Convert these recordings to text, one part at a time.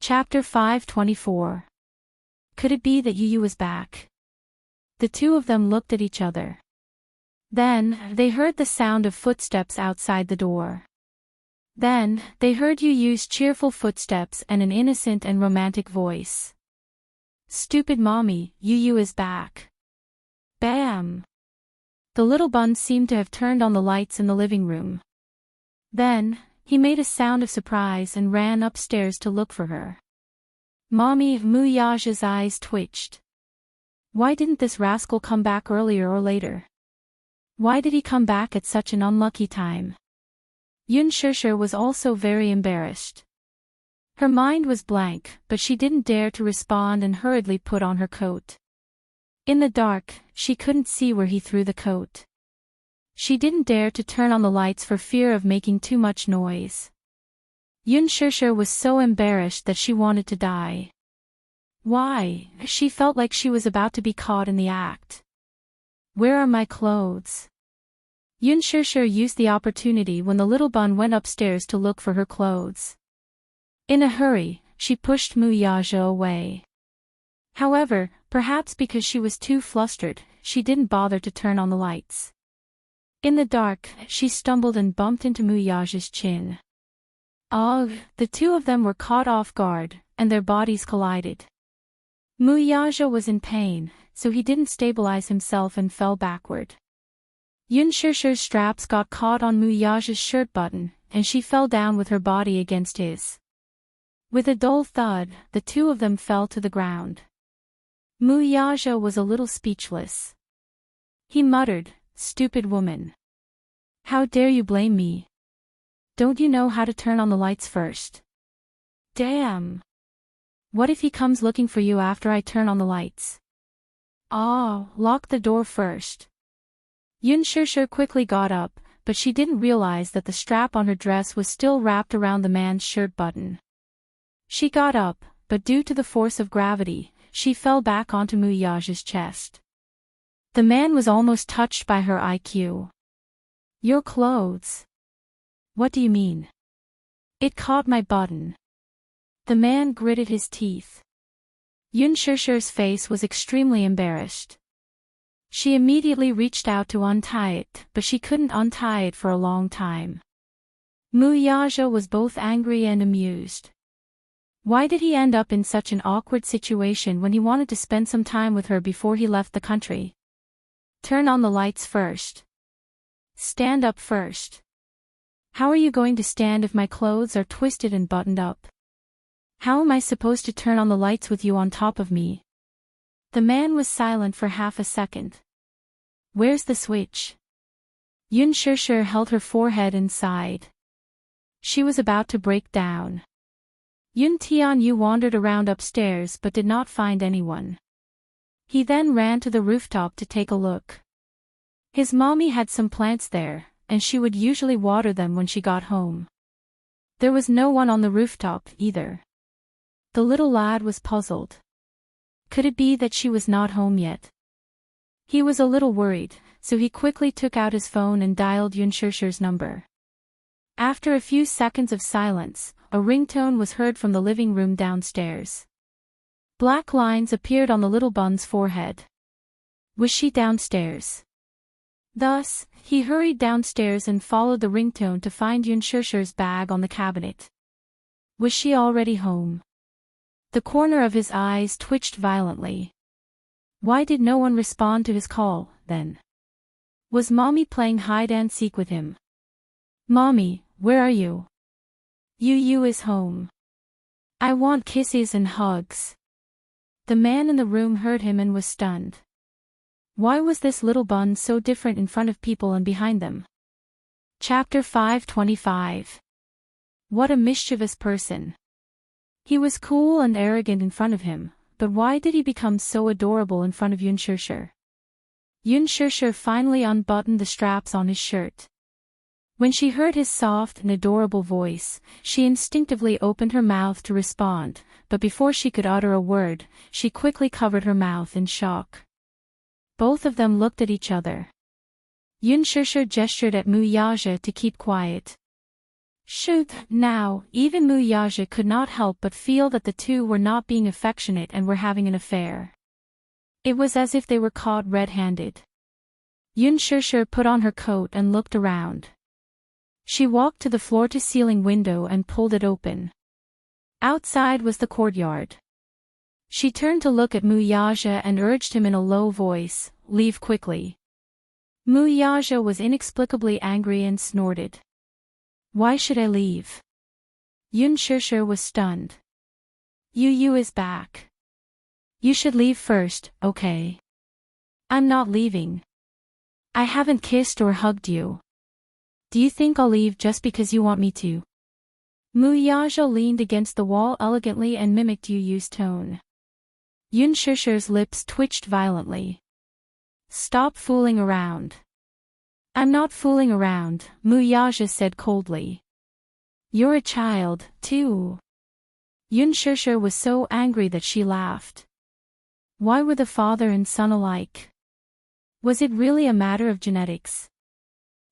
Chapter 524. Could it be that Yu was back? The two of them looked at each other. Then, they heard the sound of footsteps outside the door. Then, they heard Yu's cheerful footsteps and an innocent and romantic voice. "Stupid mommy, Yu is back." Bam! The little bun seemed to have turned on the lights in the living room. Then, he made a sound of surprise and ran upstairs to look for her. Mommy, Muyaja's eyes twitched. Why didn't this rascal come back earlier or later? Why did he come back at such an unlucky time? Yun Shishir was also very embarrassed. Her mind was blank, but she didn't dare to respond and hurriedly put on her coat. In the dark, she couldn't see where he threw the coat. She didn't dare to turn on the lights for fear of making too much noise. Yun Shishir was so embarrassed that she wanted to die. Why? She felt like she was about to be caught in the act. Where are my clothes? Yun Shishir used the opportunity when the little bun went upstairs to look for her clothes. In a hurry, she pushed Muyaja away. However, perhaps because she was too flustered, she didn't bother to turn on the lights. In the dark, she stumbled and bumped into Muyaja's chin. Ugh, the two of them were caught off guard, and their bodies collided. Muyaja was in pain, so he didn't stabilize himself and fell backward. Yun Shishir's straps got caught on Muyaja's shirt button, and she fell down with her body against his. With a dull thud, the two of them fell to the ground. Muyaja was a little speechless. He muttered, "Stupid woman. How dare you blame me? Don't you know how to turn on the lights first? Damn! What if he comes looking for you after I turn on the lights? Oh, lock the door first." Yun Shishir quickly got up, but she didn't realize that the strap on her dress was still wrapped around the man's shirt button. She got up, but due to the force of gravity, she fell back onto Muyaja's chest. The man was almost touched by her IQ. "Your clothes." "What do you mean?" "It caught my button." The man gritted his teeth. Yun Shishir's face was extremely embarrassed. She immediately reached out to untie it, but she couldn't untie it for a long time. Muyaja was both angry and amused. Why did he end up in such an awkward situation when he wanted to spend some time with her before he left the country? Turn on the lights first. Stand up first. How are you going to stand if my clothes are twisted and buttoned up? How am I supposed to turn on the lights with you on top of me? The man was silent for half a second. Where's the switch? Yun Shishir held her forehead and sighed. She was about to break down. Yun Tianyu wandered around upstairs but did not find anyone. He then ran to the rooftop to take a look. His mommy had some plants there, and she would usually water them when she got home. There was no one on the rooftop either. The little lad was puzzled. Could it be that she was not home yet? He was a little worried, so he quickly took out his phone and dialed Yun Shishir's number. After a few seconds of silence, a ringtone was heard from the living room downstairs. Black lines appeared on the little bun's forehead. Was she downstairs? Thus, he hurried downstairs and followed the ringtone to find Yun Shishir's bag on the cabinet. Was she already home? The corner of his eyes twitched violently. Why did no one respond to his call, then? Was Mommy playing hide-and-seek with him? Mommy, where are you? Yu is home. I want kisses and hugs. The man in the room heard him and was stunned. Why was this little bun so different in front of people and behind them? Chapter 525. What a mischievous person. He was cool and arrogant in front of him, but why did he become so adorable in front of Yun Shishir? Yun Shishir finally unbuttoned the straps on his shirt. When she heard his soft and adorable voice, she instinctively opened her mouth to respond, but before she could utter a word, she quickly covered her mouth in shock. Both of them looked at each other. Yun Shishir gestured at Muyaja to keep quiet. Shoot, now, even Muyaja could not help but feel that the two were not being affectionate and were having an affair. It was as if they were caught red-handed. Yun Shishir put on her coat and looked around. She walked to the floor-to-ceiling window and pulled it open. Outside was the courtyard. She turned to look at Muyaja and urged him in a low voice, "Leave quickly." Muyaja was inexplicably angry and snorted. "Why should I leave?" Yun Shishir was stunned. Yu is back. You should leave first, okay? I'm not leaving. I haven't kissed or hugged you. Do you think I'll leave just because you want me to? Muyaja leaned against the wall elegantly and mimicked Yu's tone. Yun Shishir's lips twitched violently. Stop fooling around. I'm not fooling around, Muyaja said coldly. You're a child, too. Yun Shishir was so angry that she laughed. Why were the father and son alike? Was it really a matter of genetics?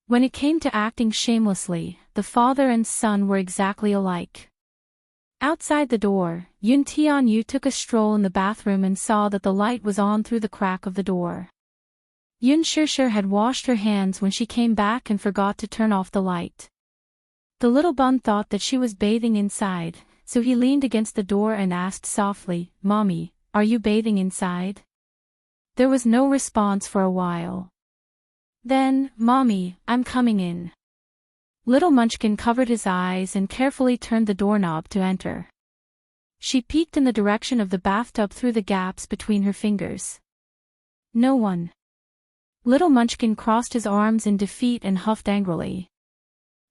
When it came to acting shamelessly, the father and son were exactly alike. Outside the door, Yun Tianyu took a stroll in the bathroom and saw that the light was on through the crack of the door. Yun Shishir had washed her hands when she came back and forgot to turn off the light. The little bun thought that she was bathing inside, so he leaned against the door and asked softly, "Mommy, are you bathing inside?" There was no response for a while. Then, "Mommy, I'm coming in." Little Munchkin covered his eyes and carefully turned the doorknob to enter. She peeked in the direction of the bathtub through the gaps between her fingers. No one. Little Munchkin crossed his arms in defeat and huffed angrily.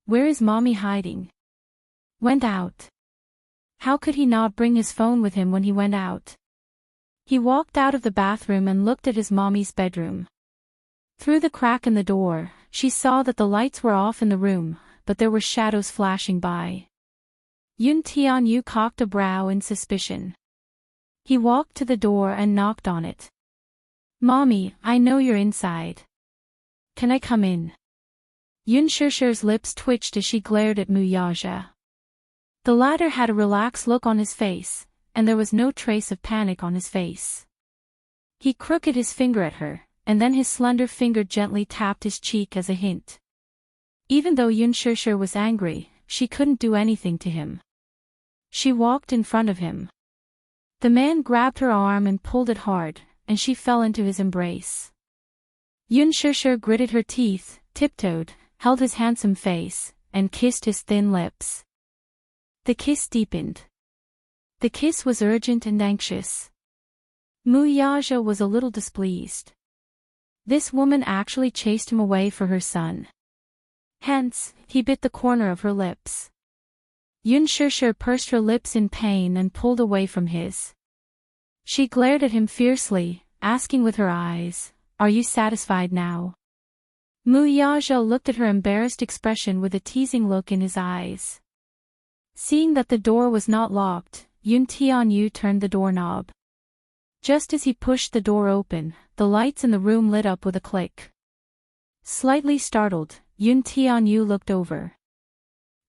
Where is Mommy hiding? Went out. How could he not bring his phone with him when he went out? He walked out of the bathroom and looked at his mommy's bedroom. Through the crack in the door, she saw that the lights were off in the room, but there were shadows flashing by. Yun Tianyu cocked a brow in suspicion. He walked to the door and knocked on it. "Mommy, I know you're inside. Can I come in?" Yun Shishir's lips twitched as she glared at Muyaja. The latter had a relaxed look on his face, and there was no trace of panic on his face. He crooked his finger at her, and then his slender finger gently tapped his cheek as a hint. Even though Yun Shishir was angry, she couldn't do anything to him. She walked in front of him. The man grabbed her arm and pulled it hard, and she fell into his embrace. Yun Shishir gritted her teeth, tiptoed, held his handsome face, and kissed his thin lips. The kiss deepened. The kiss was urgent and anxious. Muyaja was a little displeased. This woman actually chased him away for her son. Hence, he bit the corner of her lips. Yun Shishir pursed her lips in pain and pulled away from his. She glared at him fiercely, asking with her eyes, "Are you satisfied now?" Muyaja looked at her embarrassed expression with a teasing look in his eyes. Seeing that the door was not locked, Yun Tianyu turned the doorknob. Just as he pushed the door open, the lights in the room lit up with a click. Slightly startled, Yun Tianyu looked over.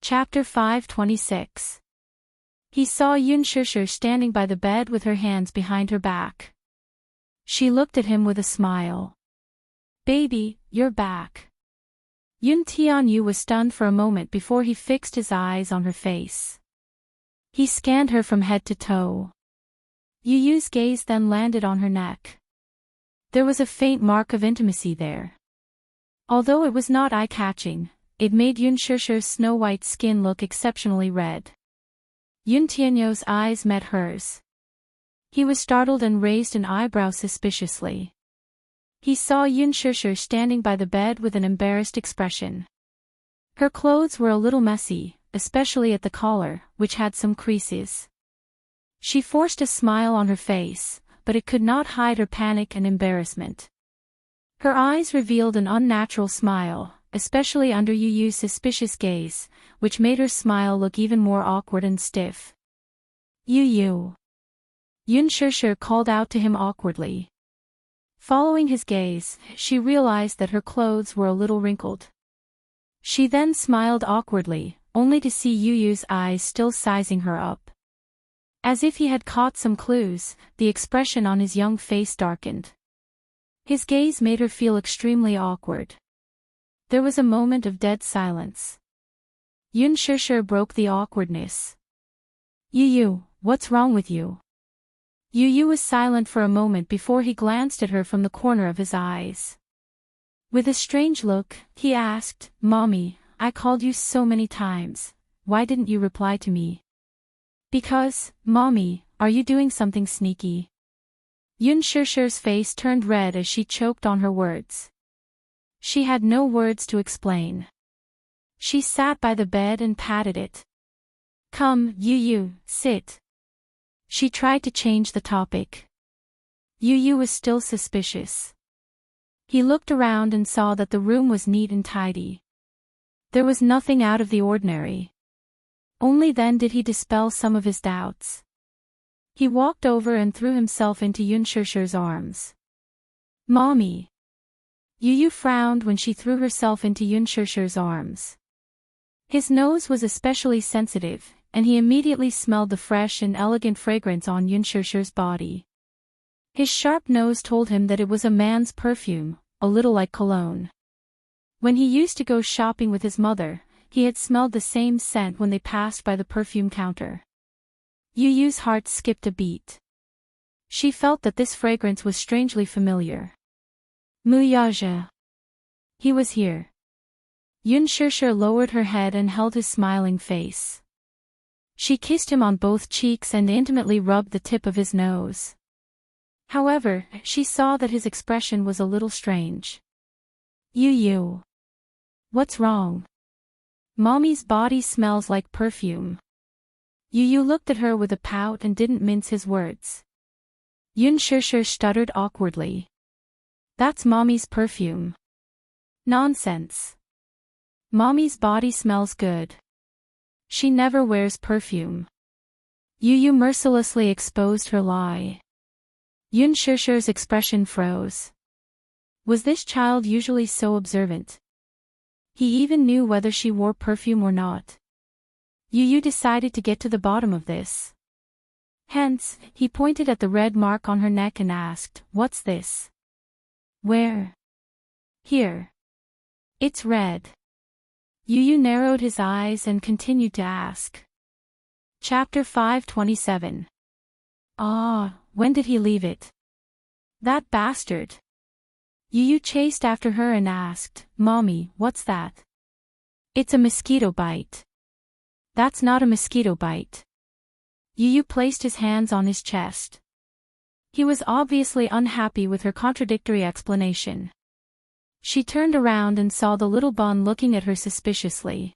Chapter 526. He saw Yun Shishir standing by the bed with her hands behind her back. She looked at him with a smile. "Baby, you're back." Yun Tianyu was stunned for a moment before he fixed his eyes on her face. He scanned her from head to toe. Yu's gaze then landed on her neck. There was a faint mark of intimacy there. Although it was not eye-catching, it made Yun Shishir's snow-white skin look exceptionally red. Yun Tianyu's eyes met hers. He was startled and raised an eyebrow suspiciously. He saw Yun Shishir standing by the bed with an embarrassed expression. Her clothes were a little messy, especially at the collar, which had some creases. She forced a smile on her face, but it could not hide her panic and embarrassment. Her eyes revealed an unnatural smile, especially under Yu's suspicious gaze, which made her smile look even more awkward and stiff. Yu. Yun Shishir called out to him awkwardly. Following his gaze, she realized that her clothes were a little wrinkled. She then smiled awkwardly, only to see Yu Yu's eyes still sizing her up. As if he had caught some clues, the expression on his young face darkened. His gaze made her feel extremely awkward. There was a moment of dead silence. Yun Shishir broke the awkwardness. Yu Yu, what's wrong with you? Yu Yu was silent for a moment before he glanced at her from the corner of his eyes. With a strange look, he asked, Mommy, I called you so many times, why didn't you reply to me? Because, Mommy, are you doing something sneaky? Yun Shishir's face turned red as she choked on her words. She had no words to explain. She sat by the bed and patted it. Come, Yu Yu, sit. She tried to change the topic. Yu Yu was still suspicious. He looked around and saw that the room was neat and tidy. There was nothing out of the ordinary. Only then did he dispel some of his doubts. He walked over and threw himself into Yun Shishir's arms. Mommy. Yu Yu frowned when she threw herself into Yun Shishir's arms. His nose was especially sensitive, and he immediately smelled the fresh and elegant fragrance on Yun Shishir's body. His sharp nose told him that it was a man's perfume, a little like cologne. When he used to go shopping with his mother, he had smelled the same scent when they passed by the perfume counter. Yu Yu's heart skipped a beat. She felt that this fragrance was strangely familiar. Muyaja. He was here. Yun Shishir lowered her head and held his smiling face. She kissed him on both cheeks and intimately rubbed the tip of his nose. However, she saw that his expression was a little strange. Yu Yu. What's wrong? Mommy's body smells like perfume. Yu Yu looked at her with a pout and didn't mince his words. Yun Shishir stuttered awkwardly. That's Mommy's perfume. Nonsense. Mommy's body smells good. She never wears perfume. Yu Yu mercilessly exposed her lie. Yun Shishir's expression froze. Was this child usually so observant? He even knew whether she wore perfume or not. Yu Yu decided to get to the bottom of this. Hence, he pointed at the red mark on her neck and asked, What's this? Where? Here. It's red. Yu Yu narrowed his eyes and continued to ask. Chapter 527. Ah, when did he leave it? That bastard. Yu Yu chased after her and asked, Mommy, what's that? It's a mosquito bite. That's not a mosquito bite. Yu Yu placed his hands on his chest. He was obviously unhappy with her contradictory explanation. She turned around and saw the little bun looking at her suspiciously.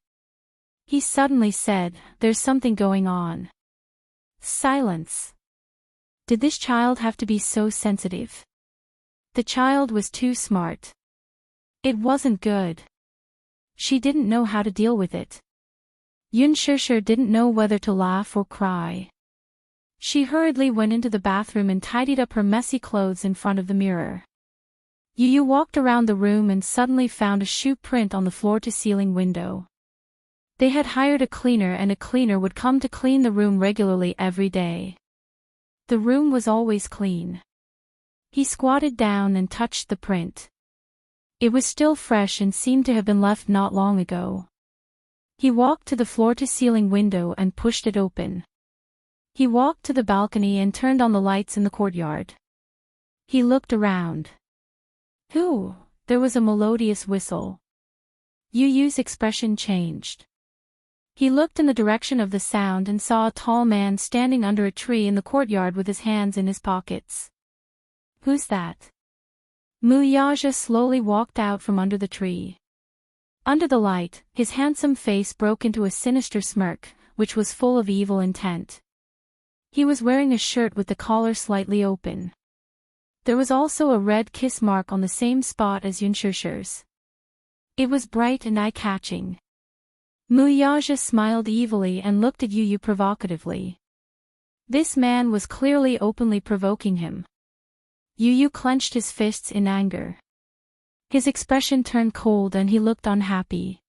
He suddenly said, There's something going on. Silence. Did this child have to be so sensitive? The child was too smart. It wasn't good. She didn't know how to deal with it. Yun Shishir didn't know whether to laugh or cry. She hurriedly went into the bathroom and tidied up her messy clothes in front of the mirror. Yu Yu walked around the room and suddenly found a shoe print on the floor-to-ceiling window. They had hired a cleaner and a cleaner would come to clean the room regularly every day. The room was always clean. He squatted down and touched the print. It was still fresh and seemed to have been left not long ago. He walked to the floor-to-ceiling window and pushed it open. He walked to the balcony and turned on the lights in the courtyard. He looked around. Who? There was a melodious whistle. Yu Yu's expression changed. He looked in the direction of the sound and saw a tall man standing under a tree in the courtyard with his hands in his pockets. Who's that? Muyaja slowly walked out from under the tree. Under the light, his handsome face broke into a sinister smirk, which was full of evil intent. He was wearing a shirt with the collar slightly open. There was also a red kiss mark on the same spot as Yun Shishir's. It was bright and eye-catching. Muyaja smiled evilly and looked at Yu Yu provocatively. This man was clearly openly provoking him. Yu Yu clenched his fists in anger. His expression turned cold and he looked unhappy.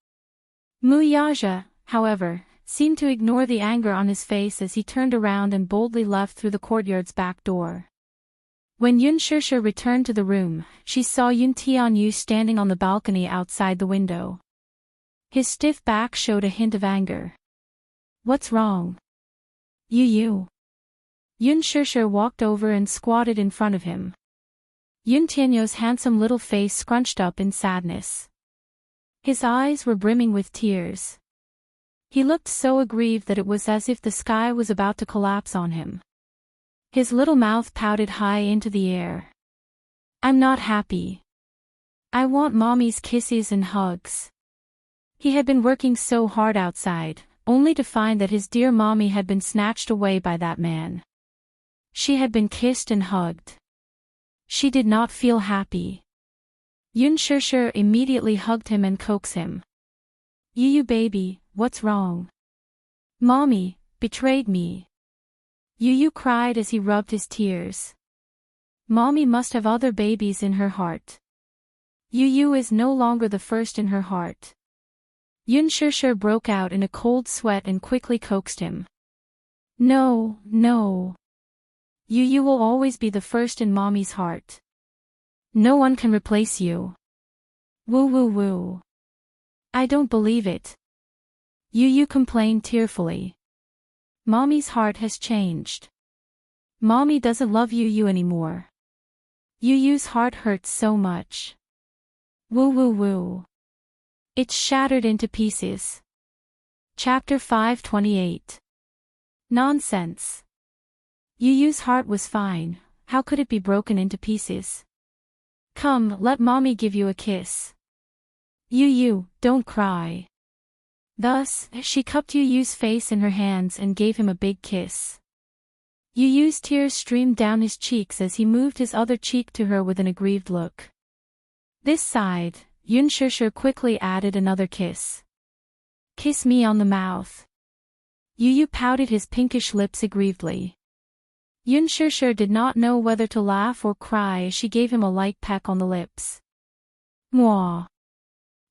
Muyaja, however, seemed to ignore the anger on his face as he turned around and boldly left through the courtyard's back door. When Yun Shusha returned to the room, she saw Yun Tianyu standing on the balcony outside the window. His stiff back showed a hint of anger. "What's wrong? Yu." Yun Shusha walked over and squatted in front of him. Yun Tianyu's handsome little face scrunched up in sadness. His eyes were brimming with tears. He looked so aggrieved that it was as if the sky was about to collapse on him. His little mouth pouted high into the air. "I'm not happy. I want mommy's kisses and hugs." He had been working so hard outside, only to find that his dear mommy had been snatched away by that man. She had been kissed and hugged. She did not feel happy. Yun Shusha immediately hugged him and coaxed him. "Yu baby, what's wrong? Mommy betrayed me." Yu cried as he rubbed his tears. "Mommy must have other babies in her heart. Yu is no longer the first in her heart." Yun Shusha broke out in a cold sweat and quickly coaxed him. No. You will always be the first in mommy's heart. No one can replace you." Woo. "I don't believe it." Yu complained tearfully. "Mommy's heart has changed. Mommy doesn't love Yu anymore. Yu's heart hurts so much. Woo. It's shattered into pieces." Chapter 528. Nonsense. Yu's heart was fine, how could it be broken into pieces? "Come, let mommy give you a kiss." "Yu, don't cry." Thus, she cupped Yu's face in her hands and gave him a big kiss. Yu's tears streamed down his cheeks as he moved his other cheek to her with an aggrieved look. This side, Yun Shusha quickly added another kiss. "Kiss me on the mouth." Yu pouted his pinkish lips aggrievedly. Yun Shusha did not know whether to laugh or cry as she gave him a light peck on the lips. Mwah.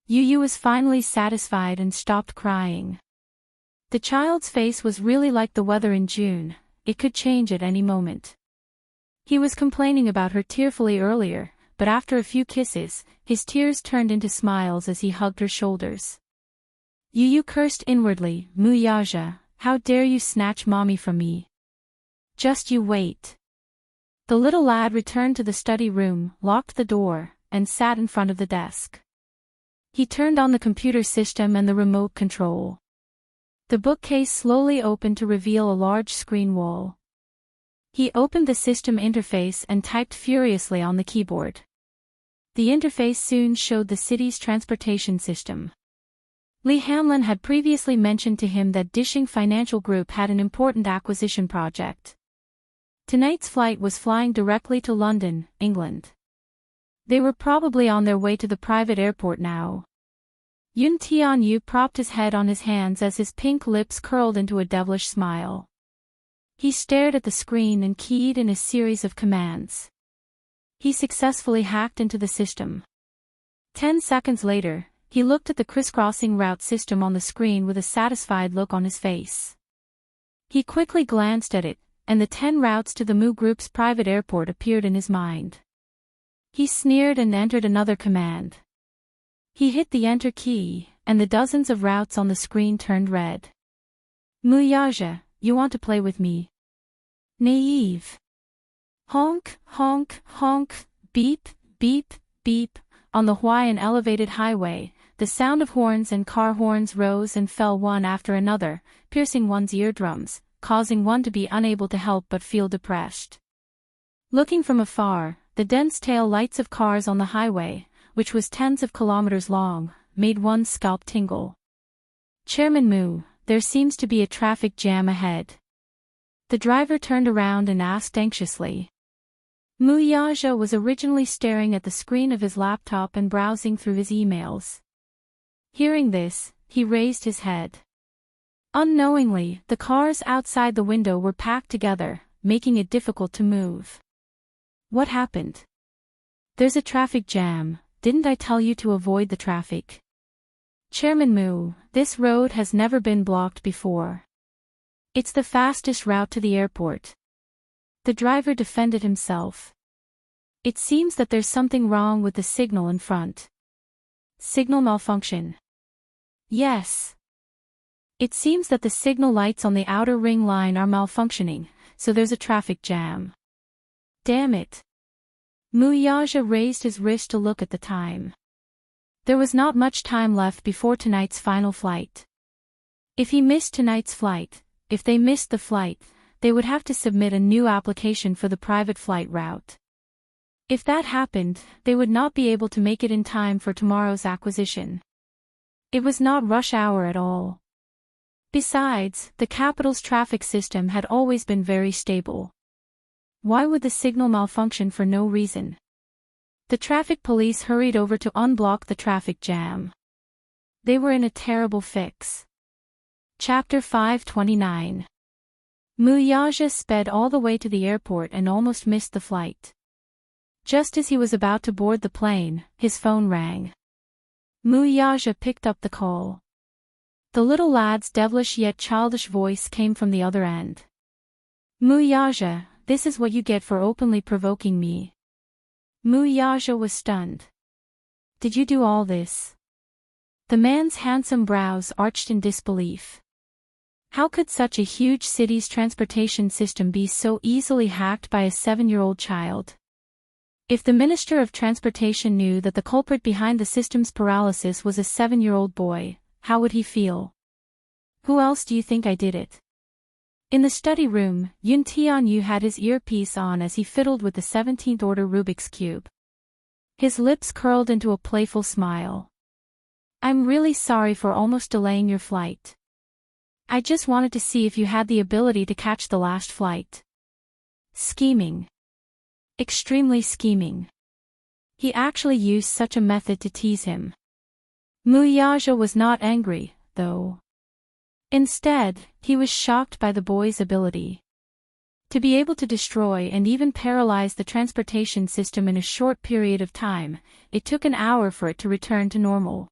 Yu was finally satisfied and stopped crying. The child's face was really like the weather in June, it could change at any moment. He was complaining about her tearfully earlier, but after a few kisses, his tears turned into smiles as he hugged her shoulders. Yu cursed inwardly, "Muyaja, how dare you snatch mommy from me? Just you wait." The little lad returned to the study room, locked the door, and sat in front of the desk. He turned on the computer system and the remote control. The bookcase slowly opened to reveal a large screen wall. He opened the system interface and typed furiously on the keyboard. The interface soon showed the city's transportation system. Lee Hamlin had previously mentioned to him that Dishing Financial Group had an important acquisition project. Tonight's flight was flying directly to London, England. They were probably on their way to the private airport now. Yun Tianyu propped his head on his hands as his pink lips curled into a devilish smile. He stared at the screen and keyed in a series of commands. He successfully hacked into the system. 10 seconds later, he looked at the crisscrossing route system on the screen with a satisfied look on his face. He quickly glanced at it, and the 10 routes to the Mu Group's private airport appeared in his mind. He sneered and entered another command. He hit the enter key, and the dozens of routes on the screen turned red. "Muyaja, you want to play with me? Naive." Honk, honk, honk, beep, beep, beep. On the Hawaiian elevated highway, the sound of horns and car horns rose and fell one after another, piercing one's eardrums, causing one to be unable to help but feel depressed. Looking from afar, the dense tail lights of cars on the highway, which was tens of kilometers long, made one's scalp tingle. "Chairman Mu, there seems to be a traffic jam ahead." The driver turned around and asked anxiously. Muyaja was originally staring at the screen of his laptop and browsing through his emails. Hearing this, he raised his head. Unknowingly, the cars outside the window were packed together, making it difficult to move. "What happened?" "There's a traffic jam, didn't I tell you to avoid the traffic?" Chairman Mu, this road has never been blocked before. It's the fastest route to the airport. The driver defended himself. It seems that there's something wrong with the signal in front. Signal malfunction. Yes. It seems that the signal lights on the outer ring line are malfunctioning, so there's a traffic jam. Damn it. Muyaja raised his wrist to look at the time. There was not much time left before tonight's final flight. If he missed tonight's flight, if they missed the flight, they would have to submit a new application for the private flight route. If that happened, they would not be able to make it in time for tomorrow's acquisition. It was not rush hour at all. Besides, the capital's traffic system had always been very stable. Why would the signal malfunction for no reason? The traffic police hurried over to unblock the traffic jam. They were in a terrible fix. Chapter 529. Muyaja sped all the way to the airport and almost missed the flight. Just as he was about to board the plane, his phone rang. Muyaja picked up the call. The little lad's devilish yet childish voice came from the other end. Muyaja, this is what you get for openly provoking me. Muyaja was stunned. Did you do all this? The man's handsome brows arched in disbelief. How could such a huge city's transportation system be so easily hacked by a 7-year-old child? If the Minister of Transportation knew that the culprit behind the system's paralysis was a 7-year-old boy, how would he feel? Who else do you think I did it? In the study room, Yun Tianyu had his earpiece on as he fiddled with the 17th order Rubik's Cube. His lips curled into a playful smile. I'm really sorry for almost delaying your flight. I just wanted to see if you had the ability to catch the last flight. Scheming. Extremely scheming. He actually used such a method to tease him. Muyaja was not angry, though. Instead, he was shocked by the boy's ability. To be able to destroy and even paralyze the transportation system in a short period of time, it took an hour for it to return to normal.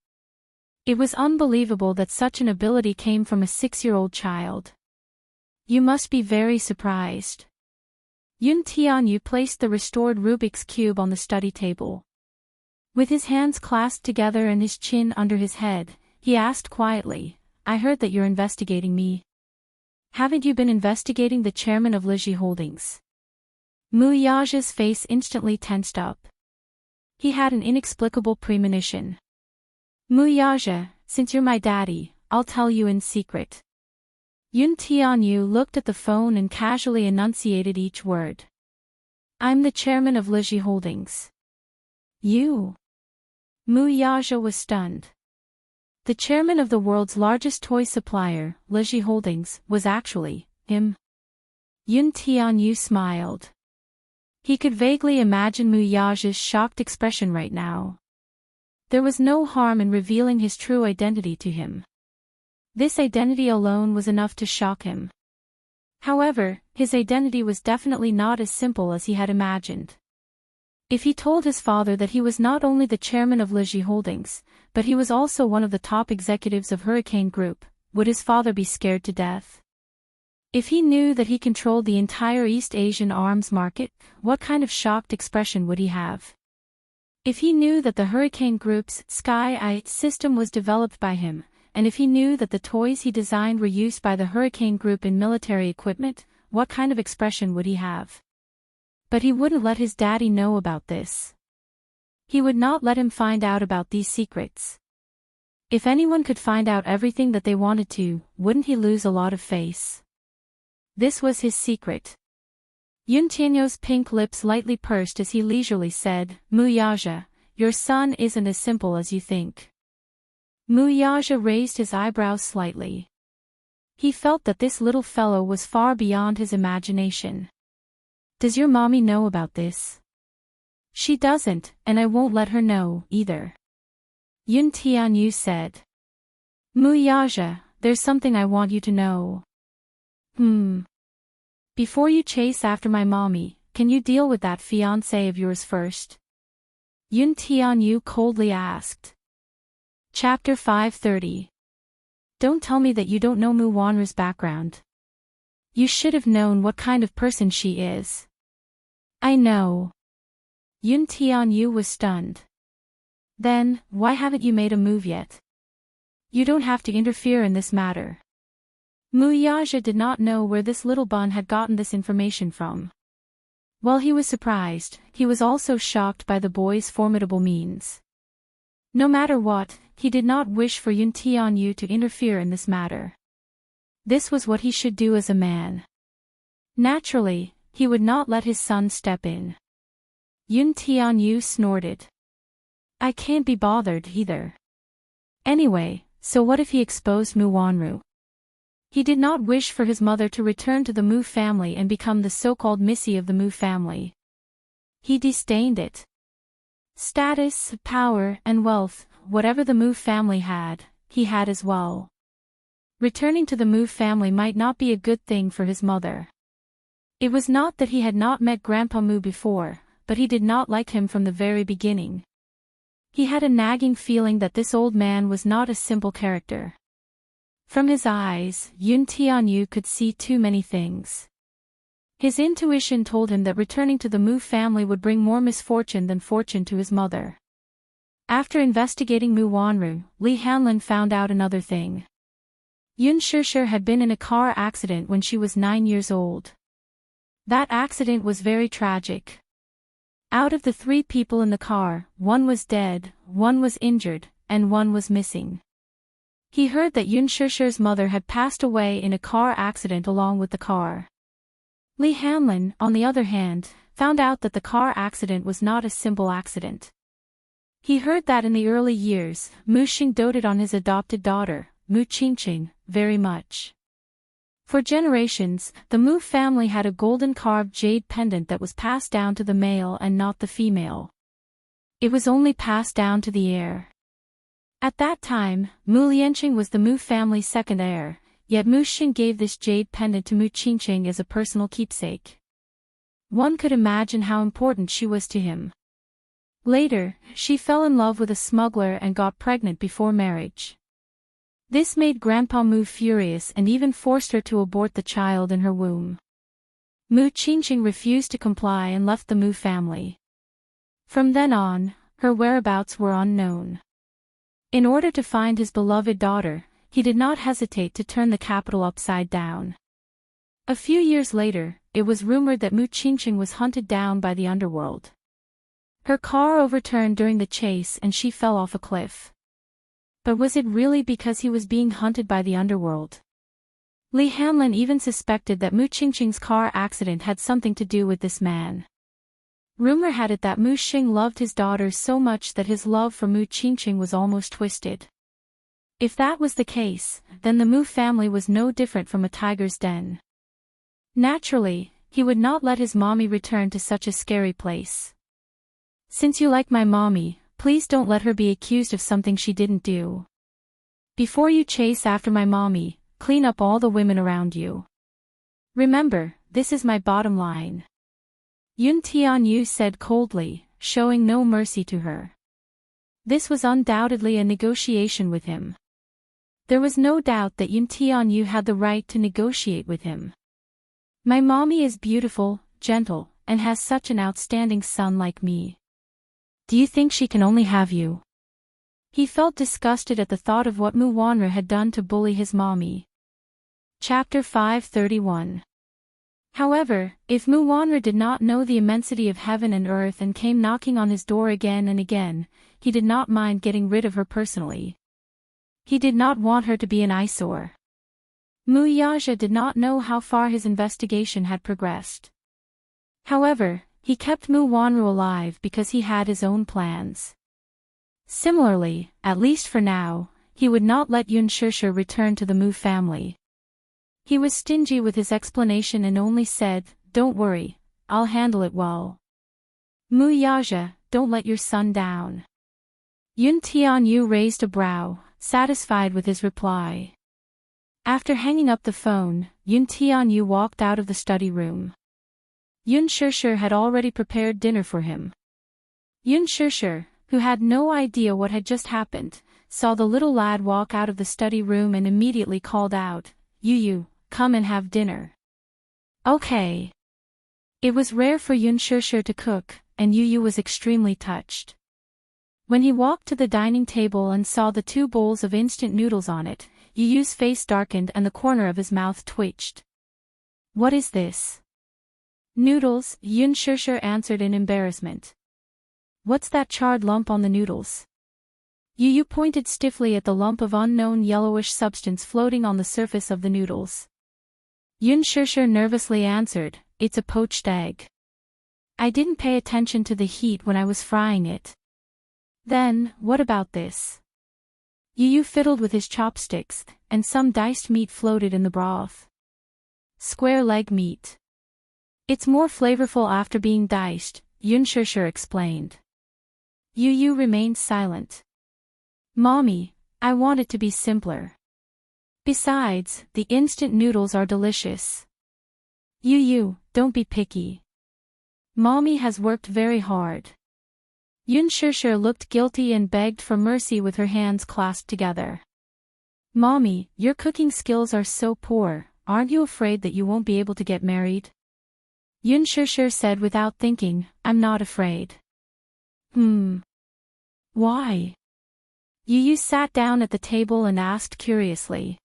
It was unbelievable that such an ability came from a 6-year-old child. You must be very surprised. Yun Tianyu placed the restored Rubik's Cube on the study table. With his hands clasped together and his chin under his head, he asked quietly, I heard that you're investigating me. Haven't you been investigating the chairman of Liji Holdings? Muyaja's face instantly tensed up. He had an inexplicable premonition. Muyaja, since you're my daddy, I'll tell you in secret. Yun Tianyu looked at the phone and casually enunciated each word. I'm the chairman of Liji Holdings. You? Muyaja was stunned. The chairman of the world's largest toy supplier, Liji Holdings, was actually him. Yun Tianyu smiled. He could vaguely imagine Muyaja's shocked expression right now. There was no harm in revealing his true identity to him. This identity alone was enough to shock him. However, his identity was definitely not as simple as he had imagined. If he told his father that he was not only the chairman of Liji Holdings, but he was also one of the top executives of Hurricane Group, would his father be scared to death? If he knew that he controlled the entire East Asian arms market, what kind of shocked expression would he have? If he knew that the Hurricane Group's Sky Eye system was developed by him, and if he knew that the toys he designed were used by the Hurricane Group in military equipment, what kind of expression would he have? But he wouldn't let his daddy know about this. He would not let him find out about these secrets. If anyone could find out everything that they wanted to, wouldn't he lose a lot of face? This was his secret. Yun Tianyu's pink lips lightly pursed as he leisurely said, Muyaja, your son isn't as simple as you think. Muyaja raised his eyebrows slightly. He felt that this little fellow was far beyond his imagination. Does your mommy know about this? She doesn't, and I won't let her know, either. Yun Tianyu said. Muyaja, there's something I want you to know. Before you chase after my mommy, can you deal with that fiancé of yours first? Yun Tianyu coldly asked. Chapter 530. Don't tell me that you don't know Mu Wanru's background. You should have known what kind of person she is. I know. Yun Tianyu was stunned. Then, why haven't you made a move yet? You don't have to interfere in this matter. Mu Yaja did not know where this little bun had gotten this information from. While he was surprised, he was also shocked by the boy's formidable means. No matter what, he did not wish for Yun Tianyu to interfere in this matter. This was what he should do as a man. Naturally, he would not let his son step in. Yun Tianyu snorted. I can't be bothered either. Anyway, so what if he exposed Mu Wanru? He did not wish for his mother to return to the Mu family and become the so-called Missy of the Mu family. He disdained it. Status, power, and wealth, whatever the Mu family had, he had as well. Returning to the Mu family might not be a good thing for his mother. It was not that he had not met Grandpa Mu before, but he did not like him from the very beginning. He had a nagging feeling that this old man was not a simple character. From his eyes, Yun Tianyu could see too many things. His intuition told him that returning to the Mu family would bring more misfortune than fortune to his mother. After investigating Mu Wanru, Li Hanlin found out another thing. Yun Shishir had been in a car accident when she was 9 years old. That accident was very tragic. Out of the 3 people in the car, 1 was dead, 1 was injured, and 1 was missing. He heard that Yun Shishir's mother had passed away in a car accident along with the car. Li Hanlin, on the other hand, found out that the car accident was not a simple accident. He heard that in the early years, Mu Xing doted on his adopted daughter, Mu Qingqing, very much. For generations, the Mu family had a golden carved jade pendant that was passed down to the male and not the female. It was only passed down to the heir. At that time, Mu Lianqing was the Mu family's second heir, yet Mu Xing gave this jade pendant to Mu Qingqing as a personal keepsake. One could imagine how important she was to him. Later, she fell in love with a smuggler and got pregnant before marriage. This made Grandpa Mu furious and even forced her to abort the child in her womb. Mu Qingqing refused to comply and left the Mu family. From then on, her whereabouts were unknown. In order to find his beloved daughter, he did not hesitate to turn the capital upside down. A few years later, it was rumored that Mu Qingqing was hunted down by the underworld. Her car overturned during the chase and she fell off a cliff. But was it really because he was being hunted by the underworld? Li Hanlin even suspected that Mu Qingqing's car accident had something to do with this man. Rumor had it that Mu Xing loved his daughter so much that his love for Mu Qingqing was almost twisted. If that was the case, then the Mu family was no different from a tiger's den. Naturally, he would not let his mommy return to such a scary place. Since you like my mommy, please don't let her be accused of something she didn't do. Before you chase after my mommy, clean up all the women around you. Remember, this is my bottom line. Yun Tianyu said coldly, showing no mercy to her. This was undoubtedly a negotiation with him. There was no doubt that Yun Tianyu had the right to negotiate with him. My mommy is beautiful, gentle, and has such an outstanding son like me. Do you think she can only have you? He felt disgusted at the thought of what Mu Wanru had done to bully his mommy. Chapter 531. However, if Mu Wanru did not know the immensity of heaven and earth and came knocking on his door again and again, he did not mind getting rid of her personally. He did not want her to be an eyesore. Mu Yaja did not know how far his investigation had progressed. However, he kept Mu Wanru alive because he had his own plans. Similarly, at least for now, he would not let Yun Shishir return to the Mu family. He was stingy with his explanation and only said, "Don't worry, I'll handle it well." Mu Yaja, don't let your son down. Yun Tianyu raised a brow, satisfied with his reply. After hanging up the phone, Yun Tianyu walked out of the study room. Yun Shishir had already prepared dinner for him. Yun Shishir, who had no idea what had just happened, saw the little lad walk out of the study room and immediately called out, Yu, come and have dinner. Okay. It was rare for Yun Shushu to cook, and Yu was extremely touched. When he walked to the dining table and saw the 2 bowls of instant noodles on it, Yu's face darkened and the corner of his mouth twitched. What is this? Noodles, Yun Shushu answered in embarrassment. What's that charred lump on the noodles? Yu pointed stiffly at the lump of unknown yellowish substance floating on the surface of the noodles. Yun Shushu nervously answered, it's a poached egg. I didn't pay attention to the heat when I was frying it. Then, what about this? Yu fiddled with his chopsticks, and some diced meat floated in the broth. Square leg meat. It's more flavorful after being diced, Yun Shushu explained. Yu remained silent. Mommy, I want it to be simpler. Besides, the instant noodles are delicious. Yu, don't be picky. Mommy has worked very hard. Yun Shushu looked guilty and begged for mercy with her hands clasped together. Mommy, your cooking skills are so poor, aren't you afraid that you won't be able to get married? Yun Shushu said without thinking, I'm not afraid. Why? Yu sat down at the table and asked curiously.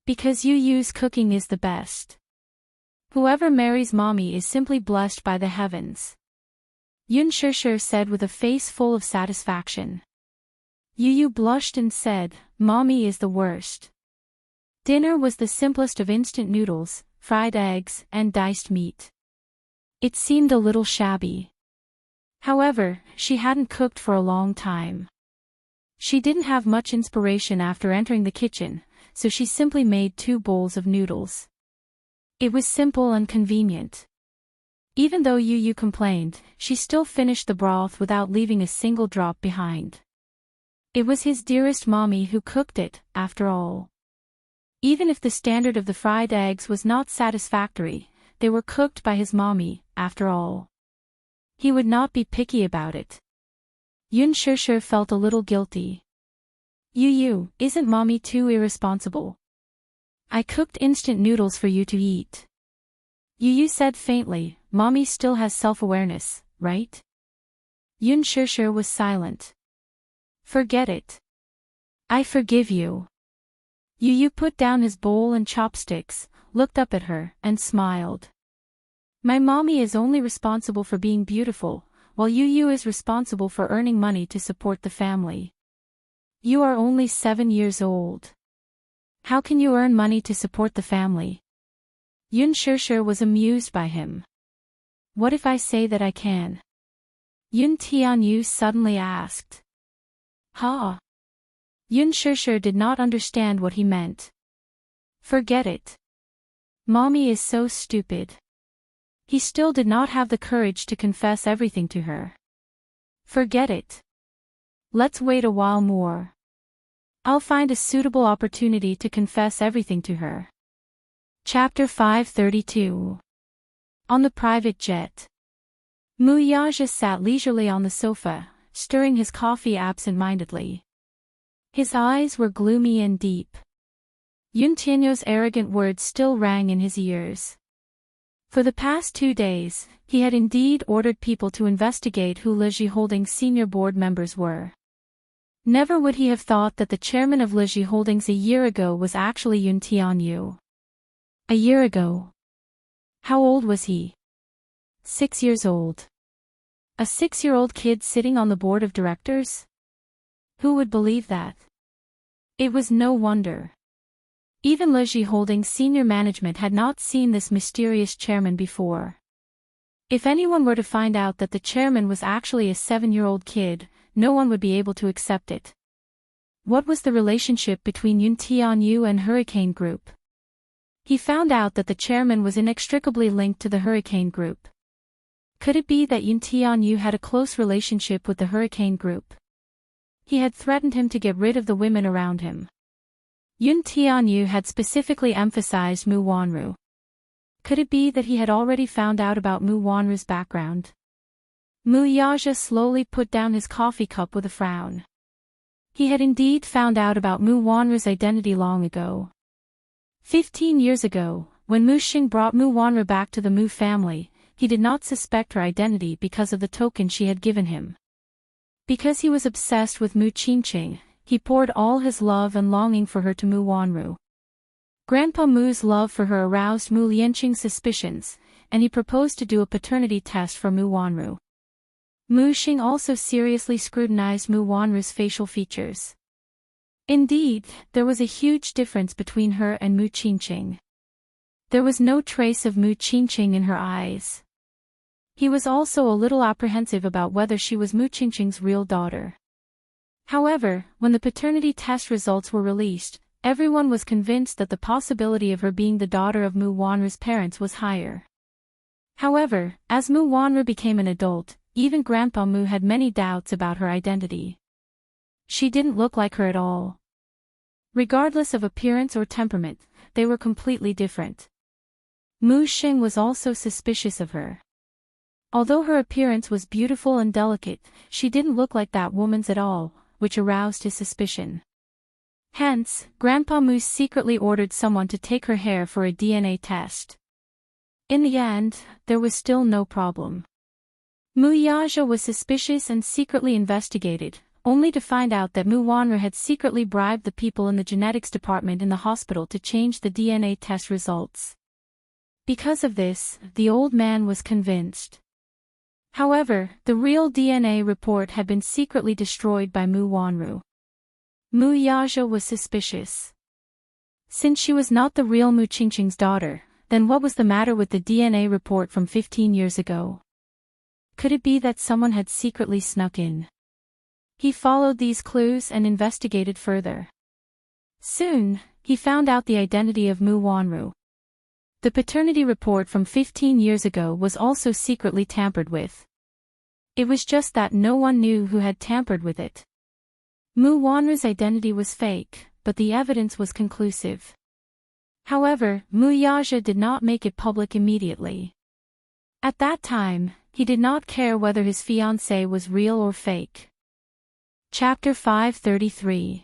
Because Yu's cooking is the best. Whoever marries Mommy is simply blessed by the heavens. Yun Shushu said with a face full of satisfaction. Yu blushed and said, Mommy is the worst. Dinner was the simplest of instant noodles, fried eggs, and diced meat. It seemed a little shabby. However, she hadn't cooked for a long time. She didn't have much inspiration after entering the kitchen, so she simply made 2 bowls of noodles. It was simple and convenient. Even though Yu complained, she still finished the broth without leaving a single drop behind. It was his dearest mommy who cooked it, after all. Even if the standard of the fried eggs was not satisfactory, they were cooked by his mommy, after all. He would not be picky about it. Yun Shushu felt a little guilty. Yu, isn't Mommy too irresponsible? I cooked instant noodles for you to eat. Yu said faintly, Mommy still has self-awareness, right? Yun Shushu was silent. Forget it. I forgive you. Yu put down his bowl and chopsticks, looked up at her, and smiled. My mommy is only responsible for being beautiful, while Yu is responsible for earning money to support the family. You are only 7 years old. How can you earn money to support the family? Yun Shushu was amused by him. What if I say that I can? Yun Tianyu suddenly asked. Ha! Yun Shushu did not understand what he meant. Forget it. Mommy is so stupid. He still did not have the courage to confess everything to her. Forget it. Let's wait a while more. I'll find a suitable opportunity to confess everything to her. Chapter 532. On the private jet. Muyaja sat leisurely on the sofa, stirring his coffee absent-mindedly. His eyes were gloomy and deep. Yun Tianyo's arrogant words still rang in his ears. For the past 2 days, he had indeed ordered people to investigate who Lizhi Holdings' senior board members were. Never would he have thought that the chairman of Lizhi Holdings a year ago was actually Yun Tianyu. A year ago. How old was he? 6 years old. A 6-year-old kid sitting on the board of directors? Who would believe that? It was no wonder. Even Lizhi Holdings' senior management had not seen this mysterious chairman before. If anyone were to find out that the chairman was actually a 7-year-old kid, no one would be able to accept it. What was the relationship between Yun Tianyu and Hurricane Group? He found out that the chairman was inextricably linked to the Hurricane Group. Could it be that Yun Tianyu had a close relationship with the Hurricane Group? He had threatened him to get rid of the women around him. Yun Tianyu had specifically emphasized Mu Wanru. Could it be that he had already found out about Mu Wanru's background? Mu Yaja slowly put down his coffee cup with a frown. He had indeed found out about Mu Wanru's identity long ago. 15 years ago, when Mu Xing brought Mu Wanru back to the Mu family, he did not suspect her identity because of the token she had given him. Because he was obsessed with Mu Qingqing, he poured all his love and longing for her to Mu Wanru. Grandpa Mu's love for her aroused Mu Lianqing's suspicions, and he proposed to do a paternity test for Mu Wanru. Mu Xing also seriously scrutinized Mu Wanru's facial features. Indeed, there was a huge difference between her and Mu Qingqing. There was no trace of Mu Qingqing in her eyes. He was also a little apprehensive about whether she was Mu Qingqing's real daughter. However, when the paternity test results were released, everyone was convinced that the possibility of her being the daughter of Mu Wanru's parents was higher. However, as Mu Wanru became an adult, even Grandpa Mu had many doubts about her identity. She didn't look like her at all. Regardless of appearance or temperament, they were completely different. Mu Xing was also suspicious of her. Although her appearance was beautiful and delicate, she didn't look like that woman's at all, which aroused his suspicion. Hence, Grandpa Mu secretly ordered someone to take her hair for a DNA test. In the end, there was still no problem. Mu Yaja was suspicious and secretly investigated, only to find out that Mu Wanru had secretly bribed the people in the genetics department in the hospital to change the DNA test results. Because of this, the old man was convinced. However, the real DNA report had been secretly destroyed by Mu Wanru. Mu Yaja was suspicious. Since she was not the real Mu Qingqing's daughter, then what was the matter with the DNA report from 15 years ago? Could it be that someone had secretly snuck in? He followed these clues and investigated further. Soon, he found out the identity of Mu Wanru. The paternity report from 15 years ago was also secretly tampered with. It was just that no one knew who had tampered with it. Mu Wanru's identity was fake, but the evidence was conclusive. However, Mu Yaja did not make it public immediately. At that time, he did not care whether his fiancée was real or fake. Chapter 533.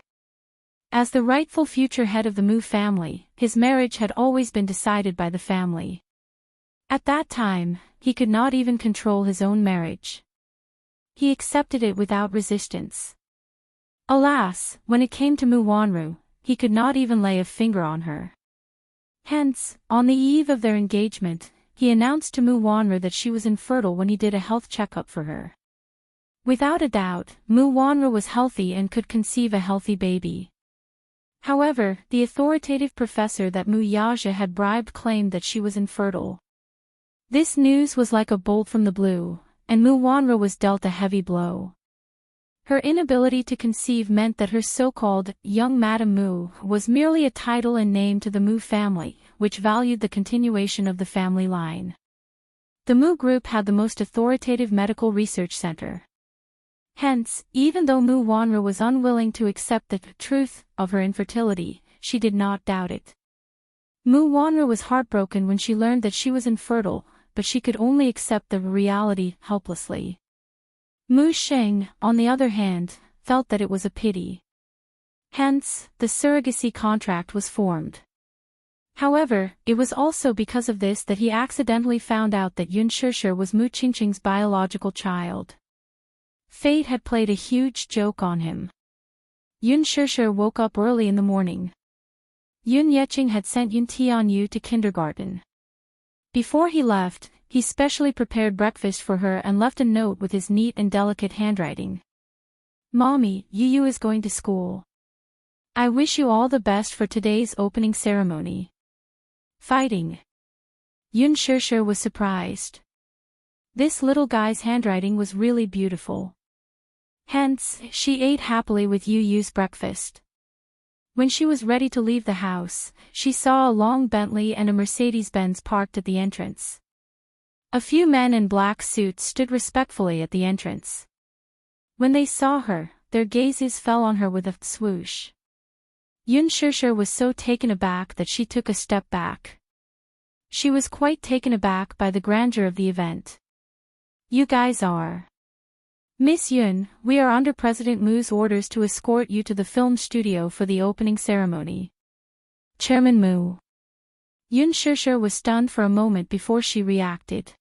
As the rightful future head of the Mu family, his marriage had always been decided by the family. At that time, he could not even control his own marriage. He accepted it without resistance. Alas, when it came to Mu Wanru, he could not even lay a finger on her. Hence, on the eve of their engagement, he announced to Mu Wanru that she was infertile when he did a health checkup for her. Without a doubt, Mu Wanru was healthy and could conceive a healthy baby. However, the authoritative professor that Mu Yaja had bribed claimed that she was infertile. This news was like a bolt from the blue, and Mu Wanru was dealt a heavy blow. Her inability to conceive meant that her so-called young Madame Mu was merely a title and name to the Mu family, which valued the continuation of the family line. The Mu group had the most authoritative medical research center. Hence, even though Mu Wanru was unwilling to accept the truth of her infertility, she did not doubt it. Mu Wanru was heartbroken when she learned that she was infertile, but she could only accept the reality helplessly. Mu Xing, on the other hand, felt that it was a pity. Hence, the surrogacy contract was formed. However, it was also because of this that he accidentally found out that Yun Shishir was Mu Qingqing's biological child. Fate had played a huge joke on him. Yun Shishir woke up early in the morning. Yun Yeqing had sent Yun Tianyu to kindergarten. Before he left, he specially prepared breakfast for her and left a note with his neat and delicate handwriting. Mommy, Yu is going to school. I wish you all the best for today's opening ceremony. Fighting. Yun Shishir was surprised. This little guy's handwriting was really beautiful. Hence, she ate happily with Yu's breakfast. When she was ready to leave the house, she saw a long Bentley and a Mercedes-Benz parked at the entrance. A few men in black suits stood respectfully at the entrance. When they saw her, their gazes fell on her with a swoosh. Yun Shishir was so taken aback that she took a step back. She was quite taken aback by the grandeur of the event. You guys are. Miss Yun, we are under President Mu's orders to escort you to the film studio for the opening ceremony. Chairman Mu. Yun Shishir was stunned for a moment before she reacted.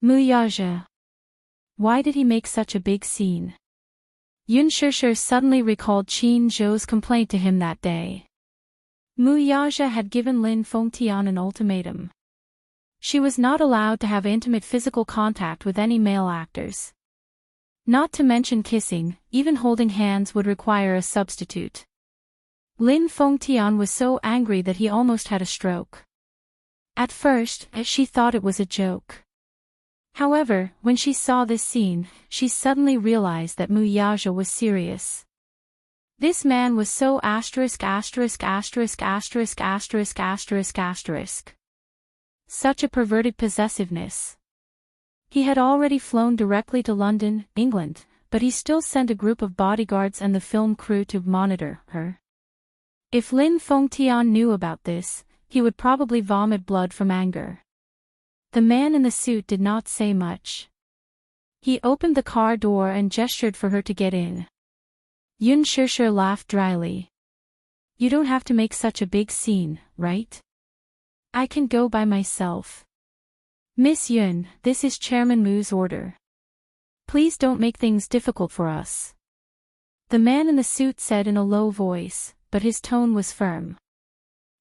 Mu Yaja. Why did he make such a big scene? Yun Shishir suddenly recalled Qin Zhou's complaint to him that day. Mu Yaja had given Lin Fengtian an ultimatum. She was not allowed to have intimate physical contact with any male actors. Not to mention kissing, even holding hands would require a substitute. Lin Fengtian was so angry that he almost had a stroke. At first, she thought it was a joke. However, when she saw this scene, she suddenly realized that Mu Yaja was serious. This man was so such a perverted possessiveness. He had already flown directly to London, England, but he still sent a group of bodyguards and the film crew to monitor her. If Lin Fengtian knew about this, he would probably vomit blood from anger. The man in the suit did not say much. He opened the car door and gestured for her to get in. Yun Shishir laughed dryly. You don't have to make such a big scene, right? I can go by myself. Miss Yun, this is Chairman Mu's order. Please don't make things difficult for us. The man in the suit said in a low voice, but his tone was firm.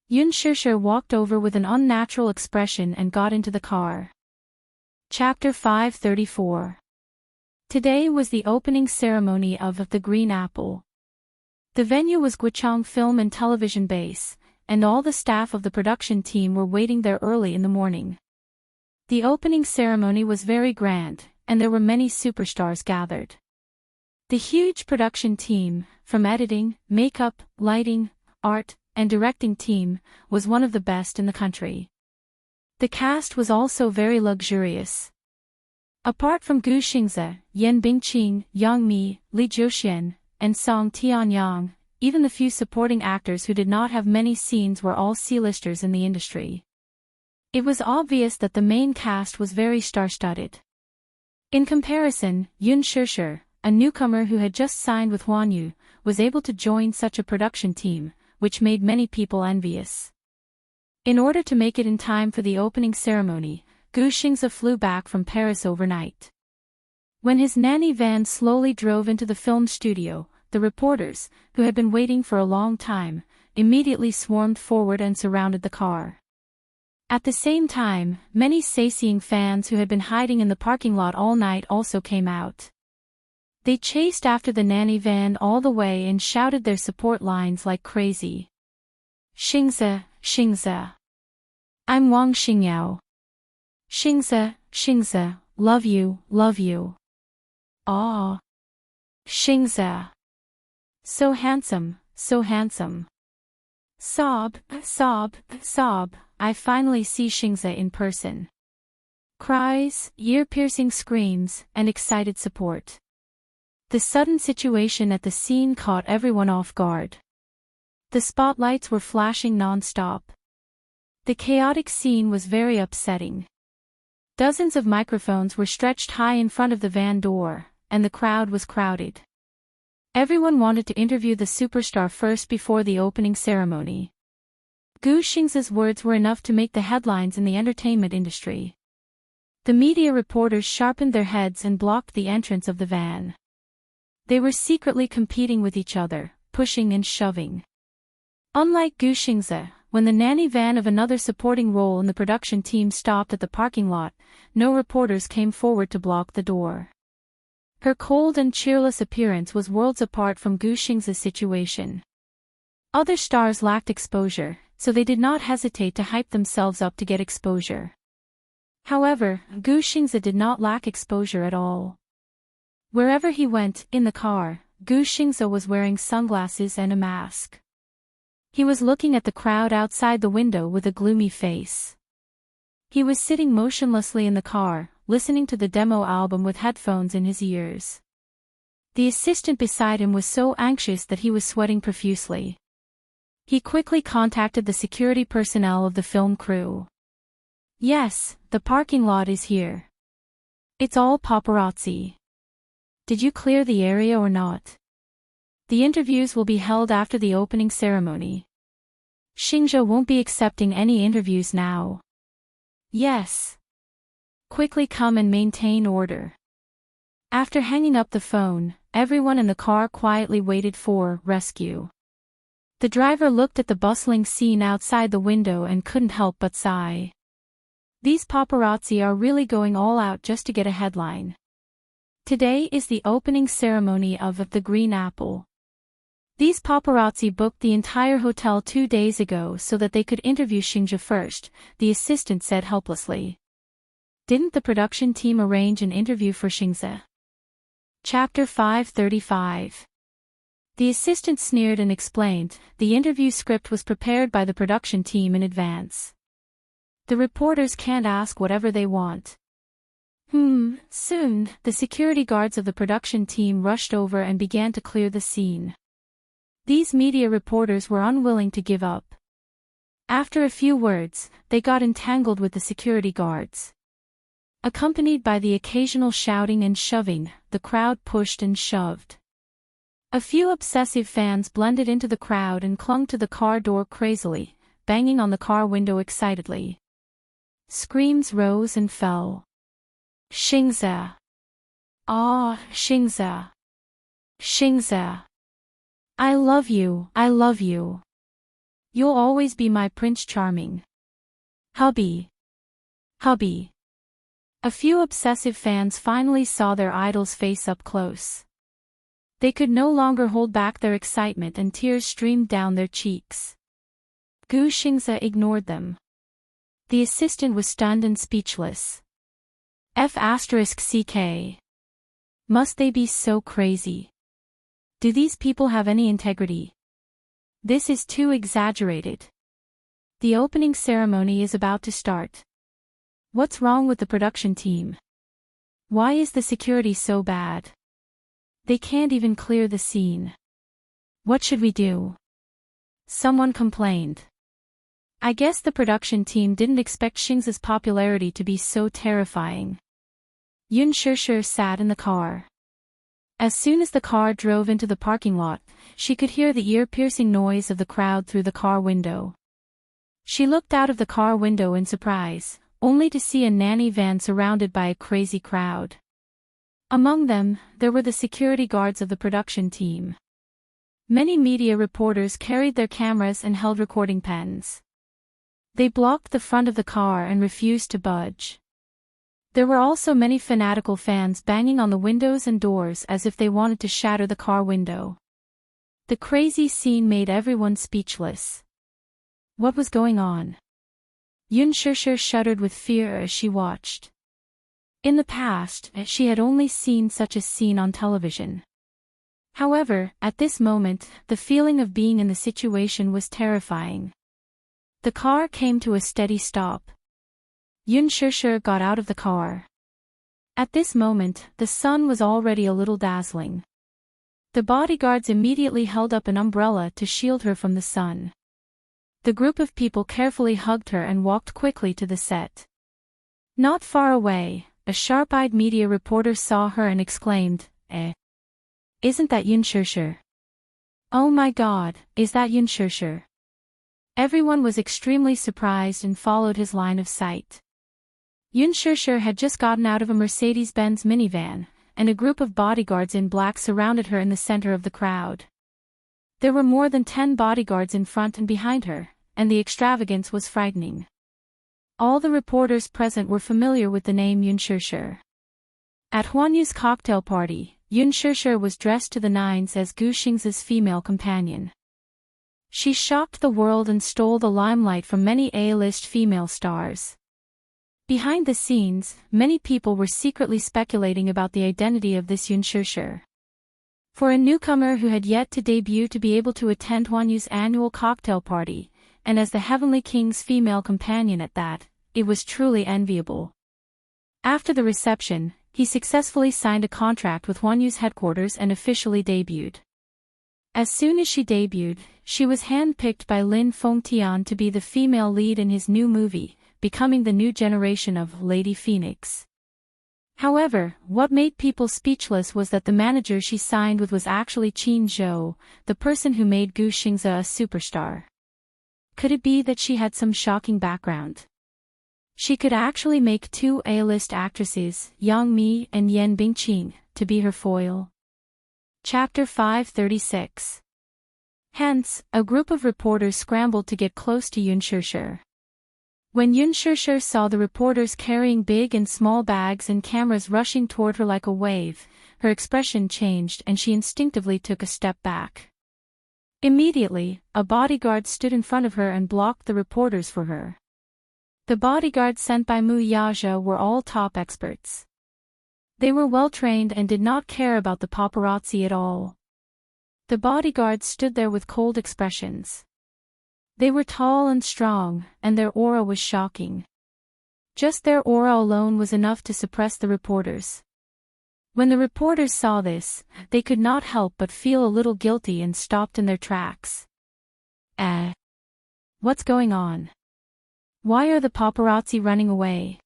Yun Shishir walked over with an unnatural expression and got into the car. Chapter 534. Today was the opening ceremony of The Green Apple. The venue was Guichang Film and Television Base, and all the staff of the production team were waiting there early in the morning. The opening ceremony was very grand, and there were many superstars gathered. The huge production team, from editing, makeup, lighting, art, and directing team, was one of the best in the country. The cast was also very luxurious. Apart from Gu Xingze, Yan Bingqing, Yang Mi, Li Zhouxian, and Song Tianyang, even the few supporting actors who did not have many scenes were all C-listers in the industry. It was obvious that the main cast was very star-studded. In comparison, Yun Shishir, a newcomer who had just signed with Huanyu, was able to join such a production team, which made many people envious. In order to make it in time for the opening ceremony, Gu Xingze flew back from Paris overnight. When his nanny van slowly drove into the film studio, the reporters, who had been waiting for a long time, immediately swarmed forward and surrounded the car. At the same time, many sightseeing fans who had been hiding in the parking lot all night also came out. They chased after the nanny van all the way and shouted their support lines like crazy. Xingze, Xingze. I'm Wang Xingyao. Xingze, Xingze, love you, love you. Aw. Xingze. So handsome, so handsome. Sob, sob, sob, I finally see Xingze in person. Cries, ear-piercing screams, and excited support. The sudden situation at the scene caught everyone off guard. The spotlights were flashing non-stop. The chaotic scene was very upsetting. Dozens of microphones were stretched high in front of the van door, and the crowd was crowded. Everyone wanted to interview the superstar first before the opening ceremony. Gu Xingze's words were enough to make the headlines in the entertainment industry. The media reporters sharpened their heads and blocked the entrance of the van. They were secretly competing with each other, pushing and shoving. Unlike Gu Xingze, when the nanny van of another supporting role in the production team stopped at the parking lot, no reporters came forward to block the door. Her cold and cheerless appearance was worlds apart from Gu Xingze's situation. Other stars lacked exposure, so they did not hesitate to hype themselves up to get exposure. However, Gu Xingze did not lack exposure at all. Wherever he went, in the car, Gu Xingze was wearing sunglasses and a mask. He was looking at the crowd outside the window with a gloomy face. He was sitting motionlessly in the car, listening to the demo album with headphones in his ears. The assistant beside him was so anxious that he was sweating profusely. He quickly contacted the security personnel of the film crew. Yes, the parking lot is here. It's all paparazzi. Did you clear the area or not? The interviews will be held after the opening ceremony. Xingzhe won't be accepting any interviews now. Yes. Quickly come and maintain order. After hanging up the phone, everyone in the car quietly waited for rescue. The driver looked at the bustling scene outside the window and couldn't help but sigh. These paparazzi are really going all out just to get a headline. Today is the opening ceremony of The Green Apple. These paparazzi booked the entire hotel 2 days ago so that they could interview Xingzhe first, the assistant said helplessly. Didn't the production team arrange an interview for Xingzhe? Chapter 535. The assistant sneered and explained, the interview script was prepared by the production team in advance. The reporters can't ask whatever they want. Soon, the security guards of the production team rushed over and began to clear the scene. These media reporters were unwilling to give up. After a few words, they got entangled with the security guards. Accompanied by the occasional shouting and shoving, the crowd pushed and shoved. A few obsessive fans blended into the crowd and clung to the car door crazily, banging on the car window excitedly. Screams rose and fell. Xingzhe. Ah, Xingzhe. Xingzhe. I love you, I love you. You'll always be my Prince Charming. Hubby. Hubby. A few obsessive fans finally saw their idol's face up close. They could no longer hold back their excitement and tears streamed down their cheeks. Gu Xingzhe ignored them. The assistant was stunned and speechless. F***ck. Must they be so crazy? Do these people have any integrity? This is too exaggerated. The opening ceremony is about to start. What's wrong with the production team? Why is the security so bad? They can't even clear the scene. What should we do? Someone complained. I guess the production team didn't expect Xingzhe's popularity to be so terrifying. Yun Shishir sat in the car. As soon as the car drove into the parking lot, she could hear the ear-piercing noise of the crowd through the car window. She looked out of the car window in surprise, only to see a nanny van surrounded by a crazy crowd. Among them, there were the security guards of the production team. Many media reporters carried their cameras and held recording pens. They blocked the front of the car and refused to budge. There were also many fanatical fans banging on the windows and doors as if they wanted to shatter the car window. The crazy scene made everyone speechless. What was going on? Yun Shishir shuddered with fear as she watched. In the past, she had only seen such a scene on television. However, at this moment, the feeling of being in the situation was terrifying. The car came to a steady stop. Yun Shishir got out of the car. At this moment, the sun was already a little dazzling. The bodyguards immediately held up an umbrella to shield her from the sun. The group of people carefully hugged her and walked quickly to the set. Not far away, a sharp-eyed media reporter saw her and exclaimed, Isn't that Yun Shishir? Oh my God, is that Yun Shishir? Everyone was extremely surprised and followed his line of sight. Yun Shishir had just gotten out of a Mercedes-Benz minivan, and a group of bodyguards in black surrounded her in the center of the crowd. There were more than 10 bodyguards in front and behind her, and the extravagance was frightening. All the reporters present were familiar with the name Yun Shishir. At Huanyu's cocktail party, Yun Shishir was dressed to the nines as Gu Xingzhe's female companion. She shocked the world and stole the limelight from many A-list female stars. Behind the scenes, many people were secretly speculating about the identity of this Yun Shishir. For a newcomer who had yet to debut to be able to attend Huanyu's annual cocktail party, and as the Heavenly King's female companion at that, it was truly enviable. After the reception, he successfully signed a contract with Huanyu's headquarters and officially debuted. As soon as she debuted, she was handpicked by Lin Fengtian to be the female lead in his new movie, becoming the new generation of Lady Phoenix. However, what made people speechless was that the manager she signed with was actually Qin Zhou, the person who made Gu Xingze a superstar. Could it be that she had some shocking background? She could actually make two A-list actresses, Yang Mi and Yan Bingqing, to be her foil. Chapter 536. Hence, a group of reporters scrambled to get close to Yun Shishir. When Yun Shishir saw the reporters carrying big and small bags and cameras rushing toward her like a wave, her expression changed and she instinctively took a step back. Immediately, a bodyguard stood in front of her and blocked the reporters for her. The bodyguards sent by Mu Yazhe were all top experts. They were well-trained and did not care about the paparazzi at all. The bodyguards stood there with cold expressions. They were tall and strong, and their aura was shocking. Just their aura alone was enough to suppress the reporters. When the reporters saw this, they could not help but feel a little guilty and stopped in their tracks. What's going on? Why are the paparazzi running away?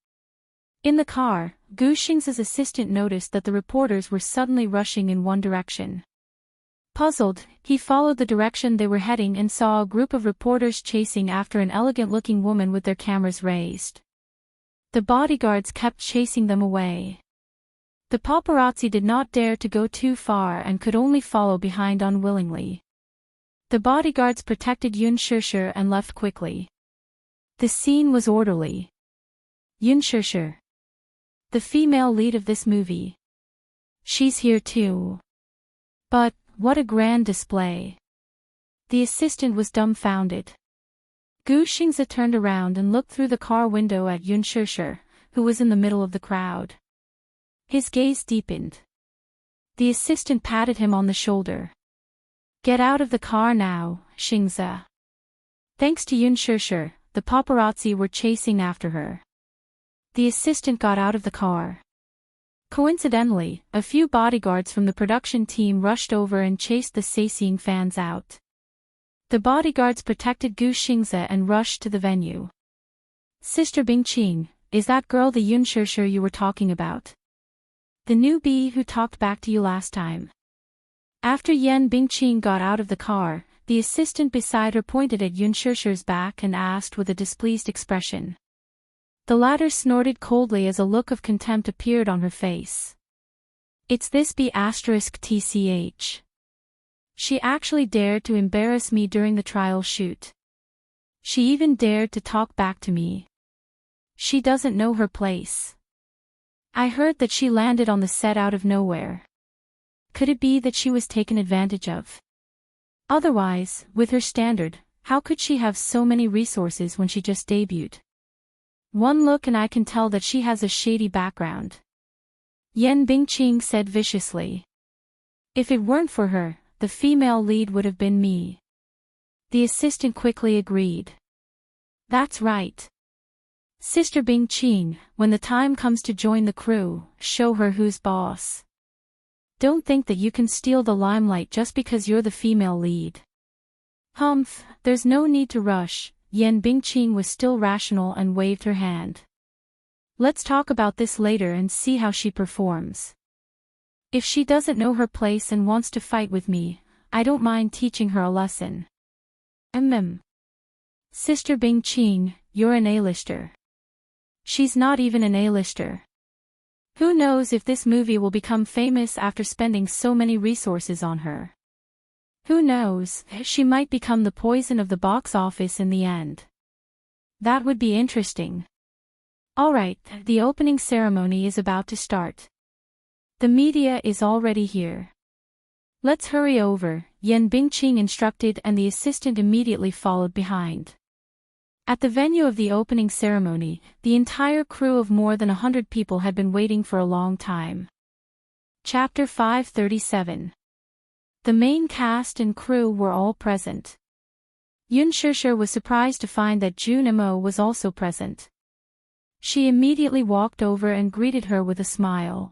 In the car, Gu Xingze's assistant noticed that the reporters were suddenly rushing in one direction. Puzzled, he followed the direction they were heading and saw a group of reporters chasing after an elegant-looking woman with their cameras raised. The bodyguards kept chasing them away. The paparazzi did not dare to go too far and could only follow behind unwillingly. The bodyguards protected Yun Shishir and left quickly. The scene was orderly. Yun Shishir, the female lead of this movie. She's here too. But, what a grand display. The assistant was dumbfounded. Gu Xingze turned around and looked through the car window at Yun Shishir, who was in the middle of the crowd. His gaze deepened. The assistant patted him on the shoulder. Get out of the car now, Xingze. Thanks to Yun Shishir, the paparazzi were chasing after her. The assistant got out of the car. Coincidentally, a few bodyguards from the production team rushed over and chased the sightseeing fans out. The bodyguards protected Gu Xingze and rushed to the venue. Sister Bingqing, is that girl the Yun Shishir you were talking about? The newbie who talked back to you last time. After Yan Bingqing got out of the car, the assistant beside her pointed at Yun Shishir's back and asked with a displeased expression. The latter snorted coldly as a look of contempt appeared on her face. It's this B***TCH. She actually dared to embarrass me during the trial shoot. She even dared to talk back to me. She doesn't know her place. I heard that she landed on the set out of nowhere. Could it be that she was taken advantage of? Otherwise, with her standard, how could she have so many resources when she just debuted? One look and I can tell that she has a shady background. Yan Bingqing said viciously. If it weren't for her, the female lead would have been me. The assistant quickly agreed. That's right. Sister Bingqing, when the time comes to join the crew, show her who's boss. Don't think that you can steal the limelight just because you're the female lead. Humph, there's no need to rush. Yan Bingqing was still rational and waved her hand. Let's talk about this later and see how she performs. If she doesn't know her place and wants to fight with me, I don't mind teaching her a lesson. Sister Bingqing, you're an A-lister. She's not even an A-lister. Who knows if this movie will become famous after spending so many resources on her. Who knows, she might become the poison of the box office in the end. That would be interesting. Alright, the opening ceremony is about to start. The media is already here. Let's hurry over, Yan Bingqing instructed and the assistant immediately followed behind. At the venue of the opening ceremony, the entire crew of more than 100 people had been waiting for a long time. Chapter 537. The main cast and crew were all present. Yun Shishir was surprised to find that June Mo was also present. She immediately walked over and greeted her with a smile.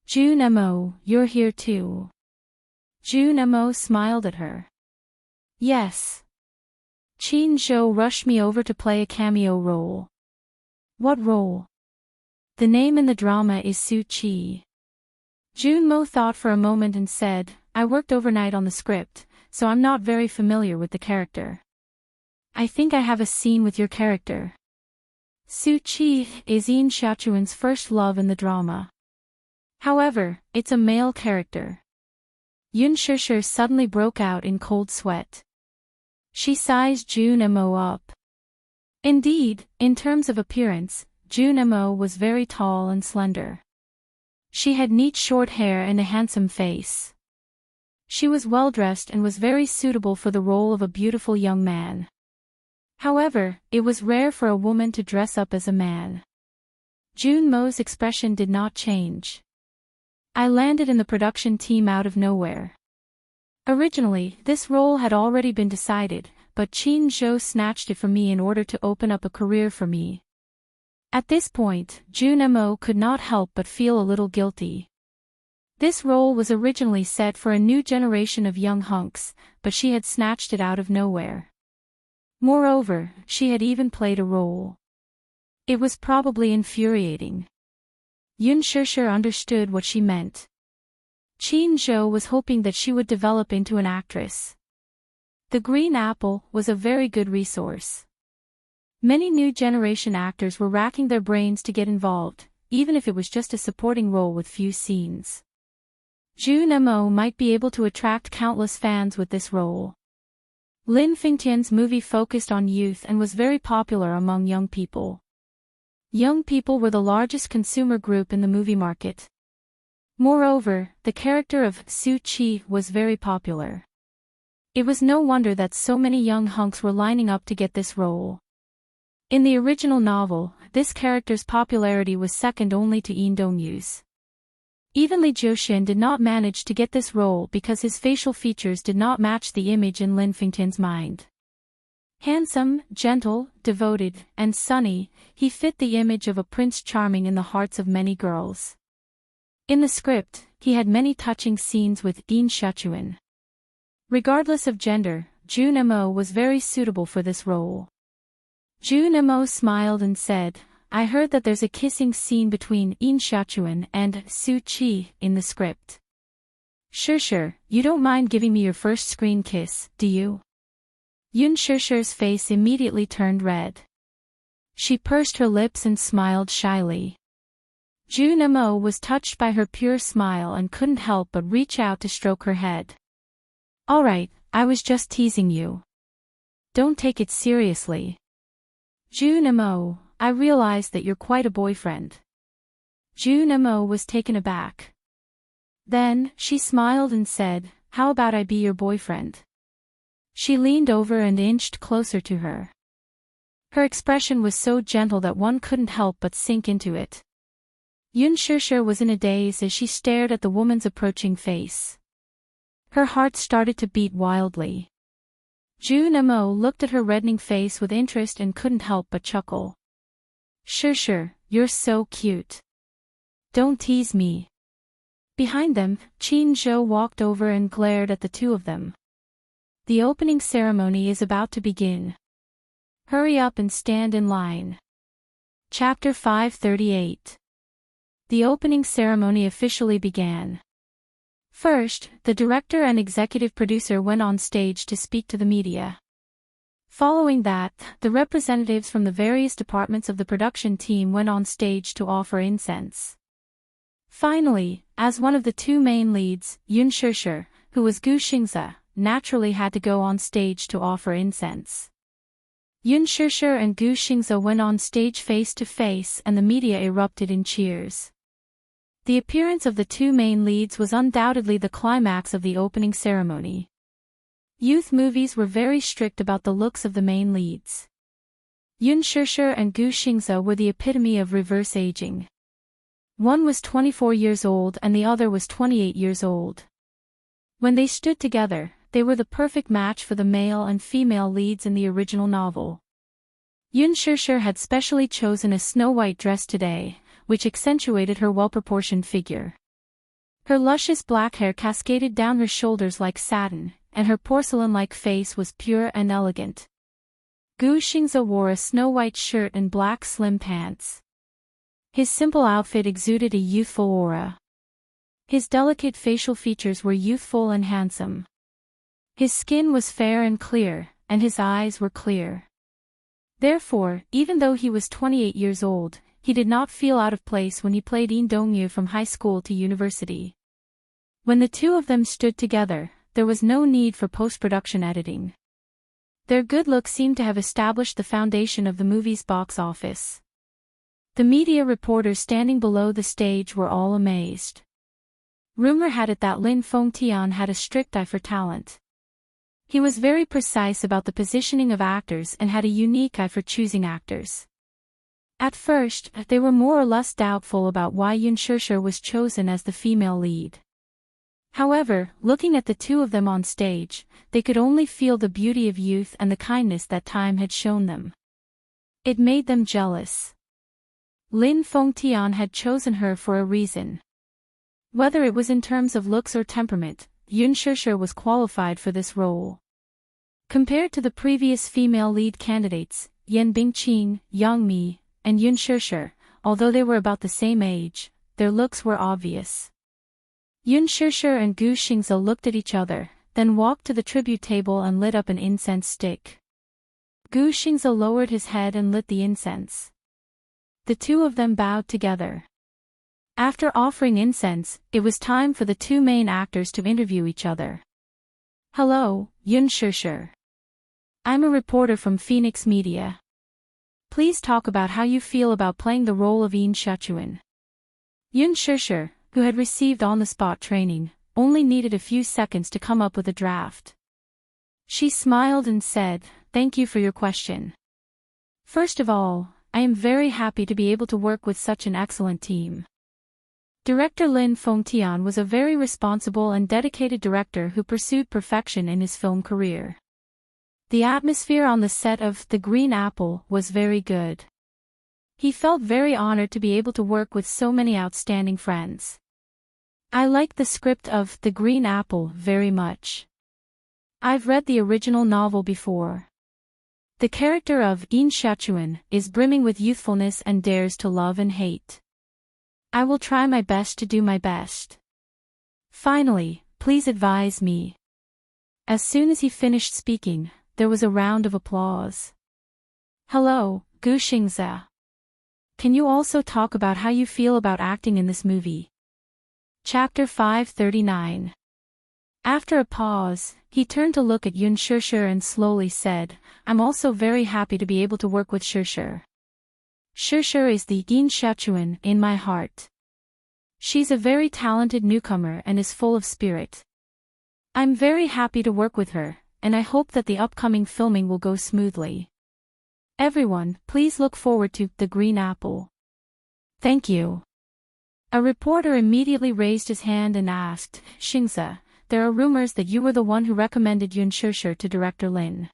June Mo, you're here too. June Mo smiled at her. Yes. Qin Zhou rushed me over to play a cameo role. What role? The name in the drama is Su Chi. Junmo thought for a moment and said, I worked overnight on the script, so I'm not very familiar with the character. I think I have a scene with your character. Su Chi is Yin Xiaochuan's first love in the drama. However, it's a male character. Yun Shishir suddenly broke out in cold sweat. She sized Jun Mo up. Indeed, in terms of appearance, Jun Mo was very tall and slender. She had neat short hair and a handsome face. She was well-dressed and was very suitable for the role of a beautiful young man. However, it was rare for a woman to dress up as a man. Jun Mo's expression did not change. I landed in the production team out of nowhere. Originally, this role had already been decided, but Qin Zhou snatched it from me in order to open up a career for me. At this point, Jun Mo could not help but feel a little guilty. This role was originally set for a new generation of young hunks, but she had snatched it out of nowhere. Moreover, she had even played a role. It was probably infuriating. Yun Shishir understood what she meant. Qin Zhou was hoping that she would develop into an actress. The Green Apple was a very good resource. Many new generation actors were racking their brains to get involved, even if it was just a supporting role with few scenes. Jun Mo might be able to attract countless fans with this role. Lin Fengtian's movie focused on youth and was very popular among young people. Young people were the largest consumer group in the movie market. Moreover, the character of Su Chi was very popular. It was no wonder that so many young hunks were lining up to get this role. In the original novel, this character's popularity was second only to Yin Dongyu's. Even Li Jiuxian did not manage to get this role because his facial features did not match the image in Lin Fengtian's mind. Handsome, gentle, devoted, and sunny, he fit the image of a Prince Charming in the hearts of many girls. In the script, he had many touching scenes with Yin Xiaochuan. Regardless of gender, Jun Mo was very suitable for this role. Jun Mo smiled and said, I heard that there's a kissing scene between Yin Xiaochuan and Su Chi in the script. Sure, you don't mind giving me your first screen kiss, do you? Yun Shishir's face immediately turned red. She pursed her lips and smiled shyly. Jun Mo was touched by her pure smile and couldn't help but reach out to stroke her head. Alright, I was just teasing you. Don't take it seriously. Jun Mo, I realize that you're quite a boyfriend. Jun Mo was taken aback. Then, she smiled and said, how about I be your boyfriend? She leaned over and inched closer to her. Her expression was so gentle that one couldn't help but sink into it. Yun Shishir was in a daze as she stared at the woman's approaching face. Her heart started to beat wildly. Jun Mo looked at her reddening face with interest and couldn't help but chuckle. Sure, you're so cute. Don't tease me. Behind them, Qin Zhou walked over and glared at the two of them. The opening ceremony is about to begin. Hurry up and stand in line. Chapter 538. The opening ceremony officially began. First, the director and executive producer went on stage to speak to the media. Following that, the representatives from the various departments of the production team went on stage to offer incense. Finally, as one of the two main leads, Yun Shishir, who was Gu Xingze, naturally had to go on stage to offer incense. Yun Shishir and Gu Xingze went on stage face to face and the media erupted in cheers. The appearance of the two main leads was undoubtedly the climax of the opening ceremony. Youth movies were very strict about the looks of the main leads. Yun Shishir and Gu Xingze were the epitome of reverse aging. One was 24 years old and the other was 28 years old. When they stood together, they were the perfect match for the male and female leads in the original novel. Yun Shishir had specially chosen a snow-white dress today, which accentuated her well-proportioned figure. Her luscious black hair cascaded down her shoulders like satin, and her porcelain-like face was pure and elegant. Gu Xingze wore a snow-white shirt and black slim pants. His simple outfit exuded a youthful aura. His delicate facial features were youthful and handsome. His skin was fair and clear, and his eyes were clear. Therefore, even though he was 28 years old, he did not feel out of place when he played In Dong-yu from high school to university. When the two of them stood together, there was no need for post-production editing. Their good looks seemed to have established the foundation of the movie's box office. The media reporters standing below the stage were all amazed. Rumor had it that Lin Fengtian had a strict eye for talent. He was very precise about the positioning of actors and had a unique eye for choosing actors. At first, they were more or less doubtful about why Yoon Shur was chosen as the female lead. However, looking at the two of them on stage, they could only feel the beauty of youth and the kindness that time had shown them. It made them jealous. Lin Fengtian had chosen her for a reason. Whether it was in terms of looks or temperament, Yoon Shur was qualified for this role. Compared to the previous female lead candidates, Yen Bingqing, Yang Mi, and Yoon Shur, although they were about the same age, their looks were obvious. Yoon Shur and Gu Xingze looked at each other, then walked to the tribute table and lit up an incense stick. Gu Xingze lowered his head and lit the incense. The two of them bowed together. After offering incense, it was time for the two main actors to interview each other. Hello, Yoon Shur. I'm a reporter from Phoenix Media. Please talk about how you feel about playing the role of In Shachuan. Yoon Shur, who had received on-the-spot training, only needed a few seconds to come up with a draft. She smiled and said, "Thank you for your question. First of all, I am very happy to be able to work with such an excellent team." Director Lin Fengtian was a very responsible and dedicated director who pursued perfection in his film career. The atmosphere on the set of The Green Apple was very good. He felt very honored to be able to work with so many outstanding friends. I liked the script of The Green Apple very much. I've read the original novel before. The character of In Shachuan is brimming with youthfulness and dares to love and hate. I will try my best to do my best. Finally, please advise me. As soon as he finished speaking, there was a round of applause. Hello, Gu Xingze. Can you also talk about how you feel about acting in this movie? Chapter 539. After a pause, he turned to look at Yoon Shur and slowly said, I'm also very happy to be able to work with Shur. Shur is the In Shachuan in my heart. She's a very talented newcomer and is full of spirit. I'm very happy to work with her, and I hope that the upcoming filming will go smoothly. Everyone, please look forward to The Green Apple. Thank you. A reporter immediately raised his hand and asked, Xingze, there are rumors that you were the one who recommended Yoon Shur to director Lin.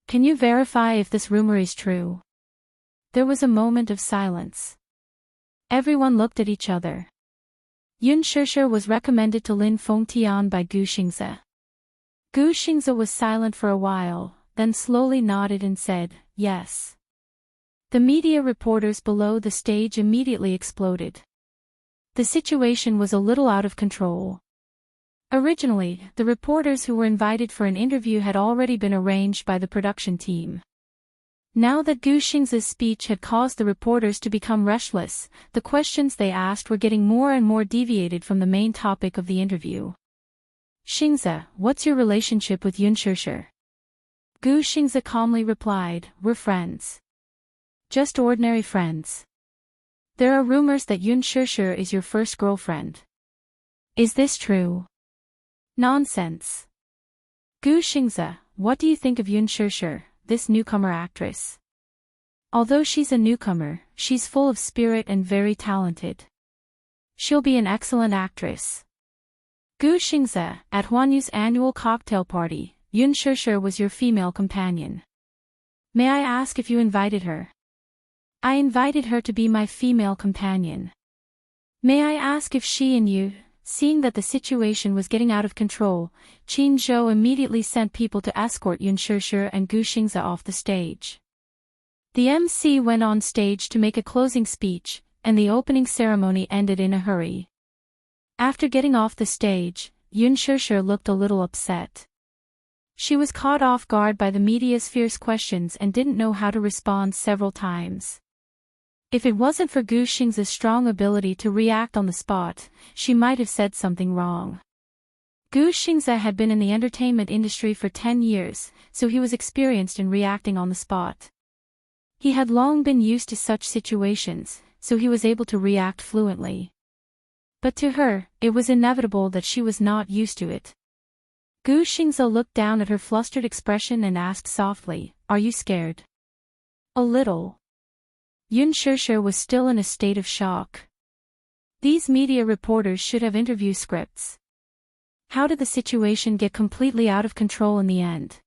Can you verify if this rumor is true? There was a moment of silence. Everyone looked at each other. Yoon Shur was recommended to Lin Fengtian by Gu Xingze. Gu Xingze was silent for a while, then slowly nodded and said, yes. The media reporters below the stage immediately exploded. The situation was a little out of control. Originally, the reporters who were invited for an interview had already been arranged by the production team. Now that Gu Xingze's speech had caused the reporters to become restless, the questions they asked were getting more and more deviated from the main topic of the interview. Xingze, what's your relationship with Yoon Shur? Gu Xingze calmly replied, we're friends. Just ordinary friends. There are rumors that Yoon Shur is your first girlfriend. Is this true? Nonsense. Gu Xingze, what do you think of Yoon Shur, this newcomer actress? Although she's a newcomer, she's full of spirit and very talented. She'll be an excellent actress. Gu Xingze, at Huanyu's annual cocktail party, Yoon Shur was your female companion. May I ask if you invited her? I invited her to be my female companion. May I ask if she and you, seeing that the situation was getting out of control, Qin Zhou immediately sent people to escort Yoon Shur and Gu Xingze off the stage. The MC went on stage to make a closing speech. and the opening ceremony ended in a hurry. After getting off the stage, Yun Shishir looked a little upset. She was caught off guard by the media's fierce questions and didn't know how to respond several times. If it wasn't for Gu Xing's strong ability to react on the spot, she might have said something wrong. Gu Xingze had been in the entertainment industry for 10 years, so he was experienced in reacting on the spot. He had long been used to such situations, so he was able to react fluently. But to her, it was inevitable that she was not used to it. Gu Xingze looked down at her flustered expression and asked softly, "Are you scared?" "A little." Yun Shishir was still in a state of shock. These media reporters should have interview scripts. How did the situation get completely out of control in the end?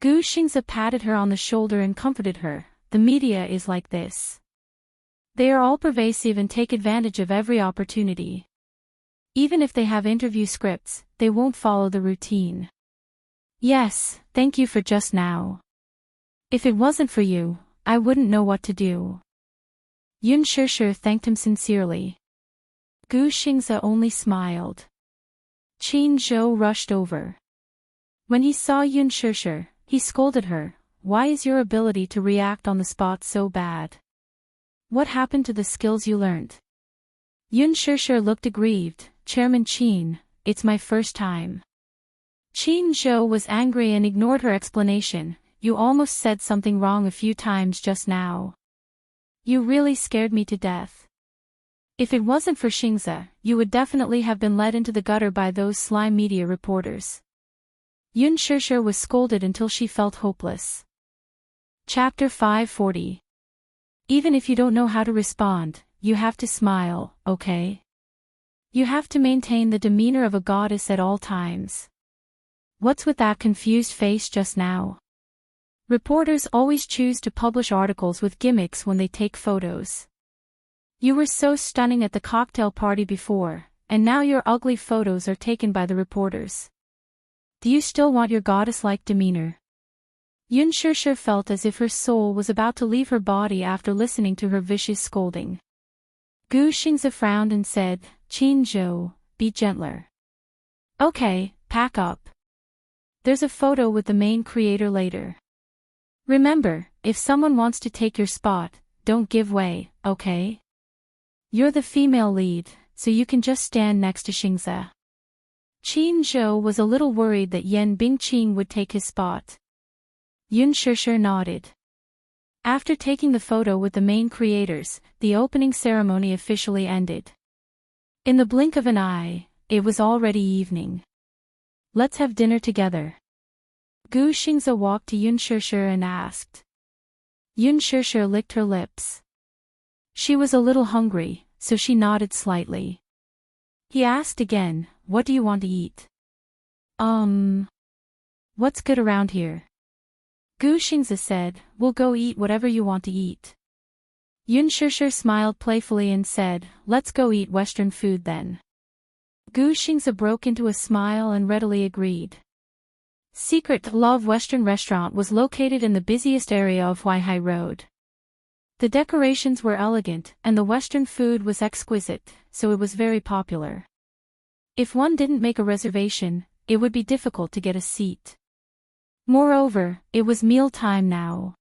Gu Xingze patted her on the shoulder and comforted her. The media is like this. They are all pervasive and take advantage of every opportunity. Even if they have interview scripts, they won't follow the routine. Yes, thank you for just now. If it wasn't for you, I wouldn't know what to do. Yun Shishir thanked him sincerely. Gu Xingze only smiled. Qin Zhou rushed over. When he saw Yun Shishir, he scolded her. "Why is your ability to react on the spot so bad? What happened to the skills you learned?" Yun Shishir looked aggrieved. "Chairman Qin, it's my first time." Qin Zhou was angry and ignored her explanation. "You almost said something wrong a few times just now. You really scared me to death. If it wasn't for Xingze, you would definitely have been led into the gutter by those sly media reporters." Yun Shishir was scolded until she felt hopeless. Chapter 540. Even if you don't know how to respond, you have to smile, okay? You have to maintain the demeanor of a goddess at all times. What's with that confused face just now? Reporters always choose to publish articles with gimmicks when they take photos. You were so stunning at the cocktail party before, and now your ugly photos are taken by the reporters. Do you still want your goddess-like demeanor? Yun Shishir felt as if her soul was about to leave her body after listening to her vicious scolding. Gu Xingze frowned and said, "Qin Zhou, be gentler." "Okay, pack up. There's a photo with the main creator later. Remember, if someone wants to take your spot, don't give way, okay? You're the female lead, so you can just stand next to Xingze." Qin Zhou was a little worried that Yan Bingqing would take his spot. Yun Shishir nodded. After taking the photo with the main creators, the opening ceremony officially ended. In the blink of an eye, it was already evening. "Let's have dinner together." Gu Xingze walked to Yun Shishir and asked. Yun Shishir licked her lips. She was a little hungry, so she nodded slightly. He asked again, "What do you want to eat?" What's good around here?" Gu Xingze said, "We'll go eat whatever you want to eat." Yun Shishir smiled playfully and said, "Let's go eat Western food then." Gu Xingze broke into a smile and readily agreed. Secret Love Western Restaurant was located in the busiest area of Huaihai Road. The decorations were elegant, and the Western food was exquisite, so it was very popular. If one didn't make a reservation, it would be difficult to get a seat. Moreover, it was meal time now.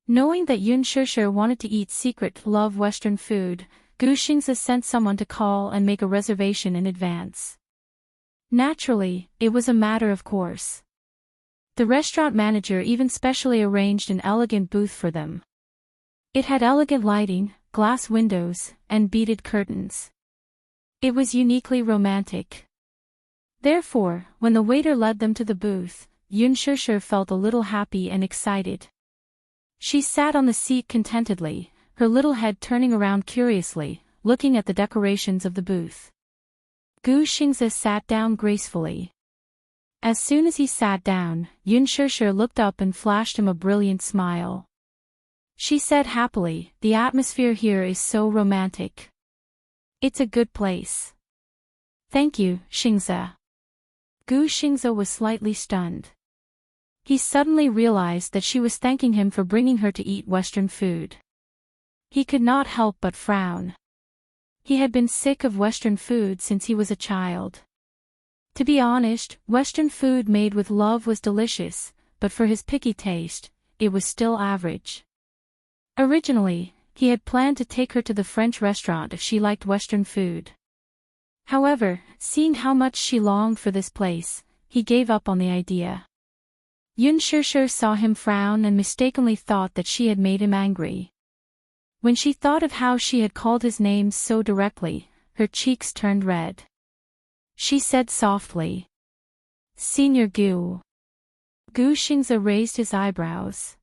Knowing that Yun Shishir wanted to eat Secret Love Western food, Gu Xingze sent someone to call and make a reservation in advance. Naturally, it was a matter of course. The restaurant manager even specially arranged an elegant booth for them. It had elegant lighting, glass windows, and beaded curtains. It was uniquely romantic. Therefore, when the waiter led them to the booth, Yun Shishir felt a little happy and excited. She sat on the seat contentedly, her little head turning around curiously, looking at the decorations of the booth. Gu Xingze sat down gracefully. As soon as he sat down, Yun Shishir looked up and flashed him a brilliant smile. She said happily, "The atmosphere here is so romantic. It's a good place." "Thank you, Xingze." Gu Xingze was slightly stunned. He suddenly realized that she was thanking him for bringing her to eat Western food. He could not help but frown. He had been sick of Western food since he was a child. To be honest, Western food made with love was delicious, but for his picky taste, it was still average. Originally, he had planned to take her to the French restaurant if she liked Western food. However, seeing how much she longed for this place, he gave up on the idea. Yun Shishir saw him frown and mistakenly thought that she had made him angry. When she thought of how she had called his name so directly, her cheeks turned red. She said softly, "Senior Gu." Gu Xingze raised his eyebrows.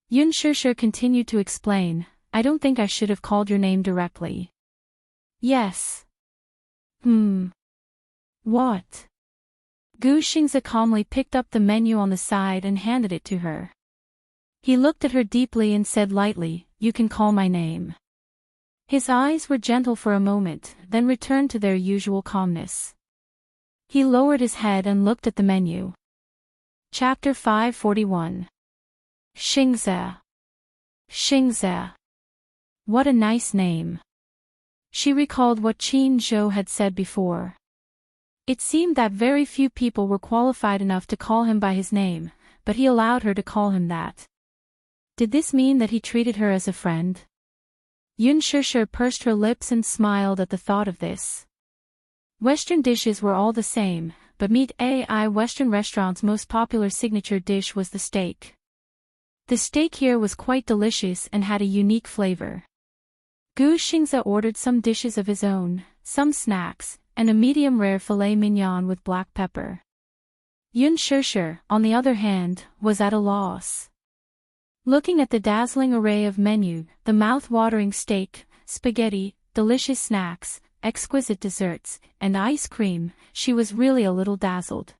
Yun Shishir continued to explain, "I don't think I should have called your name directly." "Yes." What?" Gu Xingze calmly picked up the menu on the side and handed it to her. He looked at her deeply and said lightly, "You can call my name." His eyes were gentle for a moment, then returned to their usual calmness. He lowered his head and looked at the menu. Chapter 541. Xingze. Xingze. What a nice name. She recalled what Qin Zhou had said before. It seemed that very few people were qualified enough to call him by his name, but he allowed her to call him that. Did this mean that he treated her as a friend? Yun Shishir pursed her lips and smiled at the thought of this. Western dishes were all the same, but Meat AI Western restaurant's most popular signature dish was the steak. The steak here was quite delicious and had a unique flavor. Gu Xingze ordered some dishes of his own, some snacks, and a medium-rare filet mignon with black pepper. Yun Shishir, on the other hand, was at a loss. Looking at the dazzling array of menu, the mouth-watering steak, spaghetti, delicious snacks, exquisite desserts, and ice cream, she was really a little dazzled.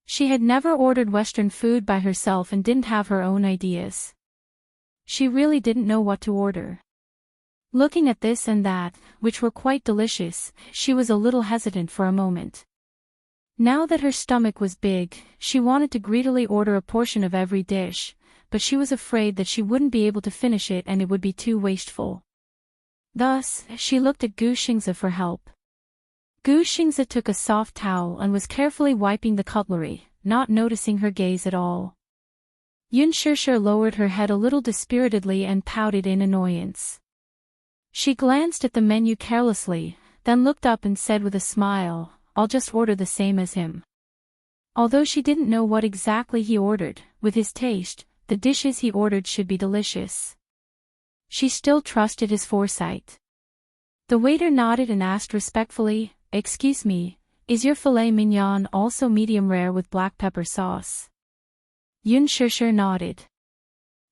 She had never ordered Western food by herself and didn't have her own ideas. She really didn't know what to order. Looking at this and that, which were quite delicious, she was a little hesitant for a moment. Now that her stomach was big, she wanted to greedily order a portion of every dish, but she was afraid that she wouldn't be able to finish it and it would be too wasteful. Thus, she looked at Gu Xingze for help. Gu Xingze took a soft towel and was carefully wiping the cutlery, not noticing her gaze at all. Yun Shishir lowered her head a little dispiritedly and pouted in annoyance. She glanced at the menu carelessly, then looked up and said with a smile, "I'll just order the same as him." Although she didn't know what exactly he ordered, with his taste, the dishes he ordered should be delicious. She still trusted his foresight. The waiter nodded and asked respectfully, "Excuse me, is your filet mignon also medium rare with black pepper sauce?" Yun Shishir nodded.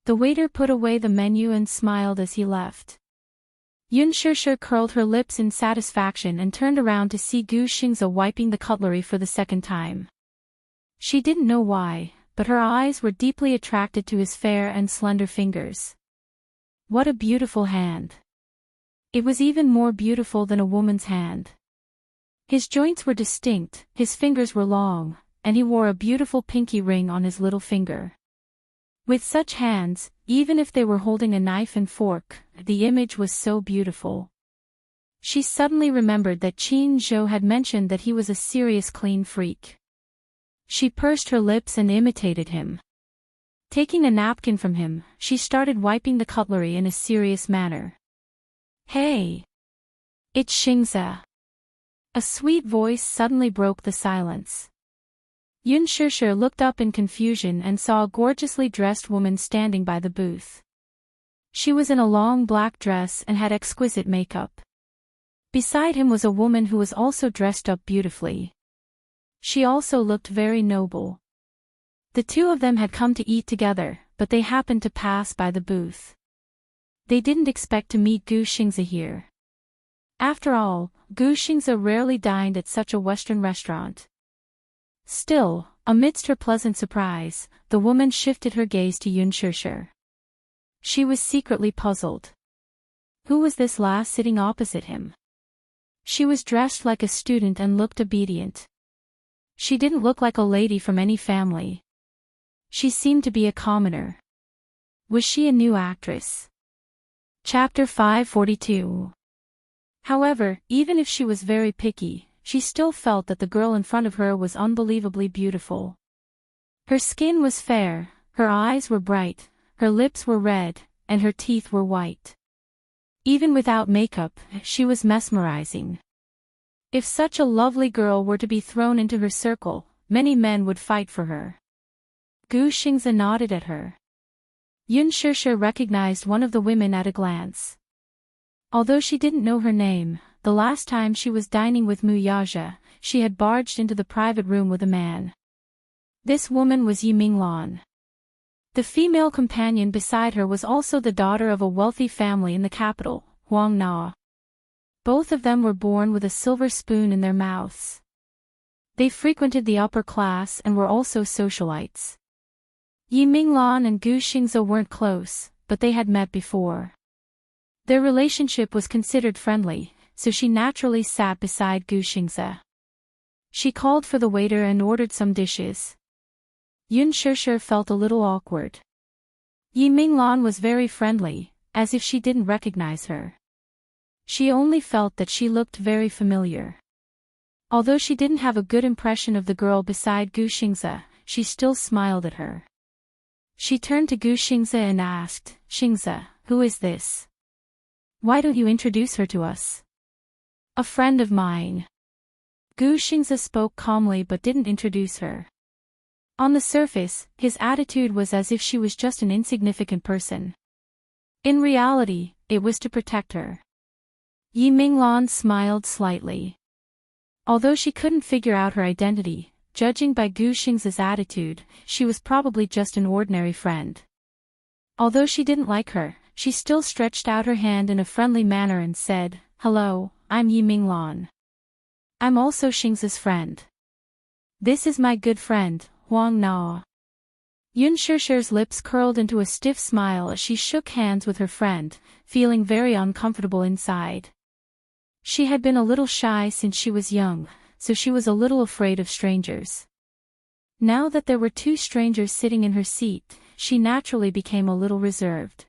The waiter put away the menu and smiled as he left. Yun Shishir curled her lips in satisfaction and turned around to see Gu Xingze wiping the cutlery for the second time. She didn't know why, but her eyes were deeply attracted to his fair and slender fingers. What a beautiful hand. It was even more beautiful than a woman's hand. His joints were distinct, his fingers were long, and he wore a beautiful pinky ring on his little finger. With such hands, even if they were holding a knife and fork, the image was so beautiful. She suddenly remembered that Qin Zhou had mentioned that he was a serious clean freak. She pursed her lips and imitated him. Taking a napkin from him, she started wiping the cutlery in a serious manner. "Hey! It's Xingze." A sweet voice suddenly broke the silence. Yun Shishir looked up in confusion and saw a gorgeously dressed woman standing by the booth. She was in a long black dress and had exquisite makeup. Beside him was a woman who was also dressed up beautifully. She also looked very noble. The two of them had come to eat together, but they happened to pass by the booth. They didn't expect to meet Gu Xingze here. After all, Gu Xingze rarely dined at such a Western restaurant. Still, amidst her pleasant surprise, the woman shifted her gaze to Yun Shishir. She was secretly puzzled. Who was this lass sitting opposite him? She was dressed like a student and looked obedient. She didn't look like a lady from any family. She seemed to be a commoner. Was she a new actress? Chapter 542. However, even if she was very picky, she still felt that the girl in front of her was unbelievably beautiful. Her skin was fair, her eyes were bright, her lips were red, and her teeth were white. Even without makeup, she was mesmerizing. If such a lovely girl were to be thrown into her circle, many men would fight for her. Gu Xingze nodded at her. Yun Sheshe recognized one of the women at a glance. Although she didn't know her name, the last time she was dining with Mu Yaja, she had barged into the private room with a man. This woman was Yi Minglan. The female companion beside her was also the daughter of a wealthy family in the capital, Huang Na. Both of them were born with a silver spoon in their mouths. They frequented the upper class and were also socialites. Yi Minglan and Gu Xingze weren't close, but they had met before. Their relationship was considered friendly, so she naturally sat beside Gu Xingze. She called for the waiter and ordered some dishes. Yun Sheshe felt a little awkward. Yi Minglan was very friendly, as if she didn't recognize her. She only felt that she looked very familiar. Although she didn't have a good impression of the girl beside Gu Xingze, she still smiled at her. She turned to Gu Xingze and asked, "Xingze, who is this? Why don't you introduce her to us?" "A friend of mine." Gu Xingze spoke calmly but didn't introduce her. On the surface, his attitude was as if she was just an insignificant person. In reality, it was to protect her. Yi Minglan smiled slightly. Although she couldn't figure out her identity, judging by Gu Xingze's attitude, she was probably just an ordinary friend. Although she didn't like her, she still stretched out her hand in a friendly manner and said, "Hello, I'm Yi Minglan. I'm also Xingze's friend. This is my good friend, Huang Na." Yun Sheshe's lips curled into a stiff smile as she shook hands with her friend, feeling very uncomfortable inside. She had been a little shy since she was young, so she was a little afraid of strangers. Now that there were two strangers sitting in her seat, she naturally became a little reserved.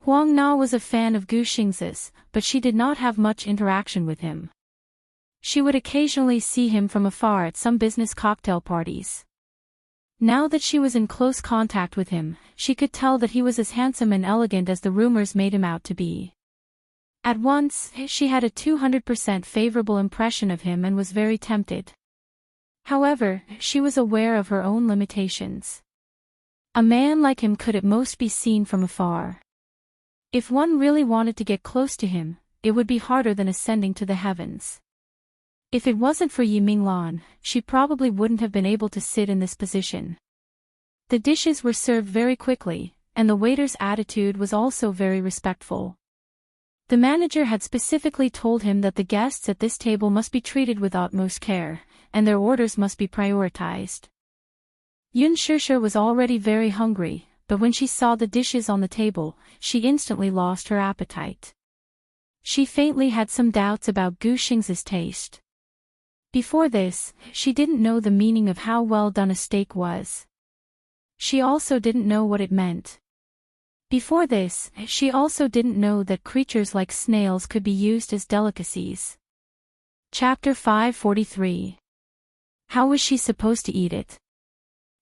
Huang Na was a fan of Gu Xingze's, but she did not have much interaction with him. She would occasionally see him from afar at some business cocktail parties. Now that she was in close contact with him, she could tell that he was as handsome and elegant as the rumors made him out to be. At once, she had a 200% favorable impression of him and was very tempted. However, she was aware of her own limitations. A man like him could at most be seen from afar. If one really wanted to get close to him, it would be harder than ascending to the heavens. If it wasn't for Yi Minglan, she probably wouldn't have been able to sit in this position. The dishes were served very quickly, and the waiter's attitude was also very respectful. The manager had specifically told him that the guests at this table must be treated with utmost care, and their orders must be prioritized. Yun Sheshe was already very hungry, but when she saw the dishes on the table, she instantly lost her appetite. She faintly had some doubts about Gu Xingze's taste. Before this, she didn't know the meaning of how well done a steak was. She also didn't know what it meant. Before this, she also didn't know that creatures like snails could be used as delicacies. Chapter 543. How was she supposed to eat it?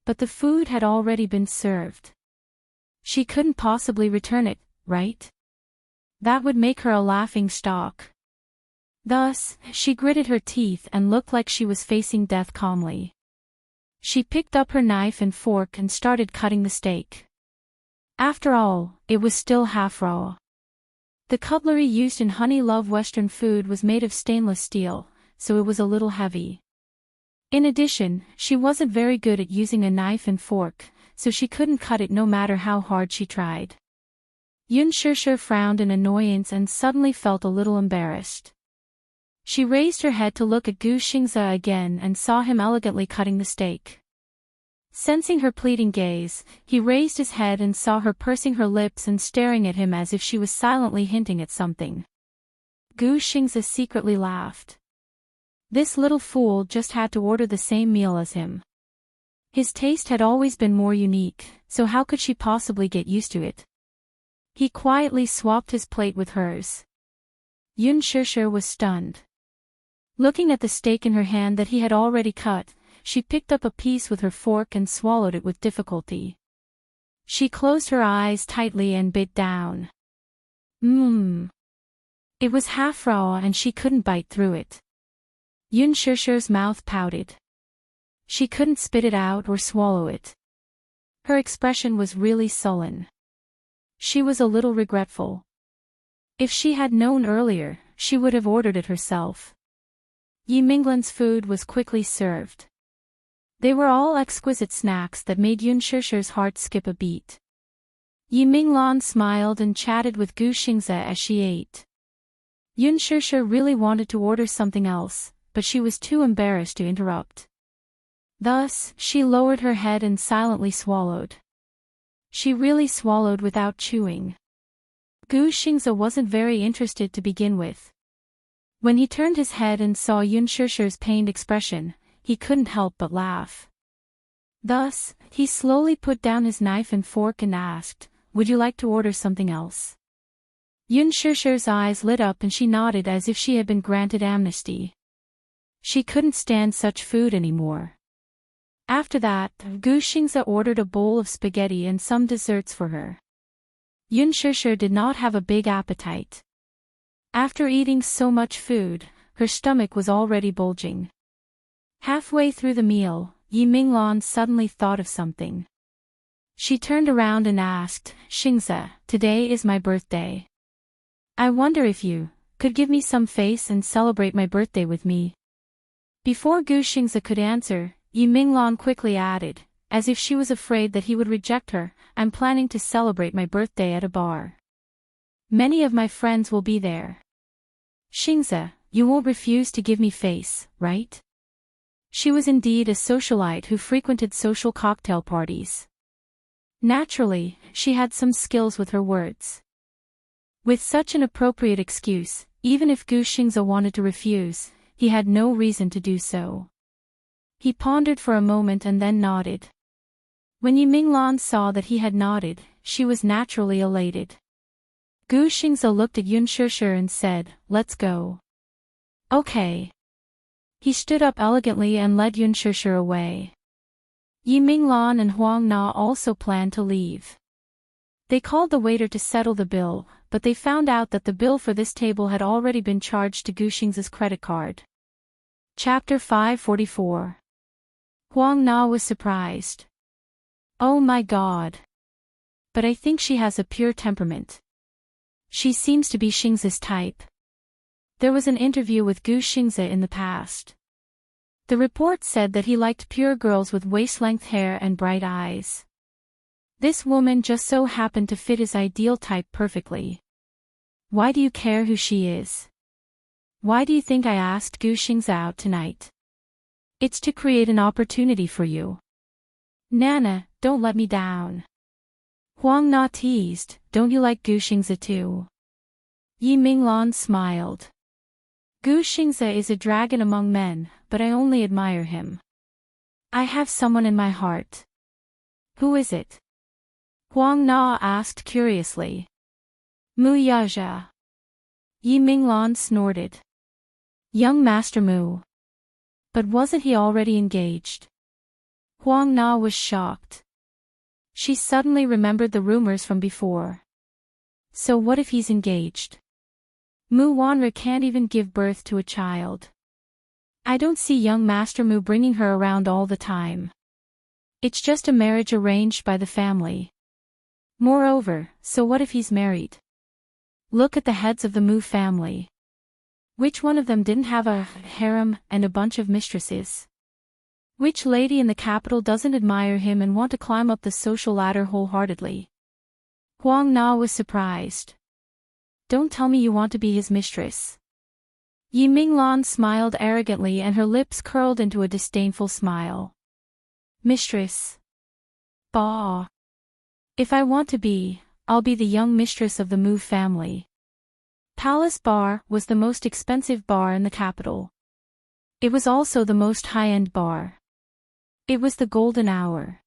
But the food had already been served. She couldn't possibly return it, right? That would make her a laughing stock. Thus, she gritted her teeth and looked like she was facing death calmly. She picked up her knife and fork and started cutting the steak. After all, it was still half raw. The cutlery used in Honey Love Western food was made of stainless steel, so it was a little heavy. In addition, she wasn't very good at using a knife and fork, so she couldn't cut it no matter how hard she tried. Yun Sheshe frowned in annoyance and suddenly felt a little embarrassed. She raised her head to look at Gu Xingze again and saw him elegantly cutting the steak. Sensing her pleading gaze, he raised his head and saw her pursing her lips and staring at him as if she was silently hinting at something. Gu Xingze secretly laughed. This little fool just had to order the same meal as him. His taste had always been more unique, so how could she possibly get used to it? He quietly swapped his plate with hers. Yun Shishir was stunned. Looking at the steak in her hand that he had already cut, she picked up a piece with her fork and swallowed it with difficulty. She closed her eyes tightly and bit down. It was half raw and she couldn't bite through it. Yun Shishir's mouth pouted. She couldn't spit it out or swallow it. Her expression was really sullen. She was a little regretful. If she had known earlier, she would have ordered it herself. Yi Minglan's food was quickly served. They were all exquisite snacks that made Yun Shishir's heart skip a beat. Yi Minglan smiled and chatted with Gu Xingze as she ate. Yun Shishir really wanted to order something else, but she was too embarrassed to interrupt. Thus, she lowered her head and silently swallowed. She really swallowed without chewing. Gu Xingze wasn't very interested to begin with. When he turned his head and saw Yun Shishir's pained expression, he couldn't help but laugh. Thus, he slowly put down his knife and fork and asked, "Would you like to order something else?" Yun Shishir's eyes lit up and she nodded as if she had been granted amnesty. She couldn't stand such food anymore. After that, Gu Xingze ordered a bowl of spaghetti and some desserts for her. Yun Shishir did not have a big appetite. After eating so much food, her stomach was already bulging. Halfway through the meal, Yi Minglan suddenly thought of something. She turned around and asked, "Xingze, today is my birthday. I wonder if you could give me some face and celebrate my birthday with me." Before Gu Xingze could answer, Yi Minglan quickly added, as if she was afraid that he would reject her, "I'm planning to celebrate my birthday at a bar. Many of my friends will be there. Xingze, you won't refuse to give me face, right?" She was indeed a socialite who frequented social cocktail parties. Naturally, she had some skills with her words. With such an appropriate excuse, even if Gu Xingze wanted to refuse, he had no reason to do so. He pondered for a moment and then nodded. When Yi Minglan saw that he had nodded, she was naturally elated. Gu Xingze looked at Yun Shishir and said, "Let's go." "Okay." He stood up elegantly and led Yun Shishir away. Yi Minglan and Huang Na also planned to leave. They called the waiter to settle the bill, but they found out that the bill for this table had already been charged to Gu Xingze's credit card. Chapter 544. Huang Na was surprised. "Oh my God. But I think she has a pure temperament. She seems to be Xingze's type. There was an interview with Gu Xingze in the past. The report said that he liked pure girls with waist-length hair and bright eyes. This woman just so happened to fit his ideal type perfectly. Why do you care who she is? Why do you think I asked Gu Xingze out tonight? It's to create an opportunity for you. Nana, don't let me down." Huang Na teased, "Don't you like Gu Xingze too?" Yi Minglan smiled. "Gu Xingze is a dragon among men, but I only admire him. I have someone in my heart." "Who is it?" Huang Na asked curiously. "Mu Yaja." Yi Minglan snorted. "Young Master Mu. But wasn't he already engaged?" Huang Na was shocked. She suddenly remembered the rumors from before. So what if he's engaged? Mu Wanra can't even give birth to a child. I don't see young Master Mu bringing her around all the time. It's just a marriage arranged by the family. Moreover, so what if he's married? Look at the heads of the Mu family. Which one of them didn't have a harem and a bunch of mistresses? Which lady in the capital doesn't admire him and want to climb up the social ladder wholeheartedly? Huang Na was surprised. "Don't tell me you want to be his mistress." Yi Minglan smiled arrogantly and her lips curled into a disdainful smile. "Mistress? Bah! If I want to be, I'll be the young mistress of the Mu family." Palace Bar was the most expensive bar in the capital. It was also the most high-end bar. It was the golden hour.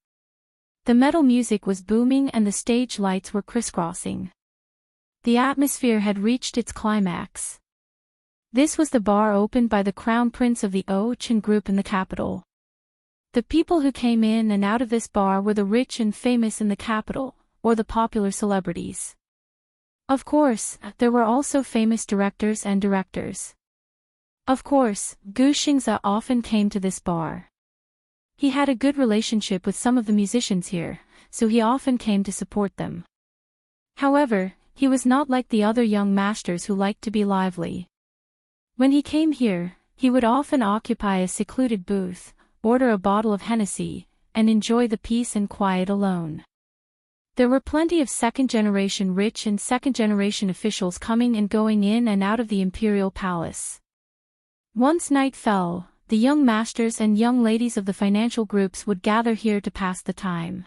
The metal music was booming and the stage lights were crisscrossing. The atmosphere had reached its climax. This was the bar opened by the crown prince of the Enchanting group in the capital. The people who came in and out of this bar were the rich and famous in the capital, or the popular celebrities. Of course, there were also famous directors and directors. Of course, Gu Xingze often came to this bar. He had a good relationship with some of the musicians here, so he often came to support them. However, he was not like the other young masters who liked to be lively. When he came here, he would often occupy a secluded booth, order a bottle of Hennessy, and enjoy the peace and quiet alone. There were plenty of second-generation rich and second-generation officials coming and going in and out of the imperial palace. Once night fell, the young masters and young ladies of the financial groups would gather here to pass the time.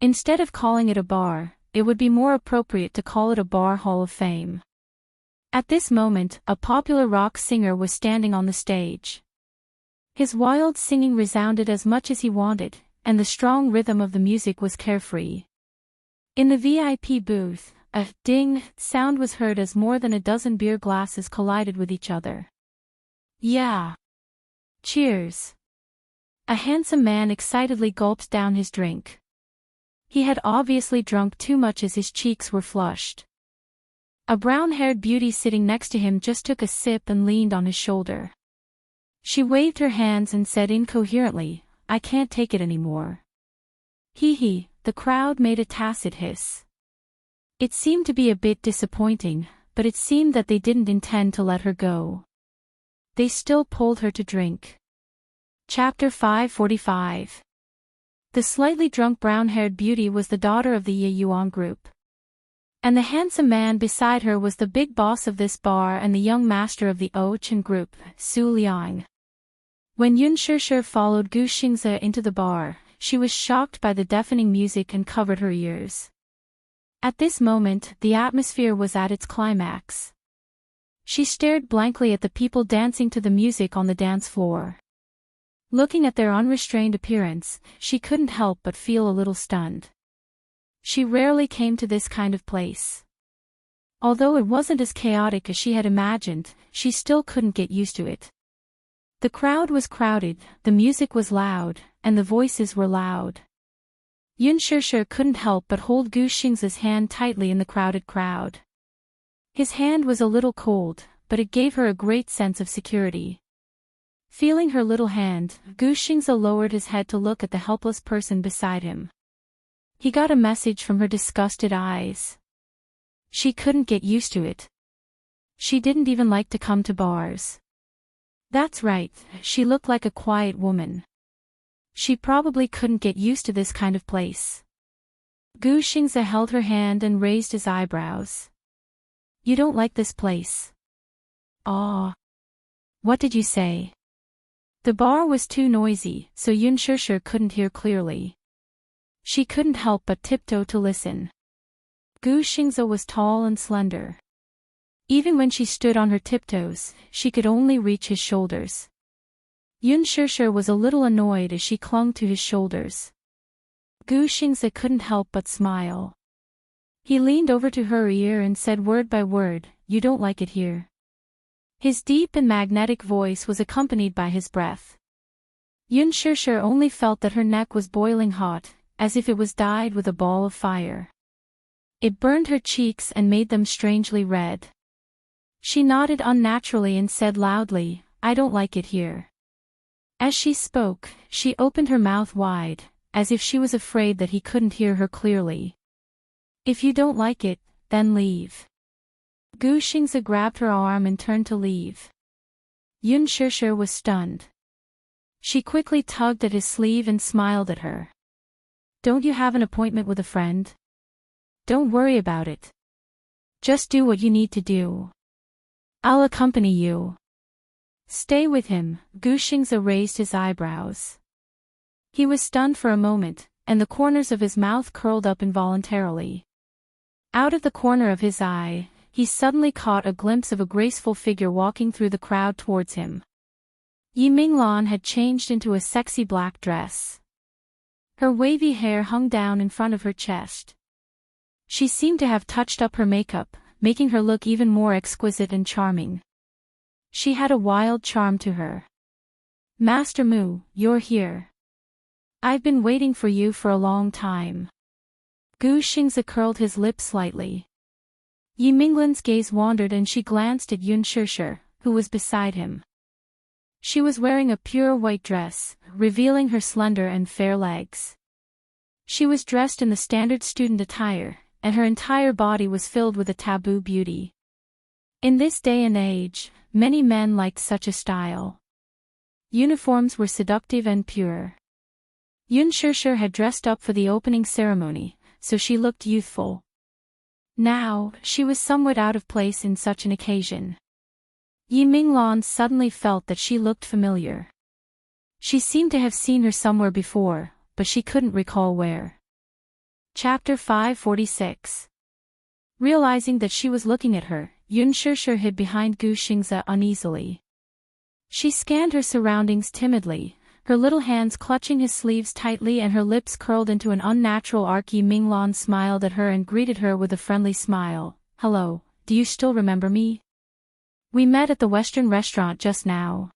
Instead of calling it a bar, it would be more appropriate to call it a bar hall of fame. At this moment, a popular rock singer was standing on the stage. His wild singing resounded as much as he wanted, and the strong rhythm of the music was carefree. In the VIP booth, a ding sound was heard as more than a dozen beer glasses collided with each other. Yeah. Cheers. A handsome man excitedly gulped down his drink. He had obviously drunk too much as his cheeks were flushed. A brown-haired beauty sitting next to him just took a sip and leaned on his shoulder. She waved her hands and said incoherently, "I can't take it anymore." Hee, the crowd made a tacit hiss. It seemed to be a bit disappointing, but it seemed that they didn't intend to let her go. They still pulled her to drink. Chapter 545. The slightly drunk brown-haired beauty was the daughter of the Ye Yuan group. And the handsome man beside her was the big boss of this bar and the young master of the Enchanting group, Su Liang. When Yun Shishir followed Gu Xingze into the bar, she was shocked by the deafening music and covered her ears. At this moment, the atmosphere was at its climax. She stared blankly at the people dancing to the music on the dance floor. Looking at their unrestrained appearance, she couldn't help but feel a little stunned. She rarely came to this kind of place. Although it wasn't as chaotic as she had imagined, she still couldn't get used to it. The crowd was crowded, the music was loud, and the voices were loud. Yun Shishir couldn't help but hold Gu Xingze's hand tightly in the crowded crowd. His hand was a little cold, but it gave her a great sense of security. Feeling her little hand, Gu Xingze lowered his head to look at the helpless person beside him. He got a message from her disgusted eyes. She couldn't get used to it. She didn't even like to come to bars. That's right, she looked like a quiet woman. She probably couldn't get used to this kind of place. Gu Xingze held her hand and raised his eyebrows. You don't like this place? Ah. What did you say? The bar was too noisy, so Yun Shishir couldn't hear clearly. She couldn't help but tiptoe to listen. Gu Xingze was tall and slender. Even when she stood on her tiptoes, she could only reach his shoulders. Yun Shishir was a little annoyed as she clung to his shoulders. Gu Xingze couldn't help but smile. He leaned over to her ear and said word by word, "You don't like it here." His deep and magnetic voice was accompanied by his breath. Yun Shishir only felt that her neck was boiling hot, as if it was dyed with a ball of fire. It burned her cheeks and made them strangely red. She nodded unnaturally and said loudly, "I don't like it here." As she spoke, she opened her mouth wide, as if she was afraid that he couldn't hear her clearly. "If you don't like it, then leave." Gu Xingze grabbed her arm and turned to leave. Yun Shishir was stunned. She quickly tugged at his sleeve and smiled at her. "Don't you have an appointment with a friend? Don't worry about it. Just do what you need to do. I'll accompany you." "Stay with him," Gu Xingze raised his eyebrows. He was stunned for a moment, and the corners of his mouth curled up involuntarily. Out of the corner of his eye, he suddenly caught a glimpse of a graceful figure walking through the crowd towards him. Yi Minglan had changed into a sexy black dress. Her wavy hair hung down in front of her chest. She seemed to have touched up her makeup, making her look even more exquisite and charming. She had a wild charm to her. Master Mu, you're here. I've been waiting for you for a long time. Gu Xingze curled his lips slightly. Yi Minglan's gaze wandered and she glanced at Yun Shishir, who was beside him. She was wearing a pure white dress, revealing her slender and fair legs. She was dressed in the standard student attire, and her entire body was filled with a taboo beauty. In this day and age, many men liked such a style. Uniforms were seductive and pure. Yun Shishir had dressed up for the opening ceremony, so she looked youthful. Now, she was somewhat out of place in such an occasion. Yi Minglan suddenly felt that she looked familiar. She seemed to have seen her somewhere before, but she couldn't recall where. Chapter 546. Realizing that she was looking at her, Yun Shishir hid behind Gu Xingze uneasily. She scanned her surroundings timidly, her little hands clutching his sleeves tightly and her lips curled into an unnatural arc. Yi Minglan smiled at her and greeted her with a friendly smile. Hello, do you still remember me? We met at the Western restaurant just now.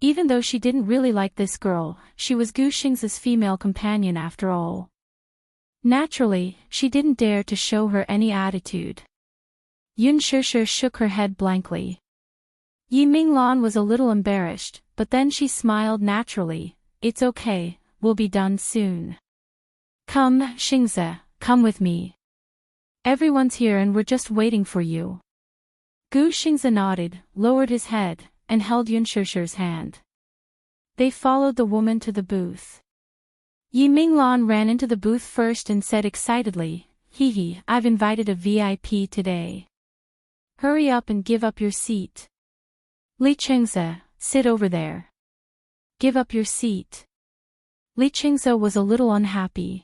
Even though she didn't really like this girl, she was Gu Xingze's female companion after all. Naturally, she didn't dare to show her any attitude. Yun Shishir shook her head blankly. Yi Minglan was a little embarrassed, but then she smiled naturally. It's okay, we'll be done soon. Come, Xingze, come with me. Everyone's here and we're just waiting for you. Gu Xingze nodded, lowered his head, and held Yun Shishir's hand. They followed the woman to the booth. Yi Minglan ran into the booth first and said excitedly, Hee, I've invited a VIP today. Hurry up and give up your seat. Li Chengze, sit over there. Give up your seat. Li Chengze was a little unhappy.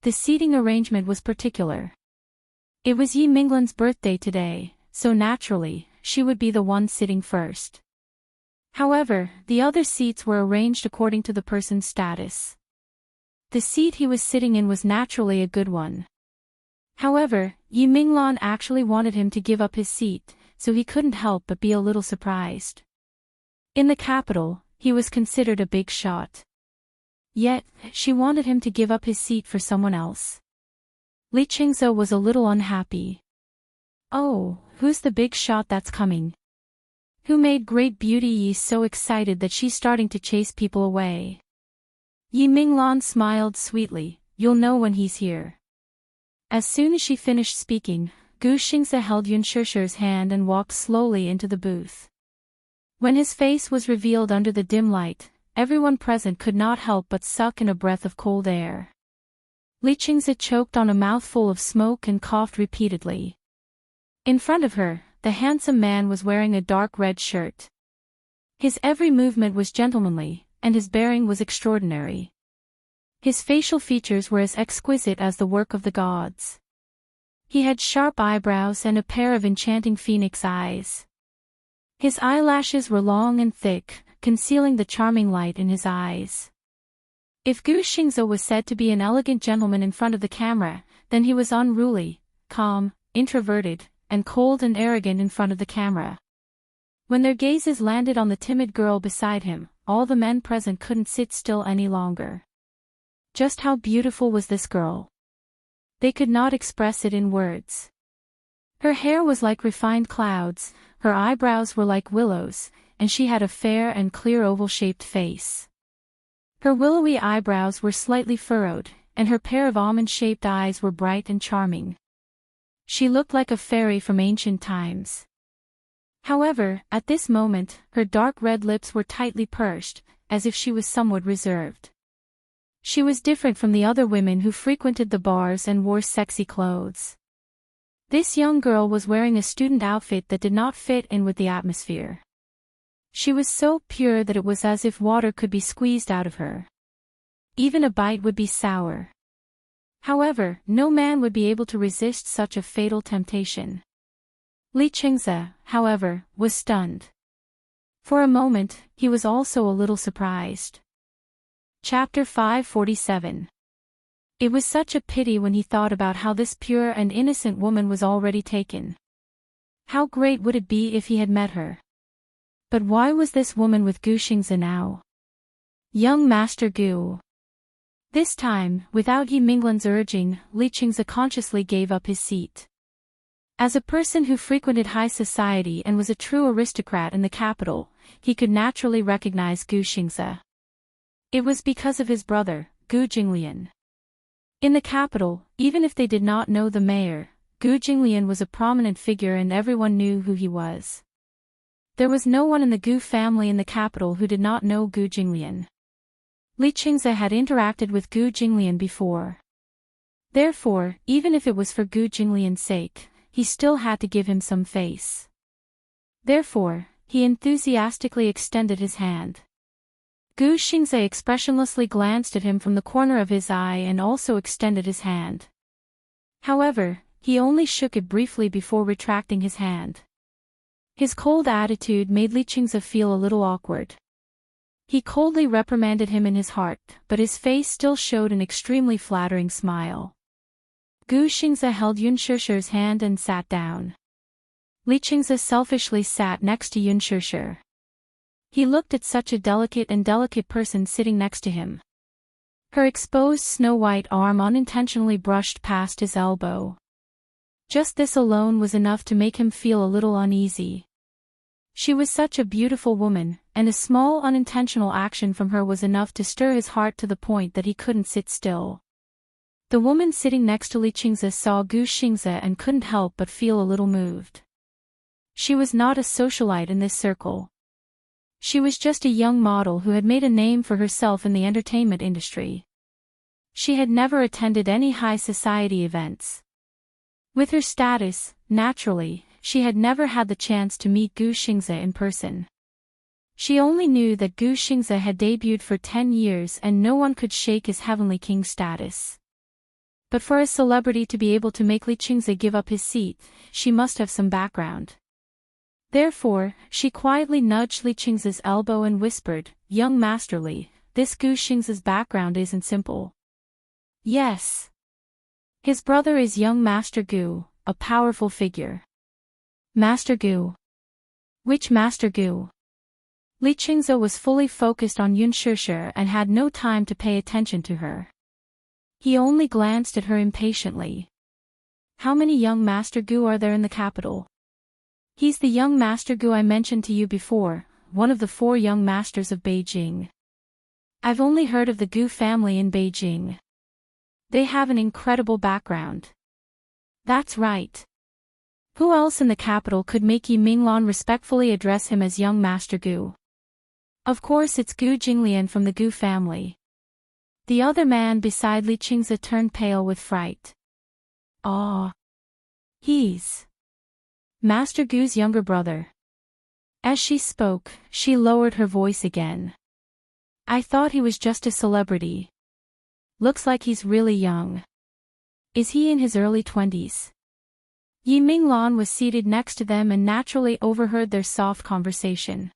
The seating arrangement was particular. It was Yi Minglan's birthday today, so naturally, she would be the one sitting first. However, the other seats were arranged according to the person's status. The seat he was sitting in was naturally a good one. However, Yi Minglan actually wanted him to give up his seat, so he couldn't help but be a little surprised. In the capital, he was considered a big shot. Yet, she wanted him to give up his seat for someone else. Li Chengze was a little unhappy. Oh, who's the big shot that's coming? Who made great beauty Yi so excited that she's starting to chase people away? Yi Minglan smiled sweetly, you'll know when he's here. As soon as she finished speaking, Gu Xingze held Yun Shishir's hand and walked slowly into the booth. When his face was revealed under the dim light, everyone present could not help but suck in a breath of cold air. Li Chengze choked on a mouthful of smoke and coughed repeatedly. In front of her, the handsome man was wearing a dark red shirt. His every movement was gentlemanly, and his bearing was extraordinary. His facial features were as exquisite as the work of the gods. He had sharp eyebrows and a pair of enchanting phoenix eyes. His eyelashes were long and thick, concealing the charming light in his eyes. If Gu Xingze was said to be an elegant gentleman in front of the camera, then he was unruly, calm, introverted, and cold and arrogant in front of the camera. When their gazes landed on the timid girl beside him, all the men present couldn't sit still any longer. Just how beautiful was this girl? They could not express it in words. Her hair was like refined clouds, her eyebrows were like willows, and she had a fair and clear oval-shaped face. Her willowy eyebrows were slightly furrowed, and her pair of almond-shaped eyes were bright and charming. She looked like a fairy from ancient times. However, at this moment, her dark red lips were tightly pursed, as if she was somewhat reserved. She was different from the other women who frequented the bars and wore sexy clothes. This young girl was wearing a student outfit that did not fit in with the atmosphere. She was so pure that it was as if water could be squeezed out of her. Even a bite would be sour. However, no man would be able to resist such a fatal temptation. Li Chengze, however, was stunned. For a moment, he was also a little surprised. Chapter 547. It was such a pity when he thought about how this pure and innocent woman was already taken. How great would it be if he had met her? But why was this woman with Gu Xingze now? Young Master Gu. This time, without Yi Minglan's urging, Li Qingze consciously gave up his seat. As a person who frequented high society and was a true aristocrat in the capital, he could naturally recognize Gu Xingze. It was because of his brother, Gu Jinglian. In the capital, even if they did not know the mayor, Gu Jinglian was a prominent figure and everyone knew who he was. There was no one in the Gu family in the capital who did not know Gu Jinglian. Li Qingze had interacted with Gu Jinglian before. Therefore, even if it was for Gu Jinglian's sake, he still had to give him some face. Therefore, he enthusiastically extended his hand. Gu Xingze expressionlessly glanced at him from the corner of his eye and also extended his hand. However, he only shook it briefly before retracting his hand. His cold attitude made Li Qingze feel a little awkward. He coldly reprimanded him in his heart, but his face still showed an extremely flattering smile. Gu Xingze held Yun Shusher's hand and sat down. Li Qingze selfishly sat next to Yun Shusher. He looked at such a delicate person sitting next to him. Her exposed snow-white arm unintentionally brushed past his elbow. Just this alone was enough to make him feel a little uneasy. She was such a beautiful woman, and a small unintentional action from her was enough to stir his heart to the point that he couldn't sit still. The woman sitting next to Li Qingze saw Gu Xingze and couldn't help but feel a little moved. She was not a socialite in this circle. She was just a young model who had made a name for herself in the entertainment industry. She had never attended any high society events. With her status, naturally, she had never had the chance to meet Gu Xingze in person. She only knew that Gu Xingze had debuted for 10 years and no one could shake his heavenly king status. But for a celebrity to be able to make Li Qingze give up his seat, she must have some background. Therefore, she quietly nudged Li Qingze's elbow and whispered, "Young Master Li, this Gu Xingze's background isn't simple." Yes. His brother is young Master Gu, a powerful figure. Master Gu. Which Master Gu? Li Qingze was fully focused on Yun Shusher and had no time to pay attention to her. He only glanced at her impatiently. How many young Master Gu are there in the capital? He's the young Master Gu I mentioned to you before, one of the 4 young masters of Beijing. I've only heard of the Gu family in Beijing. They have an incredible background. That's right. Who else in the capital could make Yi Minglan respectfully address him as young Master Gu? Of course it's Gu Jinglian from the Gu family. The other man beside Li Qingze turned pale with fright. Ah. He's Master Gu's younger brother. As she spoke, she lowered her voice again. I thought he was just a celebrity. Looks like he's really young. Is he in his early 20s? Yi Minglan was seated next to them and naturally overheard their soft conversation.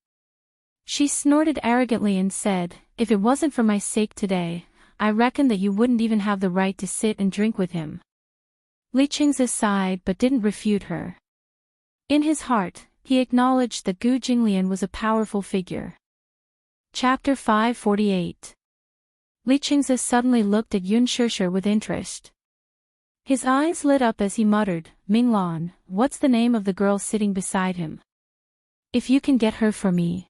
She snorted arrogantly and said, "If it wasn't for my sake today, I reckon that you wouldn't even have the right to sit and drink with him." Li Qingze sighed but didn't refute her. In his heart, he acknowledged that Gu Jinglian was a powerful figure. Chapter 548. Li Qingze suddenly looked at Yun Shusher with interest. His eyes lit up as he muttered, "Minglan, what's the name of the girl sitting beside him? If you can get her for me."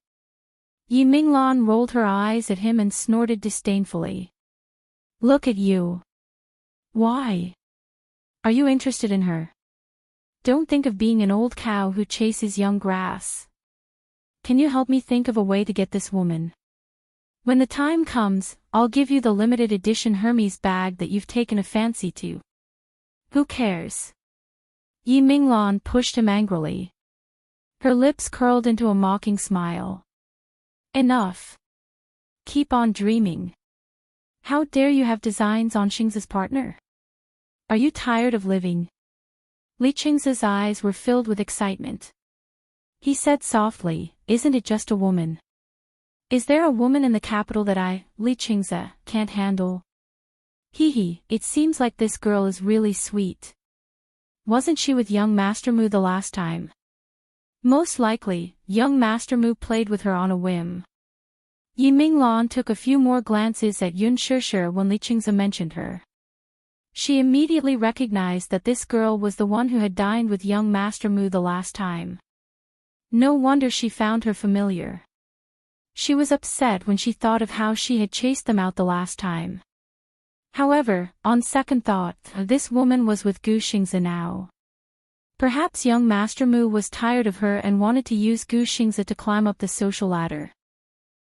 Yi Minglan rolled her eyes at him and snorted disdainfully. "Look at you. Why? Are you interested in her? Don't think of being an old cow who chases young grass. Can you help me think of a way to get this woman? When the time comes, I'll give you the limited edition Hermes bag that you've taken a fancy to." "Who cares?" Yi Minglan pushed him angrily. Her lips curled into a mocking smile. "Enough. Keep on dreaming. How dare you have designs on Xingze's partner? Are you tired of living?" Li Qingze's eyes were filled with excitement. He said softly, "Isn't it just a woman? Is there a woman in the capital that I, Li Qingze, can't handle?" Hee hee, it seems like this girl is really sweet. Wasn't she with young Master Mu the last time? Most likely, young Master Mu played with her on a whim. Yi Minglan took a few more glances at Yun Shishir when Li Qingze mentioned her. She immediately recognized that this girl was the one who had dined with young Master Mu the last time. No wonder she found her familiar. She was upset when she thought of how she had chased them out the last time. However, on second thought, this woman was with Gu Xingze now. Perhaps young Master Mu was tired of her and wanted to use Gu Xingze to climb up the social ladder.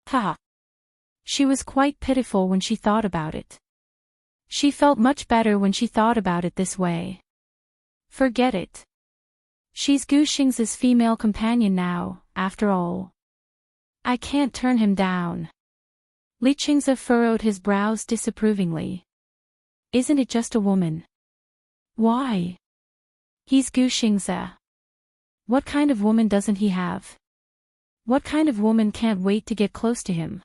Ha! She was quite pitiful when she thought about it. She felt much better when she thought about it this way. Forget it. She's Gu Xingze's female companion now, after all. I can't turn him down. Li Qingze furrowed his brows disapprovingly. Isn't it just a woman? Why? He's Gu Xingze. What kind of woman doesn't he have? What kind of woman can't wait to get close to him?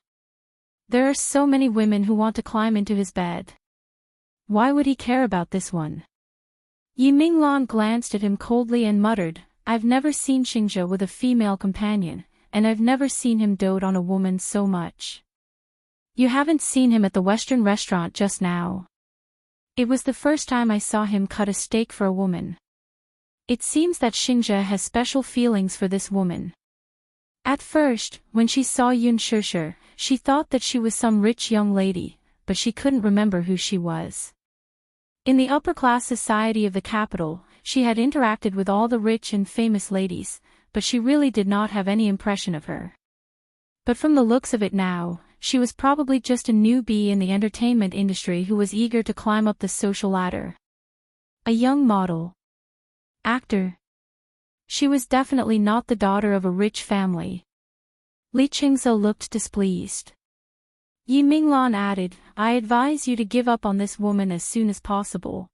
There are so many women who want to climb into his bed. Why would he care about this one? Yi Minglan glanced at him coldly and muttered, I've never seen Xingzhe with a female companion, and I've never seen him dote on a woman so much. You haven't seen him at the Western restaurant just now. It was the first time I saw him cut a steak for a woman. It seems that Xingzhe has special feelings for this woman. At first, when she saw Yun Shishir, she thought that she was some rich young lady, but she couldn't remember who she was. In the upper-class society of the capital, she had interacted with all the rich and famous ladies, but she really did not have any impression of her. But from the looks of it now, she was probably just a newbie in the entertainment industry who was eager to climb up the social ladder. A young model. Actor. She was definitely not the daughter of a rich family. Li Qingze looked displeased. Yi Minglan added, I advise you to give up on this woman as soon as possible.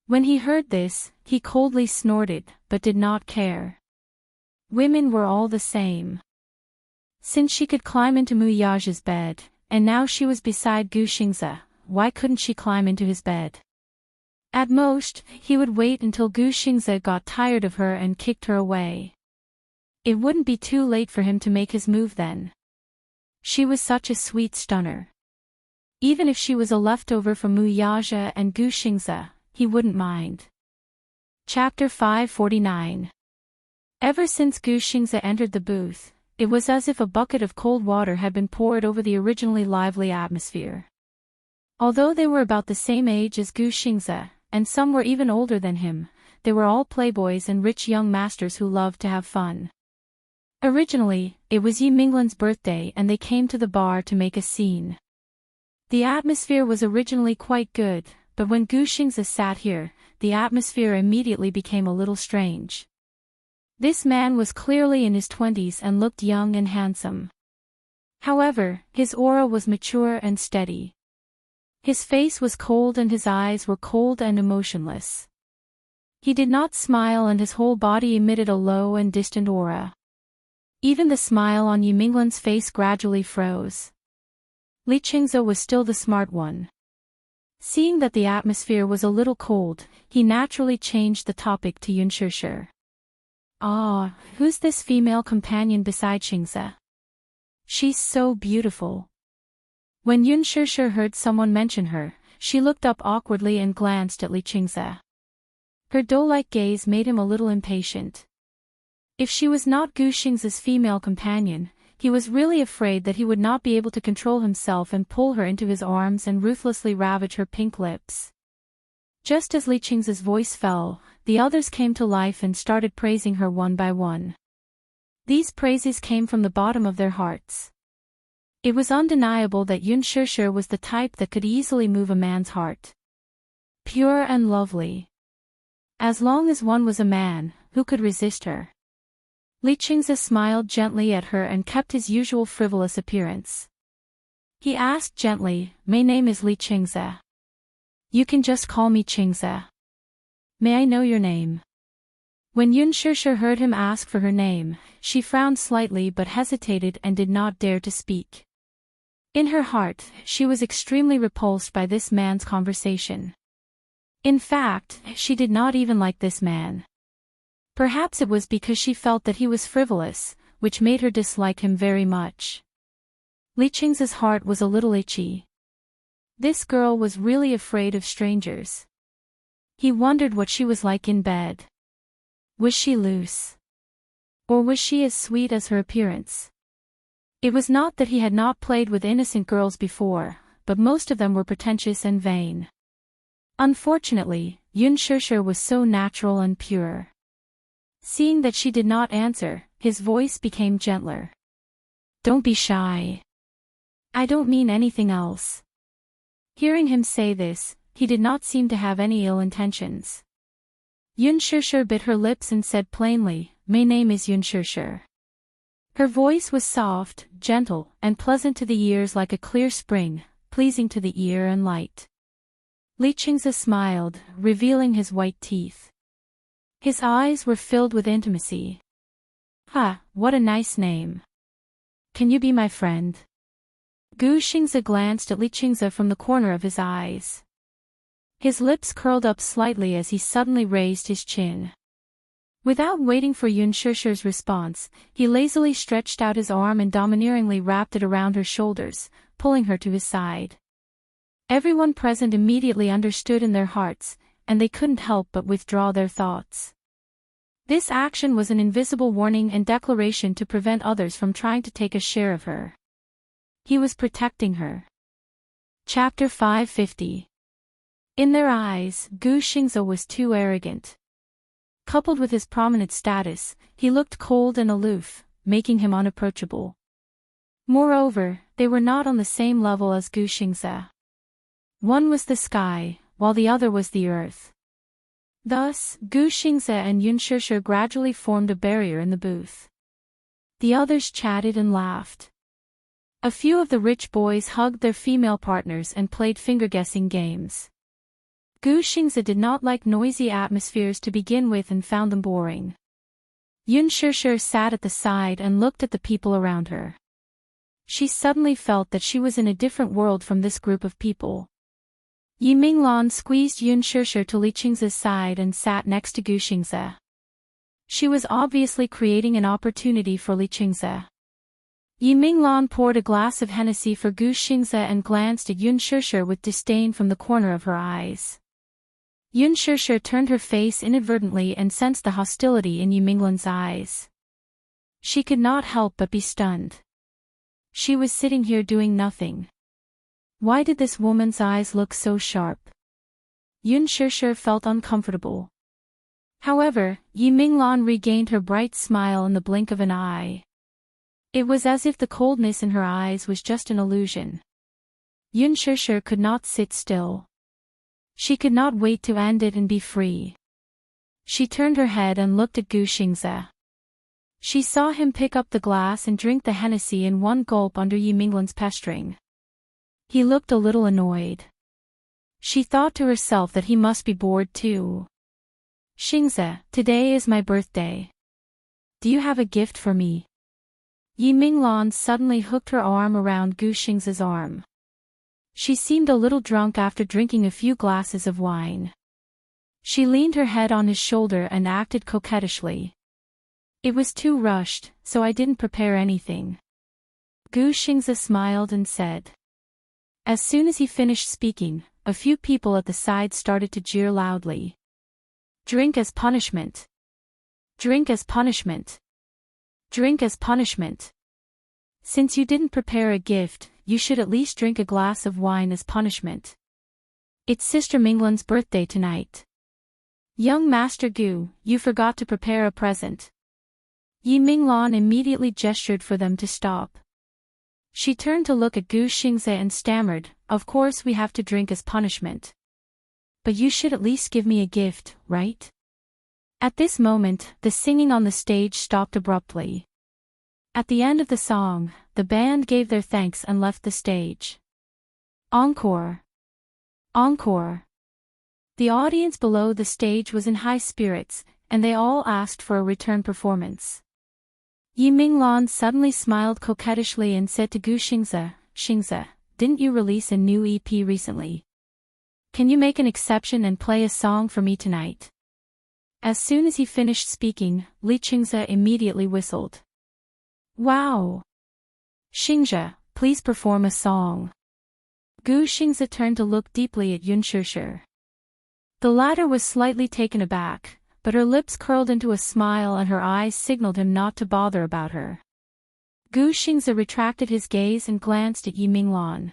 When he heard this, he coldly snorted, but did not care. Women were all the same. Since she could climb into Mu Yage's bed, and now she was beside Gu Xingze, why couldn't she climb into his bed? At most, he would wait until Gu Xingze got tired of her and kicked her away. It wouldn't be too late for him to make his move then. She was such a sweet stunner. Even if she was a leftover from Mu Yage and Gu Xingze, he wouldn't mind. Chapter 549. Ever since Gu Xingze entered the booth, it was as if a bucket of cold water had been poured over the originally lively atmosphere. Although they were about the same age as Gu Xingze, and some were even older than him, they were all playboys and rich young masters who loved to have fun. Originally, it was Yi Minglan's birthday and they came to the bar to make a scene. The atmosphere was originally quite good, but when Gu Xingze sat here, the atmosphere immediately became a little strange. This man was clearly in his 20s and looked young and handsome. However, his aura was mature and steady. His face was cold and his eyes were cold and emotionless. He did not smile and his whole body emitted a low and distant aura. Even the smile on Yi Minglan's face gradually froze. Li Qingze was still the smart one. Seeing that the atmosphere was a little cold, he naturally changed the topic to Yun Shishir. Ah, who's this female companion beside Xingze? She's so beautiful. When Yun Shishir heard someone mention her, she looked up awkwardly and glanced at Li Qingze. Her doe-like gaze made him a little impatient. If she was not Gu Xingze's female companion, he was really afraid that he would not be able to control himself and pull her into his arms and ruthlessly ravage her pink lips. Just as Li Qingze's voice fell, the others came to life and started praising her one by one. These praises came from the bottom of their hearts. It was undeniable that Yun Shishir was the type that could easily move a man's heart. Pure and lovely. As long as one was a man, who could resist her? Li Qingze smiled gently at her and kept his usual frivolous appearance. He asked gently, My name is Li Qingze. You can just call me Qingze. May I know your name? When Yun Shishir heard him ask for her name, she frowned slightly but hesitated and did not dare to speak. In her heart, she was extremely repulsed by this man's conversation. In fact, she did not even like this man. Perhaps it was because she felt that he was frivolous, which made her dislike him very much. Li Qing's heart was a little itchy. This girl was really afraid of strangers. He wondered what she was like in bed. Was she loose? Or was she as sweet as her appearance? It was not that he had not played with innocent girls before, but most of them were pretentious and vain. Unfortunately, Yun Shishir was so natural and pure. Seeing that she did not answer, his voice became gentler. Don't be shy. I don't mean anything else. Hearing him say this, he did not seem to have any ill intentions. Yun Shishir bit her lips and said plainly, "My name is Yun Shishir." Her voice was soft, gentle, and pleasant to the ears like a clear spring, pleasing to the ear and light. Li Qingze smiled, revealing his white teeth. His eyes were filled with intimacy. "Ha, what a nice name. Can you be my friend?" Gu Xingze glanced at Li Qingze from the corner of his eyes. His lips curled up slightly as he suddenly raised his chin. Without waiting for Yun Shishir's response, he lazily stretched out his arm and domineeringly wrapped it around her shoulders, pulling her to his side. Everyone present immediately understood in their hearts, and they couldn't help but withdraw their thoughts. This action was an invisible warning and declaration to prevent others from trying to take a share of her. He was protecting her. Chapter 550. In their eyes, Gu Xingze was too arrogant. Coupled with his prominent status, he looked cold and aloof, making him unapproachable. Moreover, they were not on the same level as Gu Xingze. One was the sky, while the other was the earth. Thus, Gu Xingze and Yun Shishir gradually formed a barrier in the booth. The others chatted and laughed. A few of the rich boys hugged their female partners and played finger-guessing games. Gu Xingze did not like noisy atmospheres to begin with and found them boring. Yun Shishir sat at the side and looked at the people around her. She suddenly felt that she was in a different world from this group of people. Yi Minglan squeezed Yun Shishir to Li Qingze's side and sat next to Gu Xingze. She was obviously creating an opportunity for Li Qingze. Yi Minglan poured a glass of Hennessy for Gu Xingze and glanced at Yun Shishir with disdain from the corner of her eyes. Yun Shishir turned her face inadvertently and sensed the hostility in Yi Minglan's eyes. She could not help but be stunned. She was sitting here doing nothing. Why did this woman's eyes look so sharp? Yun Shishir felt uncomfortable. However, Yi Minglan regained her bright smile in the blink of an eye. It was as if the coldness in her eyes was just an illusion. Yun Shishir could not sit still. She could not wait to end it and be free. She turned her head and looked at Gu Xingze. She saw him pick up the glass and drink the Hennessy in one gulp under Yi Minglan's pestering. He looked a little annoyed. She thought to herself that he must be bored too. "Xingze, today is my birthday. Do you have a gift for me?" Yi Minglan suddenly hooked her arm around Gu Xingze's arm. She seemed a little drunk after drinking a few glasses of wine. She leaned her head on his shoulder and acted coquettishly. "It was too rushed, so I didn't prepare anything." Gu Xingze smiled and said. As soon as he finished speaking, a few people at the side started to jeer loudly. "Drink as punishment. Drink as punishment. Drink as punishment. Since you didn't prepare a gift, you should at least drink a glass of wine as punishment. It's Sister Minglan's birthday tonight. Young Master Gu, you forgot to prepare a present." Yi Minglan immediately gestured for them to stop. She turned to look at Gu Xingze and stammered, "Of course we have to drink as punishment. But you should at least give me a gift, right?" At this moment, the singing on the stage stopped abruptly. At the end of the song, the band gave their thanks and left the stage. Encore! Encore! The audience below the stage was in high spirits, and they all asked for a return performance. Yi Minglan suddenly smiled coquettishly and said to Gu Xingze, Xingze, didn't you release a new EP recently? Can you make an exception and play a song for me tonight? As soon as he finished speaking, Li Xingze immediately whistled. Wow! Xingze, please perform a song. Gu Xingze turned to look deeply at Yun Shishir. The latter was slightly taken aback, but her lips curled into a smile and her eyes signaled him not to bother about her. Gu Xingze retracted his gaze and glanced at Yi Minglan.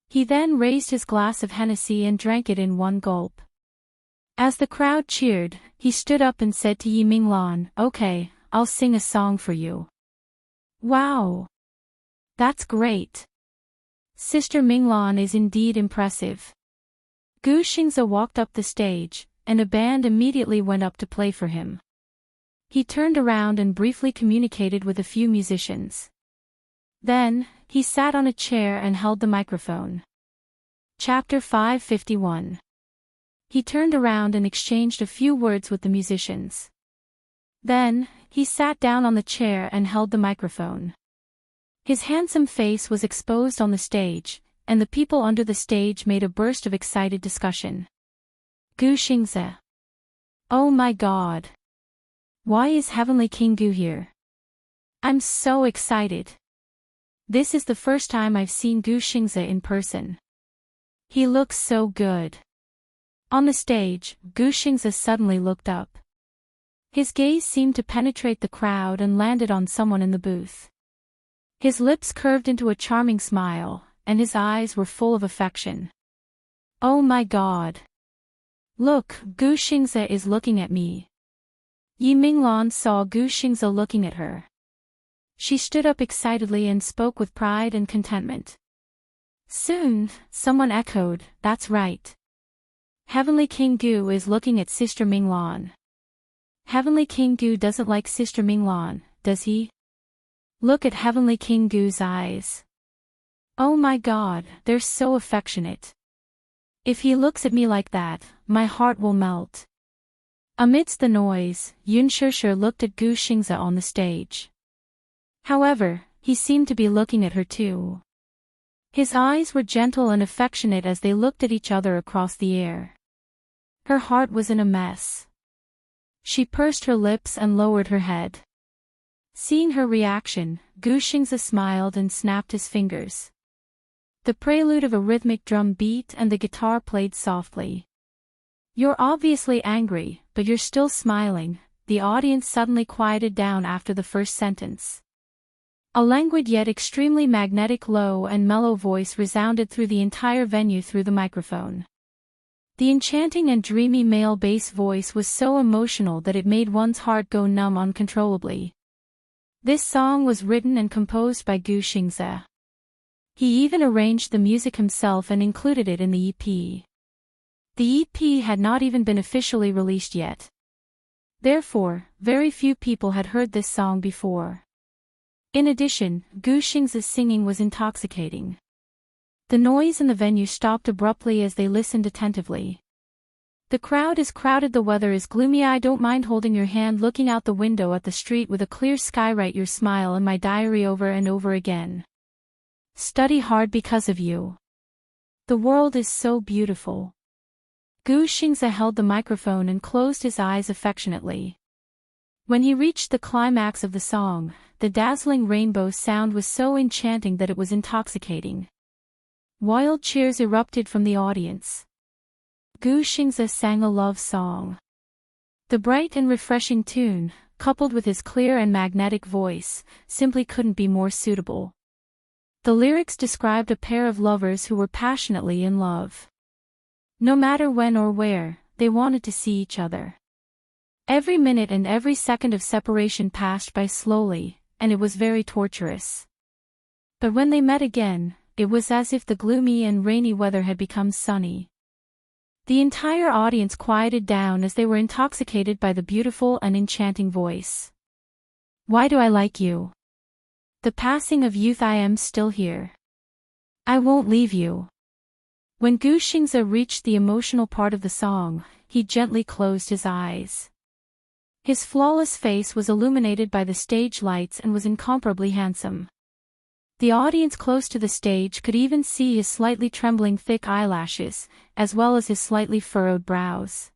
He then raised his glass of Hennessy and drank it in one gulp. As the crowd cheered, he stood up and said to Yi Minglan, "Okay, I'll sing a song for you." Wow! That's great. Sister Minglan is indeed impressive. Gu Xingze walked up the stage, and a band immediately went up to play for him. He turned around and briefly communicated with a few musicians. Then, he sat on a chair and held the microphone. Chapter 551. He turned around and exchanged a few words with the musicians. Then, he sat down on the chair and held the microphone. His handsome face was exposed on the stage, and the people under the stage made a burst of excited discussion. Gu Xingze. Oh my God! Why is Heavenly King Gu here? I'm so excited. This is the first time I've seen Gu Xingze in person. He looks so good. On the stage, Gu Xingze suddenly looked up. His gaze seemed to penetrate the crowd and landed on someone in the booth. His lips curved into a charming smile, and his eyes were full of affection. Oh my God! Look, Gu Xingze is looking at me. Yi Minglan saw Gu Xingze looking at her. She stood up excitedly and spoke with pride and contentment. Soon, someone echoed, "That's right. Heavenly King Gu is looking at Sister Minglan." Heavenly King Gu doesn't like Sister Minglan, does he? Look at Heavenly King Gu's eyes. Oh my God, they're so affectionate. If he looks at me like that, my heart will melt. Amidst the noise, Yun Shishir looked at Gu Xingze on the stage. However, he seemed to be looking at her too. His eyes were gentle and affectionate as they looked at each other across the air. Her heart was in a mess. She pursed her lips and lowered her head. Seeing her reaction, Gu Xingze smiled and snapped his fingers. The prelude of a rhythmic drum beat and the guitar played softly. You're obviously angry, but you're still smiling. The audience suddenly quieted down after the first sentence. A languid yet extremely magnetic low and mellow voice resounded through the entire venue through the microphone. The enchanting and dreamy male bass voice was so emotional that it made one's heart go numb uncontrollably. This song was written and composed by Gu Xingze. He even arranged the music himself and included it in the EP. The EP had not even been officially released yet. Therefore, very few people had heard this song before. In addition, Gu Xingze's singing was intoxicating. The noise in the venue stopped abruptly as they listened attentively. The crowd is crowded, the weather is gloomy, I don't mind holding your hand looking out the window at the street with a clear sky, write your smile in my diary over and over again. Study hard because of you. The world is so beautiful. Gu Xingze held the microphone and closed his eyes affectionately. When he reached the climax of the song, the dazzling rainbow sound was so enchanting that it was intoxicating. Wild cheers erupted from the audience. Gu Xingze sang a love song. The bright and refreshing tune, coupled with his clear and magnetic voice, simply couldn't be more suitable. The lyrics described a pair of lovers who were passionately in love. No matter when or where, they wanted to see each other. Every minute and every second of separation passed by slowly, and it was very torturous. But when they met again, it was as if the gloomy and rainy weather had become sunny. The entire audience quieted down as they were intoxicated by the beautiful and enchanting voice. Why do I like you? The passing of youth, I am still here. I won't leave you. When Gu Xingze reached the emotional part of the song, he gently closed his eyes. His flawless face was illuminated by the stage lights and was incomparably handsome. The audience close to the stage could even see his slightly trembling thick eyelashes, as well as his slightly furrowed brows.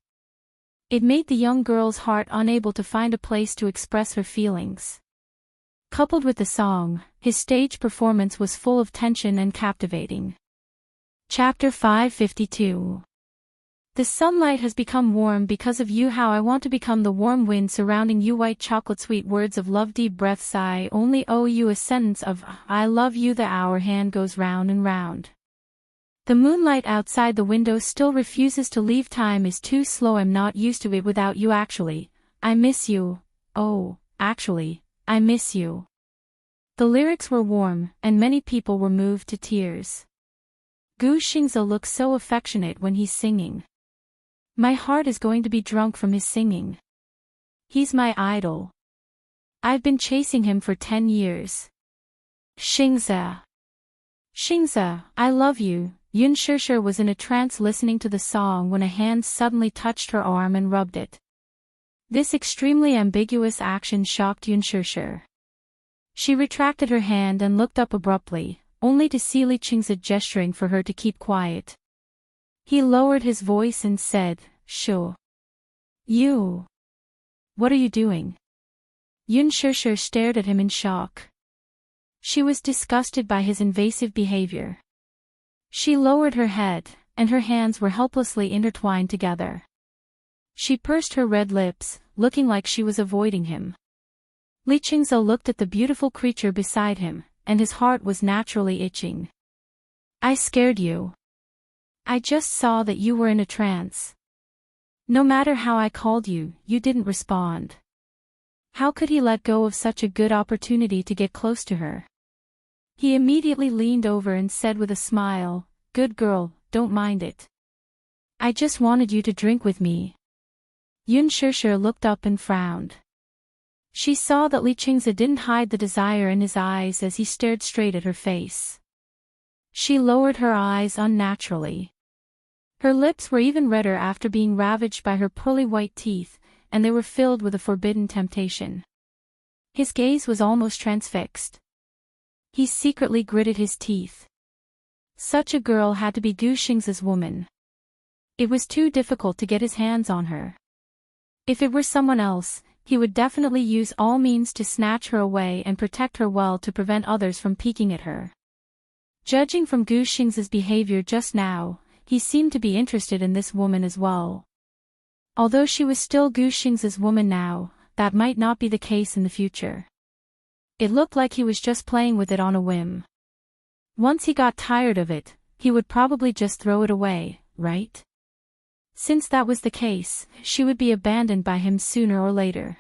It made the young girl's heart unable to find a place to express her feelings. Coupled with the song, his stage performance was full of tension and captivating. Chapter 552. The sunlight has become warm because of you. How I want to become the warm wind surrounding you. White chocolate sweet words of love. Deep breaths. I only owe you a sentence of I love you. The hour hand goes round and round. The moonlight outside the window still refuses to leave. Time is too slow. I'm not used to it without you. Actually, I miss you. Oh, actually, I miss you. The lyrics were warm, and many people were moved to tears. Gu Xingze looks so affectionate when he's singing. My heart is going to be drunk from his singing. He's my idol. I've been chasing him for 10 years. Xingze. Xingze, I love you. Yun Shishir was in a trance listening to the song when a hand suddenly touched her arm and rubbed it. This extremely ambiguous action shocked Yun Shishir. She retracted her hand and looked up abruptly, only to see Li Qingze gesturing for her to keep quiet. He lowered his voice and said, "Sure. You. What are you doing?" Yun Shishir stared at him in shock. She was disgusted by his invasive behavior. She lowered her head, and her hands were helplessly intertwined together. She pursed her red lips, looking like she was avoiding him. Li Qingze looked at the beautiful creature beside him, and his heart was naturally itching. I scared you. I just saw that you were in a trance. No matter how I called you, you didn't respond. How could he let go of such a good opportunity to get close to her? He immediately leaned over and said with a smile, "Good girl, don't mind it. I just wanted you to drink with me." Yun Shishir looked up and frowned. She saw that Li Qingze didn't hide the desire in his eyes as he stared straight at her face. She lowered her eyes unnaturally. Her lips were even redder after being ravaged by her pearly white teeth, and they were filled with a forbidden temptation. His gaze was almost transfixed. He secretly gritted his teeth. Such a girl had to be Gu Xingze's woman. It was too difficult to get his hands on her. If it were someone else, he would definitely use all means to snatch her away and protect her well to prevent others from peeking at her. Judging from Gu Xingze's behavior just now, he seemed to be interested in this woman as well. Although she was still Gu Xingze's woman now, that might not be the case in the future. It looked like he was just playing with it on a whim. Once he got tired of it, he would probably just throw it away, right? Since that was the case, she would be abandoned by him sooner or later.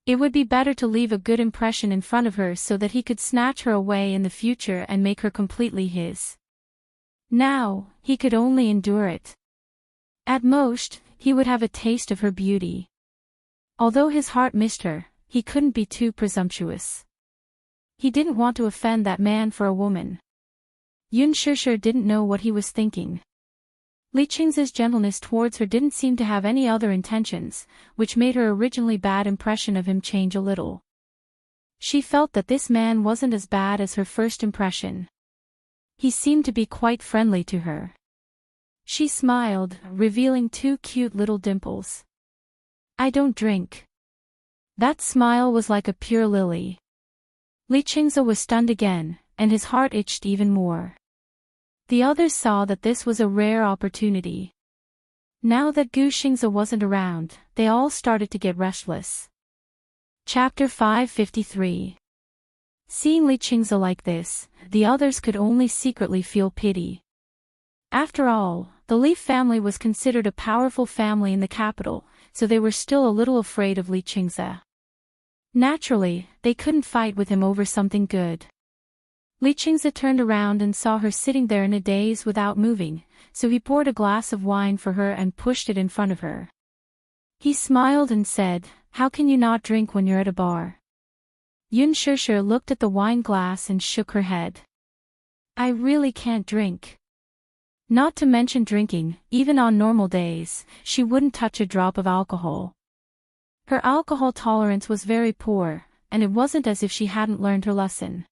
It would be better to leave a good impression in front of her so that he could snatch her away in the future and make her completely his. Now, he could only endure it. At most, he would have a taste of her beauty. Although his heart missed her, he couldn't be too presumptuous. He didn't want to offend that man for a woman. Yun Shishir didn't know what he was thinking. Li Qingze's gentleness towards her didn't seem to have any other intentions, which made her originally bad impression of him change a little. She felt that this man wasn't as bad as her first impression. He seemed to be quite friendly to her. She smiled, revealing 2 cute little dimples. I don't drink. That smile was like a pure lily. Li Qingze was stunned again, and his heart itched even more. The others saw that this was a rare opportunity. Now that Gu Xingze wasn't around, they all started to get restless. Chapter 553. Seeing Li Qingze like this, the others could only secretly feel pity. After all, the Li family was considered a powerful family in the capital, so they were still a little afraid of Li Qingze. Naturally, they couldn't fight with him over something good. Li Qingze turned around and saw her sitting there in a daze without moving, so he poured a glass of wine for her and pushed it in front of her. He smiled and said, "How can you not drink when you're at a bar?" Yun Shishir looked at the wine glass and shook her head. I really can't drink. Not to mention drinking, even on normal days, she wouldn't touch a drop of alcohol. Her alcohol tolerance was very poor, and it wasn't as if she hadn't learned her lesson.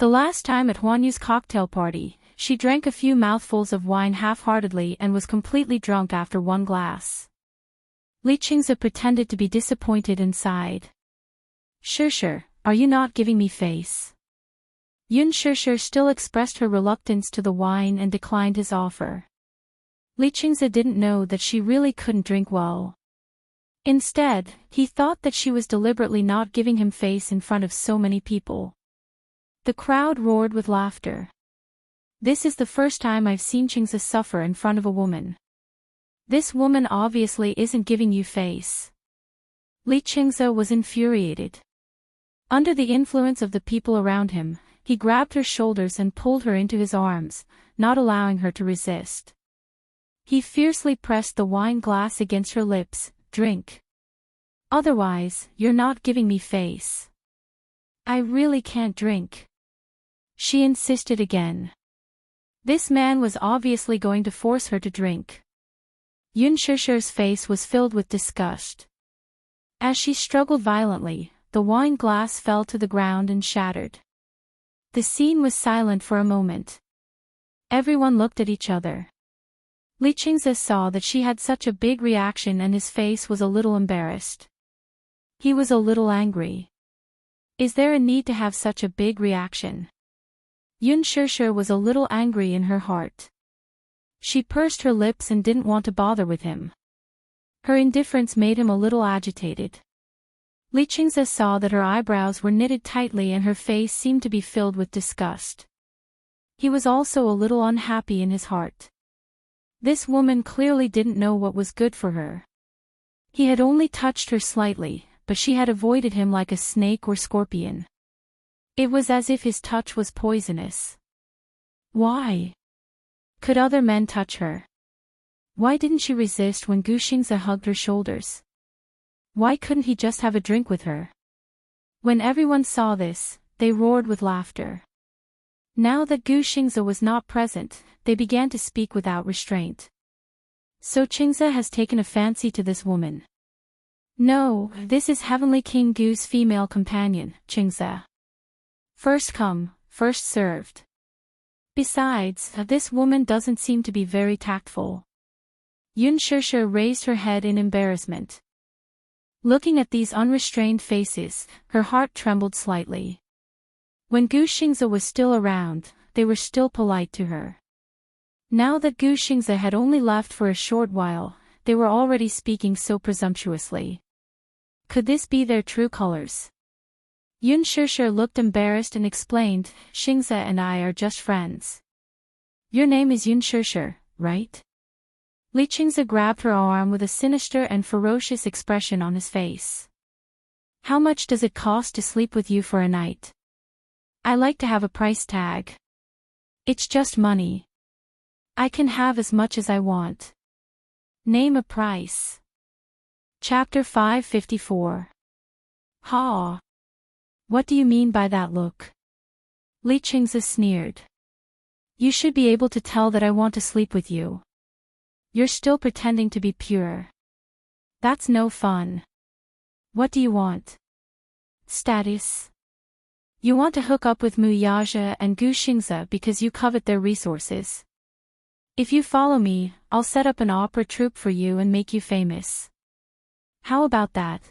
The last time at Huan Yu's cocktail party, she drank a few mouthfuls of wine half-heartedly and was completely drunk after one glass. Li Qingze pretended to be disappointed and sighed. Sure, are you not giving me face? Yun Sure still expressed her reluctance to the wine and declined his offer. Li Qingze didn't know that she really couldn't drink well. Instead, he thought that she was deliberately not giving him face in front of so many people. The crowd roared with laughter. This is the first time I've seen Qingze suffer in front of a woman. This woman obviously isn't giving you face. Li Qingze was infuriated. Under the influence of the people around him, he grabbed her shoulders and pulled her into his arms, not allowing her to resist. He fiercely pressed the wine glass against her lips. Drink. Otherwise, you're not giving me face. I really can't drink. She insisted again. This man was obviously going to force her to drink. Yun Shishi's face was filled with disgust. As she struggled violently, the wine glass fell to the ground and shattered. The scene was silent for a moment. Everyone looked at each other. Li Qingze saw that she had such a big reaction and his face was a little embarrassed. He was a little angry. Is there a need to have such a big reaction? Yun Shishi was a little angry in her heart. She pursed her lips and didn't want to bother with him. Her indifference made him a little agitated. Li Qingze saw that her eyebrows were knitted tightly and her face seemed to be filled with disgust. He was also a little unhappy in his heart. This woman clearly didn't know what was good for her. He had only touched her slightly, but she had avoided him like a snake or scorpion. It was as if his touch was poisonous. Why? Could other men touch her? Why didn't she resist when Gu Xingze hugged her shoulders? Why couldn't he just have a drink with her? When everyone saw this, they roared with laughter. Now that Gu Xingze was not present, they began to speak without restraint. So Qingze has taken a fancy to this woman. No, this is Heavenly King Gu's female companion, Qingze. First come, first served. Besides, this woman doesn't seem to be very tactful. Yun Shishi raised her head in embarrassment. Looking at these unrestrained faces, her heart trembled slightly. When Gu Xingze was still around, they were still polite to her. Now that Gu Xingze had only left for a short while, they were already speaking so presumptuously. Could this be their true colors? Yun Shishi looked embarrassed and explained, Xingze and I are just friends. Your name is Yun Shishi, right? Li Qingze grabbed her arm with a sinister and ferocious expression on his face. How much does it cost to sleep with you for a night? I like to have a price tag. It's just money. I can have as much as I want. Name a price. Chapter 554. Ha! What do you mean by that look? Li Qingze sneered. You should be able to tell that I want to sleep with you. You're still pretending to be pure. That's no fun. What do you want? Status. You want to hook up with Mu Yaja and Gu Xingze because you covet their resources. If you follow me, I'll set up an opera troupe for you and make you famous. How about that?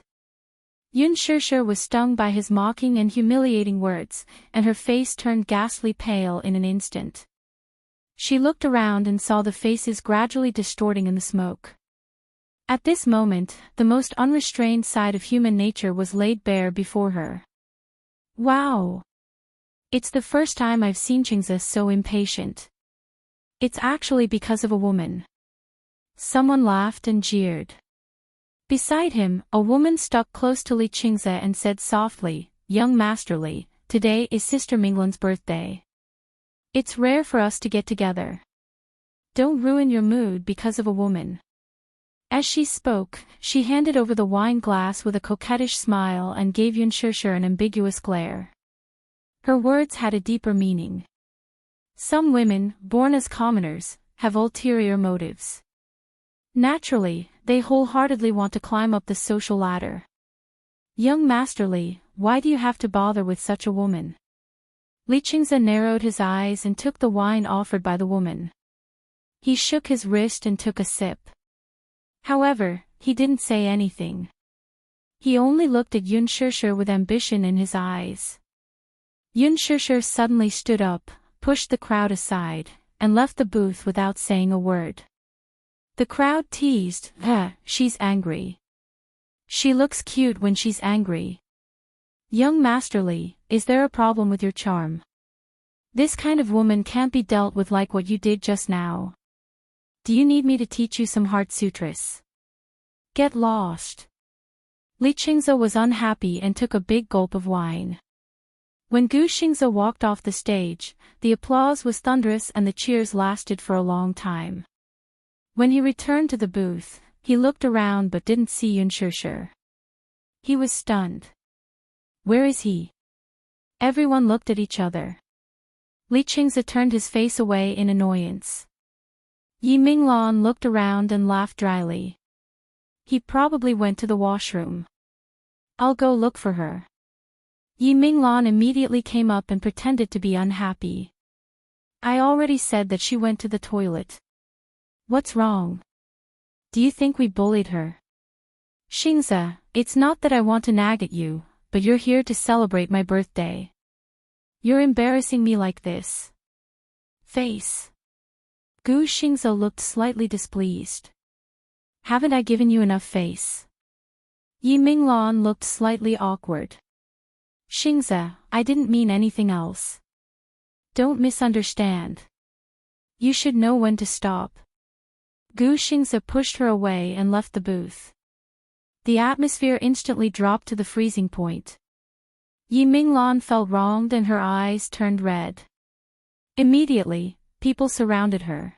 Yun Shishi was stung by his mocking and humiliating words, and her face turned ghastly pale in an instant. She looked around and saw the faces gradually distorting in the smoke. At this moment, the most unrestrained side of human nature was laid bare before her. Wow! It's the first time I've seen Qingze so impatient. It's actually because of a woman. Someone laughed and jeered. Beside him, a woman stuck close to Li Qingze and said softly, Young Master Li, today is Sister Minglan's birthday. It's rare for us to get together. Don't ruin your mood because of a woman. As she spoke, she handed over the wine glass with a coquettish smile and gave Yun Shishi an ambiguous glare. Her words had a deeper meaning. Some women, born as commoners, have ulterior motives. Naturally, they wholeheartedly want to climb up the social ladder. Young Master Li, why do you have to bother with such a woman? Li Qingze narrowed his eyes and took the wine offered by the woman. He shook his wrist and took a sip. However, he didn't say anything. He only looked at Yun Shishir with ambition in his eyes. Yun Shishir suddenly stood up, pushed the crowd aside, and left the booth without saying a word. The crowd teased, she's angry. She looks cute when she's angry. Young Master Li, is there a problem with your charm? This kind of woman can't be dealt with like what you did just now. Do you need me to teach you some heart sutras? Get lost. Li Qingze was unhappy and took a big gulp of wine. When Gu Xingze walked off the stage, the applause was thunderous and the cheers lasted for a long time. When he returned to the booth, he looked around but didn't see Yun Shishir. He was stunned. Where is he? Everyone looked at each other. Li Qingze turned his face away in annoyance. Yi Minglan looked around and laughed dryly. He probably went to the washroom. I'll go look for her. Yi Minglan immediately came up and pretended to be unhappy. I already said that she went to the toilet. What's wrong? Do you think we bullied her? Xingze, it's not that I want to nag at you, but you're here to celebrate my birthday. You're embarrassing me like this. Face. Gu Xingze looked slightly displeased. Haven't I given you enough face? Yi Minglan looked slightly awkward. Xingze, I didn't mean anything else. Don't misunderstand. You should know when to stop. Gu Xingze pushed her away and left the booth. The atmosphere instantly dropped to the freezing point. Yi Minglan felt wronged and her eyes turned red. Immediately, people surrounded her.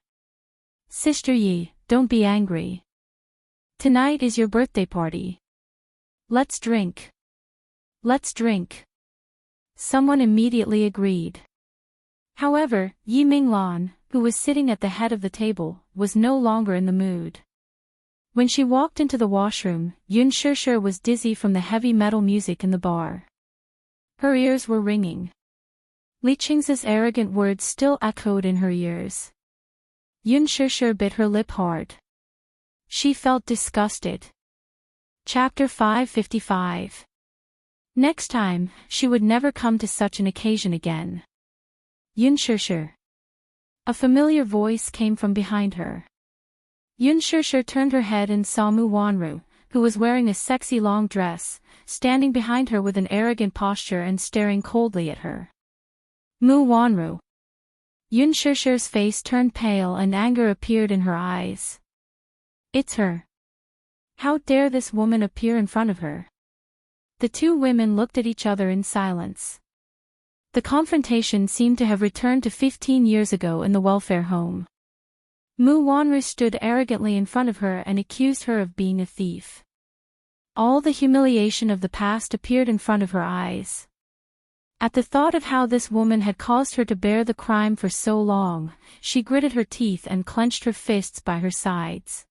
Sister Yi, don't be angry. Tonight is your birthday party. Let's drink. Let's drink. Someone immediately agreed. However, Yi Minglan, who was sitting at the head of the table, was no longer in the mood. When she walked into the washroom, Yun Shishir was dizzy from the heavy metal music in the bar. Her ears were ringing. Li Qingze's arrogant words still echoed in her ears. Yun Shishir bit her lip hard. She felt disgusted. Chapter 555. Next time, she would never come to such an occasion again. Yun Shishir. A familiar voice came from behind her. Yun Shishir turned her head and saw Mu Wanru, who was wearing a sexy long dress, standing behind her with an arrogant posture and staring coldly at her. Mu Wanru. Yun Shishir's face turned pale and anger appeared in her eyes. It's her. How dare this woman appear in front of her? The two women looked at each other in silence. The confrontation seemed to have returned to 15 years ago in the welfare home. Mu Wanru stood arrogantly in front of her and accused her of being a thief. All the humiliation of the past appeared in front of her eyes. At the thought of how this woman had caused her to bear the crime for so long, she gritted her teeth and clenched her fists by her sides.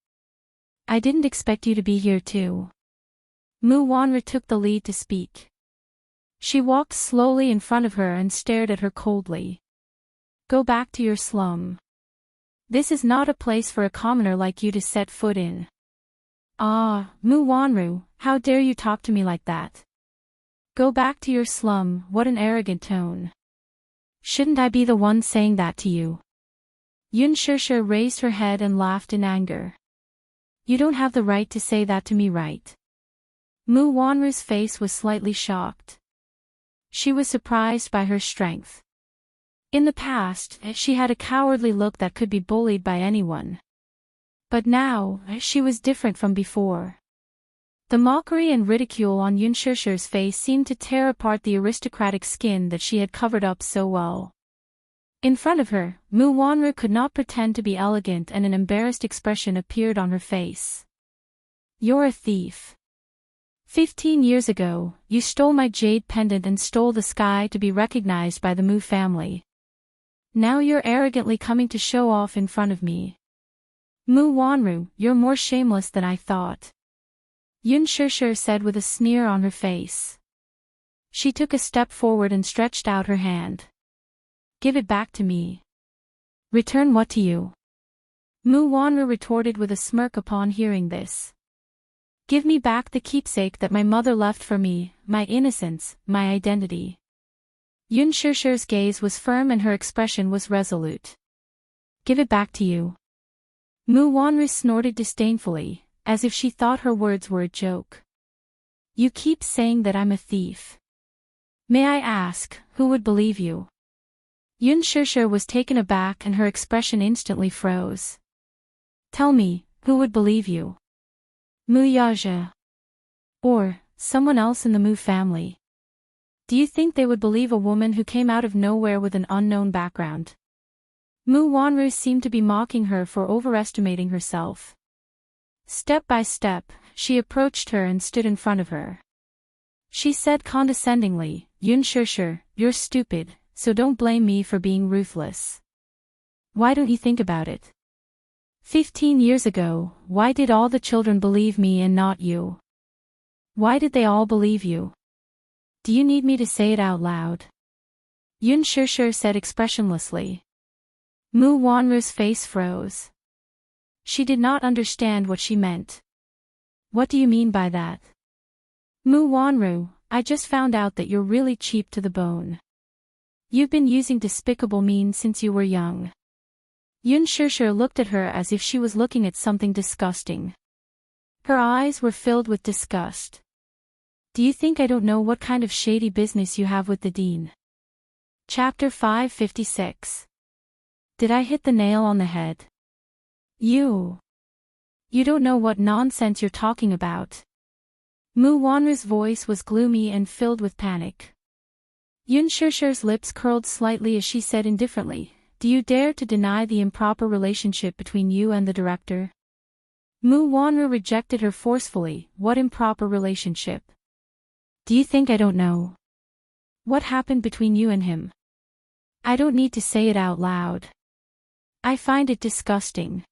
I didn't expect you to be here too. Mu Wanru took the lead to speak. She walked slowly in front of her and stared at her coldly. Go back to your slum. This is not a place for a commoner like you to set foot in. Ah, Mu Wanru, how dare you talk to me like that? Go back to your slum, what an arrogant tone. Shouldn't I be the one saying that to you? Yun Shishir raised her head and laughed in anger. You don't have the right to say that to me, right? Mu Wanru's face was slightly shocked. She was surprised by her strength. In the past, she had a cowardly look that could be bullied by anyone. But now, she was different from before. The mockery and ridicule on Yun Shishir's face seemed to tear apart the aristocratic skin that she had covered up so well. In front of her, Mu Wanru could not pretend to be elegant and an embarrassed expression appeared on her face. You're a thief. 15 years ago, you stole my jade pendant and stole the sky to be recognized by the Mu family. Now you're arrogantly coming to show off in front of me. Mu Wanru, you're more shameless than I thought. Yun Shishir said with a sneer on her face. She took a step forward and stretched out her hand. Give it back to me. Return what to you? Mu Wanru retorted with a smirk upon hearing this. Give me back the keepsake that my mother left for me, my innocence, my identity. Yun Shishir's gaze was firm and her expression was resolute. Give it back to you. Mu Wanru snorted disdainfully, as if she thought her words were a joke. You keep saying that I'm a thief. May I ask, who would believe you? Yun Shishir was taken aback and her expression instantly froze. Tell me, who would believe you? Mu Yaja. Or, someone else in the Mu family. Do you think they would believe a woman who came out of nowhere with an unknown background? Mu Wanru seemed to be mocking her for overestimating herself. Step by step, she approached her and stood in front of her. She said condescendingly, Yun Shishir, you're stupid, so don't blame me for being ruthless. Why don't you think about it? 15 years ago, why did all the children believe me and not you? Why did they all believe you? Do you need me to say it out loud? Yun Shishir said expressionlessly. Mu Wanru's face froze. She did not understand what she meant. What do you mean by that? Mu Wanru, I just found out that you're really cheap to the bone. You've been using despicable means since you were young. Yun Shishir looked at her as if she was looking at something disgusting. Her eyes were filled with disgust. Do you think I don't know what kind of shady business you have with the dean? Chapter 556. Did I hit the nail on the head? You don't know what nonsense you're talking about. Mu Wanru's voice was gloomy and filled with panic. Yun Shishir's lips curled slightly as she said indifferently, Do you dare to deny the improper relationship between you and the director? Mu Wanru rejected her forcefully. What improper relationship? Do you think I don't know? What happened between you and him? I don't need to say it out loud. I find it disgusting.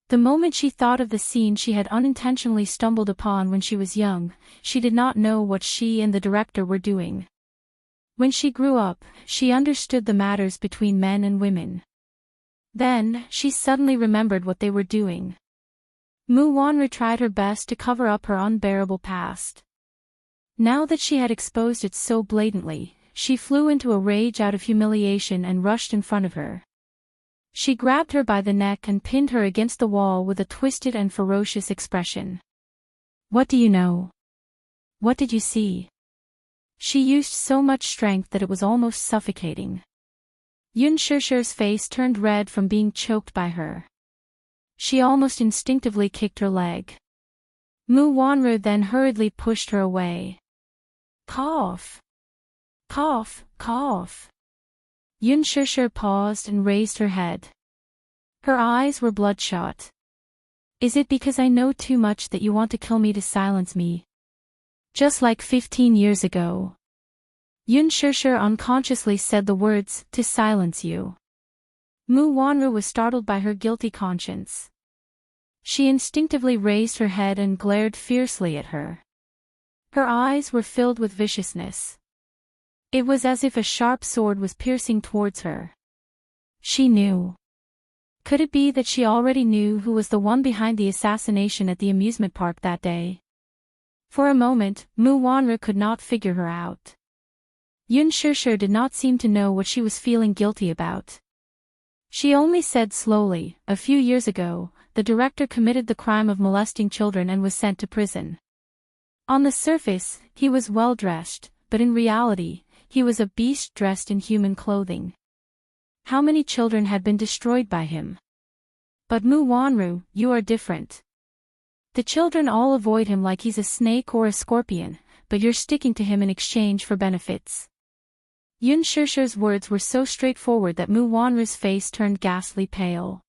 The moment she thought of the scene she had unintentionally stumbled upon when she was young, she did not know what she and the director were doing. When she grew up, she understood the matters between men and women. Then, she suddenly remembered what they were doing. Mu Wanru tried her best to cover up her unbearable past. Now that she had exposed it so blatantly, she flew into a rage out of humiliation and rushed in front of her. She grabbed her by the neck and pinned her against the wall with a twisted and ferocious expression. What do you know? What did you see? She used so much strength that it was almost suffocating. Yun Shishir's face turned red from being choked by her. She almost instinctively kicked her leg. Mu Wanru then hurriedly pushed her away. Cough! Cough, cough! Yun Shishir paused and raised her head. Her eyes were bloodshot. Is it because I know too much that you want to kill me to silence me? Just like 15 years ago. Yun Shishir unconsciously said the words, to silence you. Mu Wanru was startled by her guilty conscience. She instinctively raised her head and glared fiercely at her. Her eyes were filled with viciousness. It was as if a sharp sword was piercing towards her. She knew. Could it be that she already knew who was the one behind the assassination at the amusement park that day? For a moment, Mu Wanru could not figure her out. Yun Shishir did not seem to know what she was feeling guilty about. She only said slowly, a few years ago, the director committed the crime of molesting children and was sent to prison. On the surface, he was well dressed, but in reality, he was a beast dressed in human clothing. How many children had been destroyed by him? But Mu Wanru, you are different. The children all avoid him like he's a snake or a scorpion, but you're sticking to him in exchange for benefits. Yun Shishir's words were so straightforward that Mu Wanru's face turned ghastly pale.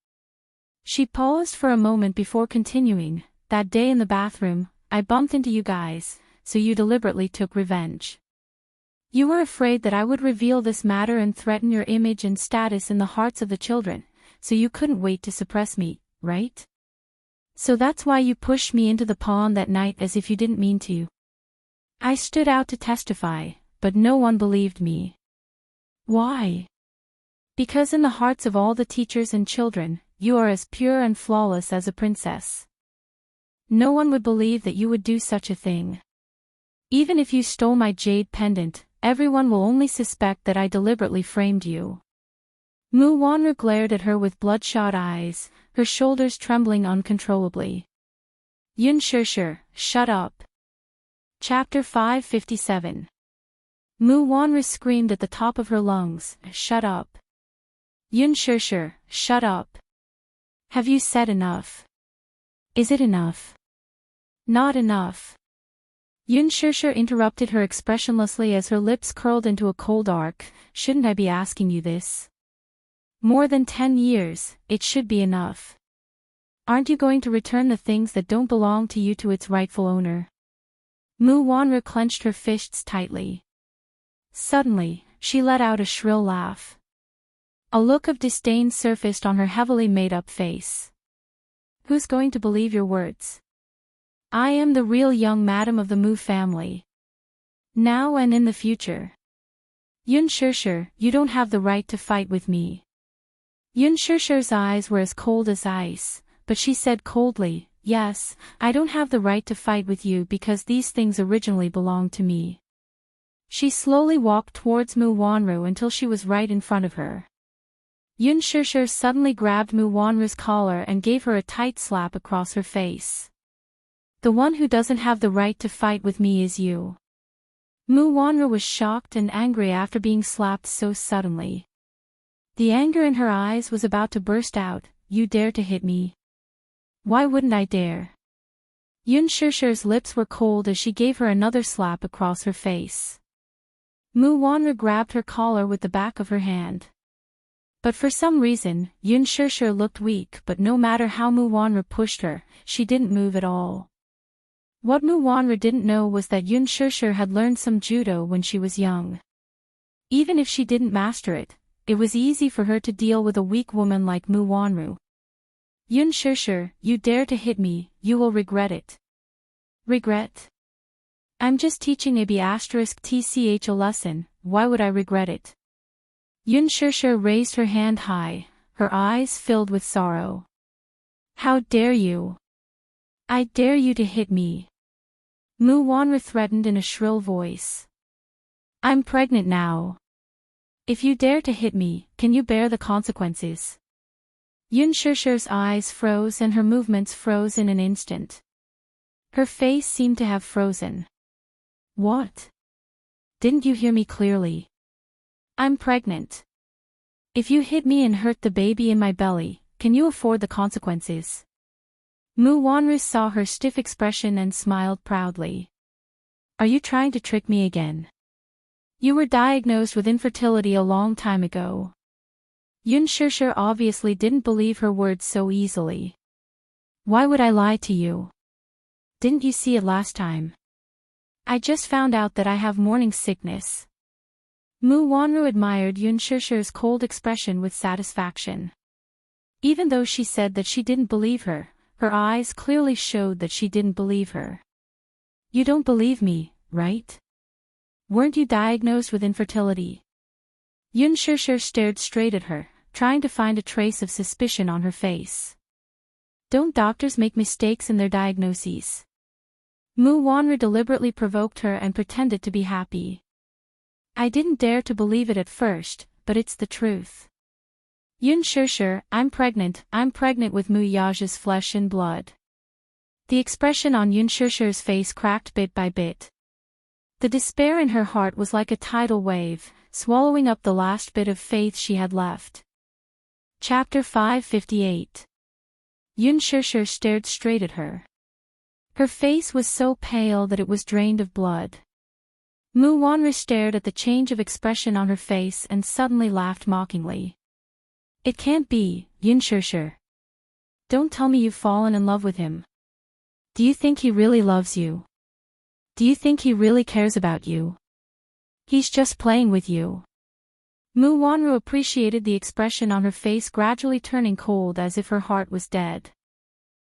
She paused for a moment before continuing, that day in the bathroom, I bumped into you guys, so you deliberately took revenge. You were afraid that I would reveal this matter and threaten your image and status in the hearts of the children, so you couldn't wait to suppress me, right? So that's why you pushed me into the pond that night as if you didn't mean to. I stood out to testify, but no one believed me. Why? Because in the hearts of all the teachers and children, you are as pure and flawless as a princess. No one would believe that you would do such a thing. Even if you stole my jade pendant, everyone will only suspect that I deliberately framed you. Mu Wanru glared at her with bloodshot eyes, her shoulders trembling uncontrollably. Yun Shishir, shut up. Chapter 557. Mu Wanru screamed at the top of her lungs, shut up. Yun Shishir, shut up. Have you said enough? Is it enough? Not enough. Yun Shishir interrupted her expressionlessly as her lips curled into a cold arc. Shouldn't I be asking you this? More than 10 years, it should be enough. Aren't you going to return the things that don't belong to you to its rightful owner? Mu Wanru clenched her fists tightly. Suddenly, she let out a shrill laugh. A look of disdain surfaced on her heavily made-up face. Who's going to believe your words? I am the real young madam of the Mu family. Now and in the future. Yun Shishir, you don't have the right to fight with me. Yun Shishir's eyes were as cold as ice, but she said coldly, yes, I don't have the right to fight with you because these things originally belonged to me. She slowly walked towards Mu Wanru until she was right in front of her. Yun Shishir suddenly grabbed Mu Wanru's collar and gave her a tight slap across her face. The one who doesn't have the right to fight with me is you. Mu Wanru was shocked and angry after being slapped so suddenly. The anger in her eyes was about to burst out. You dare to hit me? Why wouldn't I dare? Yun Shishir's lips were cold as she gave her another slap across her face. Mu Wanru grabbed her collar with the back of her hand. But for some reason, Yun Shishir looked weak, but no matter how Mu Wanru pushed her, she didn't move at all. What Mu Wanru didn't know was that Yun Shishir had learned some judo when she was young. Even if she didn't master it, it was easy for her to deal with a weak woman like Mu Wanru. Yun Shishir, you dare to hit me, you will regret it. Regret? I'm just teaching AB*TCH a lesson, why would I regret it? Yun Shishir raised her hand high, her eyes filled with sorrow. How dare you? I dare you to hit me. Mu Wanru threatened in a shrill voice. I'm pregnant now. If you dare to hit me, can you bear the consequences? Yun Shishir's eyes froze and her movements froze in an instant. Her face seemed to have frozen. What? Didn't you hear me clearly? I'm pregnant. If you hit me and hurt the baby in my belly, can you afford the consequences? Mu Wanru saw her stiff expression and smiled proudly. Are you trying to trick me again? You were diagnosed with infertility a long time ago. Yun Shishir obviously didn't believe her words so easily. Why would I lie to you? Didn't you see it last time? I just found out that I have morning sickness. Mu Wanru admired Yun Shishir's cold expression with satisfaction. Even though she said that she didn't believe her, her eyes clearly showed that she didn't believe her. You don't believe me, right? Weren't you diagnosed with infertility? Yun Shishir stared straight at her, trying to find a trace of suspicion on her face. Don't doctors make mistakes in their diagnoses? Mu Wanru deliberately provoked her and pretended to be happy. I didn't dare to believe it at first, but it's the truth. Yun Shishir, I'm pregnant with Mu Yaja's flesh and blood. The expression on Yun Shishir's face cracked bit by bit. The despair in her heart was like a tidal wave, swallowing up the last bit of faith she had left. Chapter 558. Yun Shishir stared straight at her. Her face was so pale that it was drained of blood. Mu Wanru stared at the change of expression on her face and suddenly laughed mockingly. It can't be, Yun Shishir. Don't tell me you've fallen in love with him. Do you think he really loves you? Do you think he really cares about you? He's just playing with you. Mu Wanru appreciated the expression on her face gradually turning cold as if her heart was dead.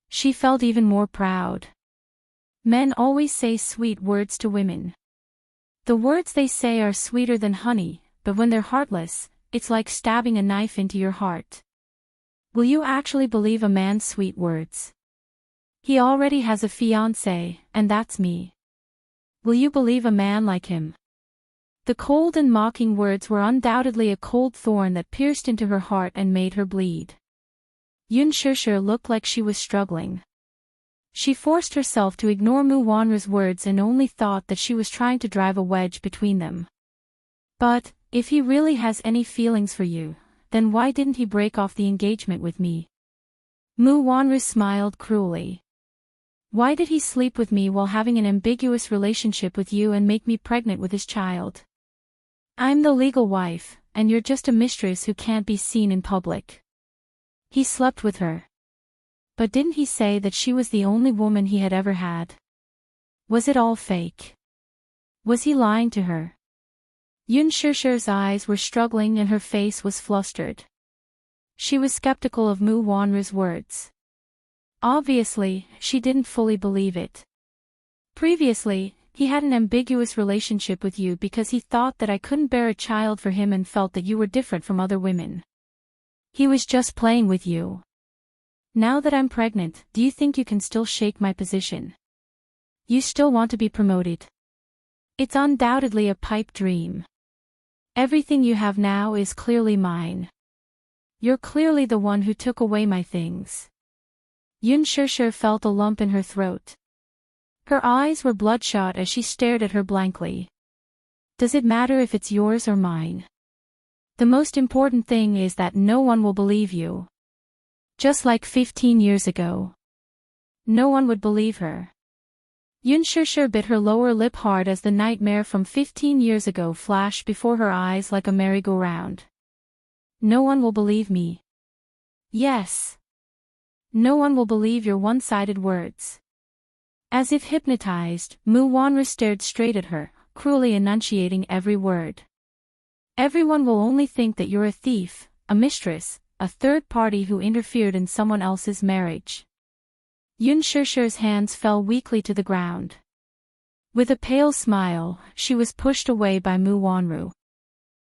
She felt even more proud. Men always say sweet words to women. The words they say are sweeter than honey, but when they're heartless, it's like stabbing a knife into your heart. Will you actually believe a man's sweet words? He already has a fiancée, and that's me. Will you believe a man like him? The cold and mocking words were undoubtedly a cold thorn that pierced into her heart and made her bleed. Yun Shishir looked like she was struggling. She forced herself to ignore Mu Wanru's words and only thought that she was trying to drive a wedge between them. But, if he really has any feelings for you, then why didn't he break off the engagement with me? Mu Wanru smiled cruelly. Why did he sleep with me while having an ambiguous relationship with you and make me pregnant with his child? I'm the legal wife, and you're just a mistress who can't be seen in public. He slept with her. But didn't he say that she was the only woman he had ever had? Was it all fake? Was he lying to her? Yun Shishir's eyes were struggling and her face was flustered. She was skeptical of Mu Wanru's words. Obviously, she didn't fully believe it. Previously, he had an ambiguous relationship with you because he thought that I couldn't bear a child for him and felt that you were different from other women. He was just playing with you. Now that I'm pregnant, do you think you can still shake my position? You still want to be promoted? It's undoubtedly a pipe dream. Everything you have now is clearly mine. You're clearly the one who took away my things. Yun Shishir felt a lump in her throat. Her eyes were bloodshot as she stared at her blankly. Does it matter if it's yours or mine? The most important thing is that no one will believe you. Just like 15 years ago. No one would believe her. Yun Shishir bit her lower lip hard as the nightmare from 15 years ago flashed before her eyes like a merry-go-round. No one will believe me. Yes. No one will believe your one-sided words. As if hypnotized, Mu Wanru stared straight at her, cruelly enunciating every word. Everyone will only think that you're a thief, a mistress, a third party who interfered in someone else's marriage. Yun Shishir's hands fell weakly to the ground. With a pale smile, she was pushed away by Mu Wanru.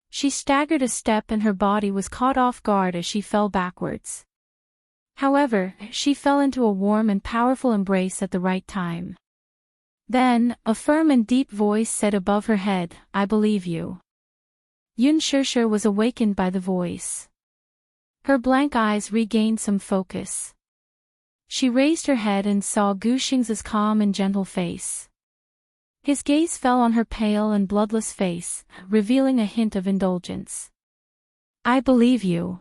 She staggered a step and her body was caught off guard as she fell backwards. However, she fell into a warm and powerful embrace at the right time. Then, a firm and deep voice said above her head, "I believe you." Yun Shishir was awakened by the voice. Her blank eyes regained some focus. She raised her head and saw Gu Xing's calm and gentle face. His gaze fell on her pale and bloodless face, revealing a hint of indulgence. "I believe you."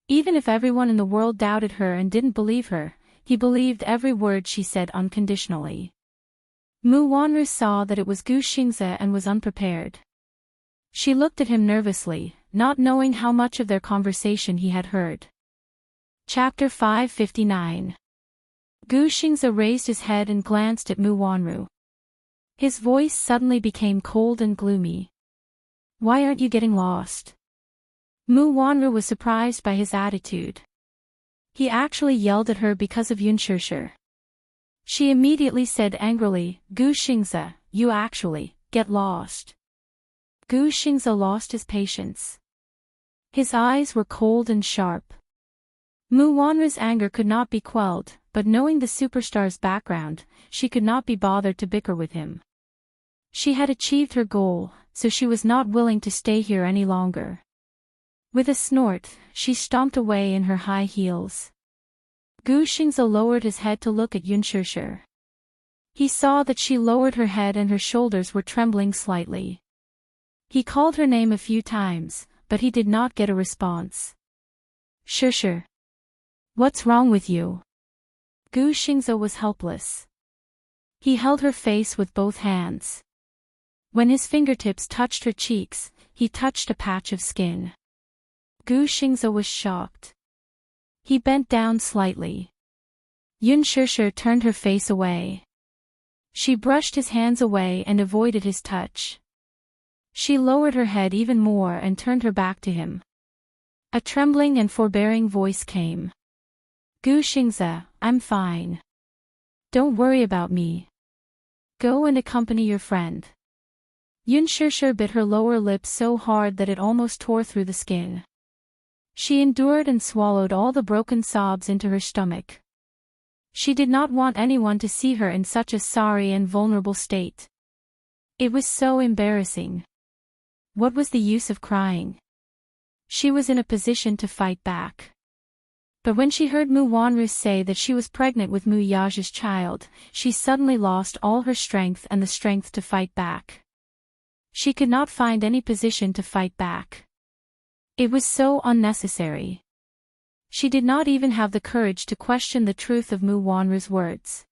Even if everyone in the world doubted her and didn't believe her, he believed every word she said unconditionally. Mu Wanru saw that it was Gu Xingze and was unprepared. She looked at him nervously, not knowing how much of their conversation he had heard. Chapter 559. Gu Xingze raised his head and glanced at Mu Wanru. His voice suddenly became cold and gloomy. "Why aren't you getting lost?" Mu Wanru was surprised by his attitude. He actually yelled at her because of Yun Shishir. She immediately said angrily, "Gu Xingze, you actually get lost." Gu Xingze lost his patience. His eyes were cold and sharp. Mu Wanru's anger could not be quelled, but knowing the superstar's background, she could not be bothered to bicker with him. She had achieved her goal, so she was not willing to stay here any longer. With a snort, she stomped away in her high heels. Gu Xingze lowered his head to look at Yun Shishir. He saw that she lowered her head and her shoulders were trembling slightly. He called her name a few times, but he did not get a response. "Shishir. What's wrong with you?" Gu Xingze was helpless. He held her face with both hands. When his fingertips touched her cheeks, he touched a patch of skin. Gu Xingze was shocked. He bent down slightly. Yun Shishir turned her face away. She brushed his hands away and avoided his touch. She lowered her head even more and turned her back to him. A trembling and forbearing voice came. "Gu Xingze, I'm fine. Don't worry about me. Go and accompany your friend." Yun Shishir bit her lower lip so hard that it almost tore through the skin. She endured and swallowed all the broken sobs into her stomach. She did not want anyone to see her in such a sorry and vulnerable state. It was so embarrassing. What was the use of crying? She was in a position to fight back. But when she heard Mu Wanru say that she was pregnant with Mu Yaja's child, she suddenly lost all her strength and the strength to fight back. She could not find any position to fight back. It was so unnecessary. She did not even have the courage to question the truth of Mu Wanru's words.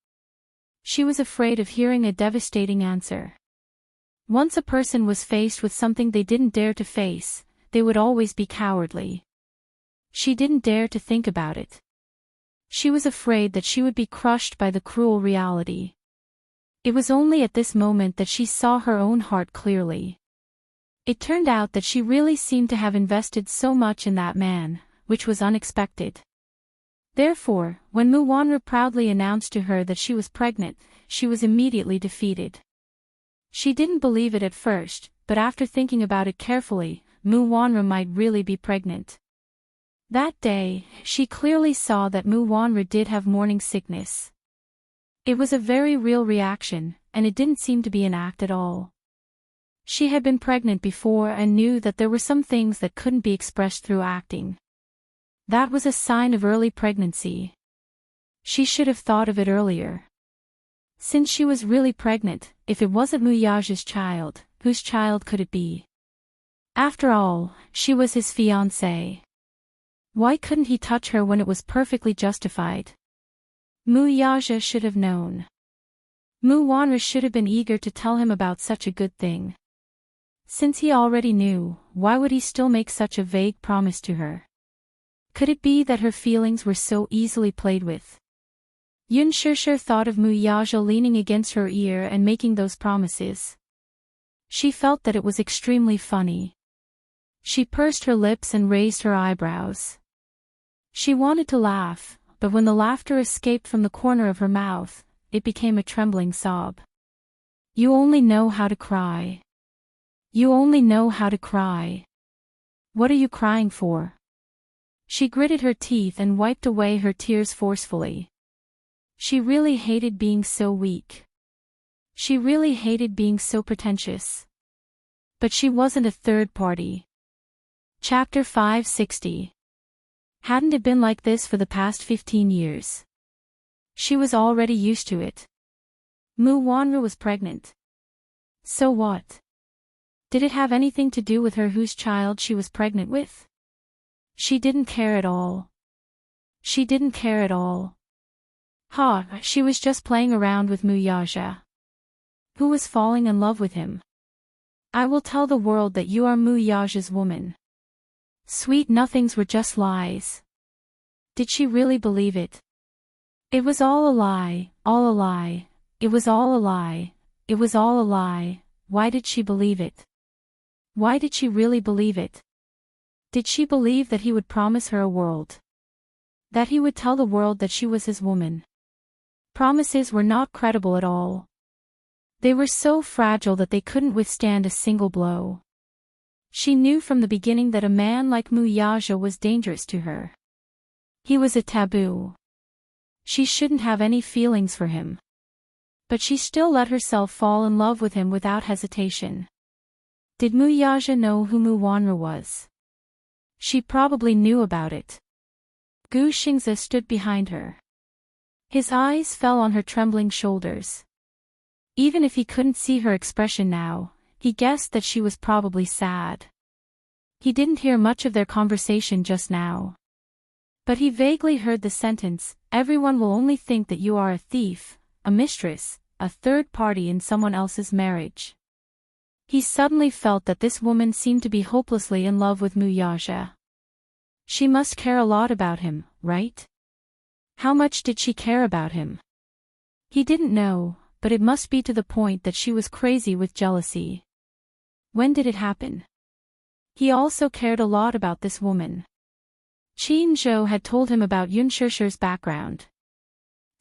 She was afraid of hearing a devastating answer. Once a person was faced with something they didn't dare to face, they would always be cowardly. She didn't dare to think about it. She was afraid that she would be crushed by the cruel reality. It was only at this moment that she saw her own heart clearly. It turned out that she really seemed to have invested so much in that man, which was unexpected. Therefore, when Mu Wanru proudly announced to her that she was pregnant, she was immediately defeated. She didn't believe it at first, but after thinking about it carefully, Mu Wanru might really be pregnant. That day, she clearly saw that Mu Wanru did have morning sickness. It was a very real reaction, and it didn't seem to be an act at all. She had been pregnant before and knew that there were some things that couldn't be expressed through acting. That was a sign of early pregnancy. She should have thought of it earlier. Since she was really pregnant, if it wasn't Mu Yaja's child, whose child could it be? After all, she was his fiancée. Why couldn't he touch her when it was perfectly justified? Mu Yaja should have known. Mu Wanru should have been eager to tell him about such a good thing. Since he already knew, why would he still make such a vague promise to her? Could it be that her feelings were so easily played with? Yun Shishir thought of Mu Yaja leaning against her ear and making those promises. She felt that it was extremely funny. She pursed her lips and raised her eyebrows. She wanted to laugh, but when the laughter escaped from the corner of her mouth, it became a trembling sob. You only know how to cry. You only know how to cry. What are you crying for? She gritted her teeth and wiped away her tears forcefully. She really hated being so weak. She really hated being so pretentious. But she wasn't a third party. Chapter 560. Hadn't it been like this for the past 15 years? She was already used to it. Mu Wanru was pregnant. So what? Did it have anything to do with her whose child she was pregnant with? She didn't care at all. She didn't care at all. She was just playing around with Mu Yaja, who was falling in love with him. I will tell the world that you are Mu Yaja's woman. Sweet nothings were just lies. Did she really believe it? It was all a lie, all a lie. It was all a lie. It was all a lie. Why did she believe it? Why did she really believe it? Did she believe that he would promise her a world? That he would tell the world that she was his woman? Promises were not credible at all. They were so fragile that they couldn't withstand a single blow. She knew from the beginning that a man like Mu Yaja was dangerous to her. He was a taboo. She shouldn't have any feelings for him. But she still let herself fall in love with him without hesitation. Did Mu Yaja know who Mu Wanru was? She probably knew about it. Gu Xingzi stood behind her. His eyes fell on her trembling shoulders. Even if he couldn't see her expression now, he guessed that she was probably sad. He didn't hear much of their conversation just now. But he vaguely heard the sentence, "Everyone will only think that you are a thief, a mistress, a third party in someone else's marriage." He suddenly felt that this woman seemed to be hopelessly in love with Mu Yaja. She must care a lot about him, right? How much did she care about him? He didn't know, but it must be to the point that she was crazy with jealousy. When did it happen? He also cared a lot about this woman. Qin Zhou had told him about Yun Shishir's background.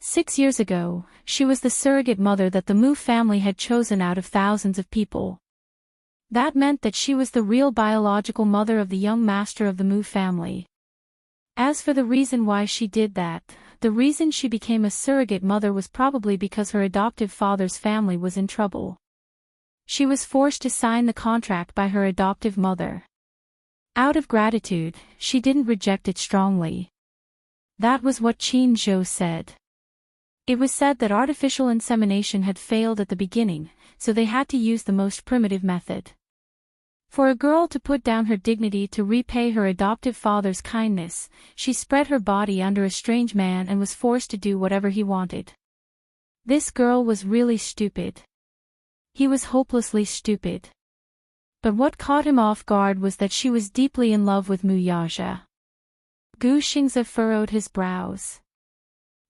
6 years ago, she was the surrogate mother that the Mu family had chosen out of thousands of people. That meant that she was the real biological mother of the young master of the Mu family. As for the reason why she did that, the reason she became a surrogate mother was probably because her adoptive father's family was in trouble. She was forced to sign the contract by her adoptive mother. Out of gratitude, she didn't reject it strongly. That was what Qin Zhou said. It was said that artificial insemination had failed at the beginning, so they had to use the most primitive method. For a girl to put down her dignity to repay her adoptive father's kindness, she spread her body under a strange man and was forced to do whatever he wanted. This girl was really stupid. He was hopelessly stupid. But what caught him off guard was that she was deeply in love with Mu Yaja. Gu Xingzi furrowed his brows.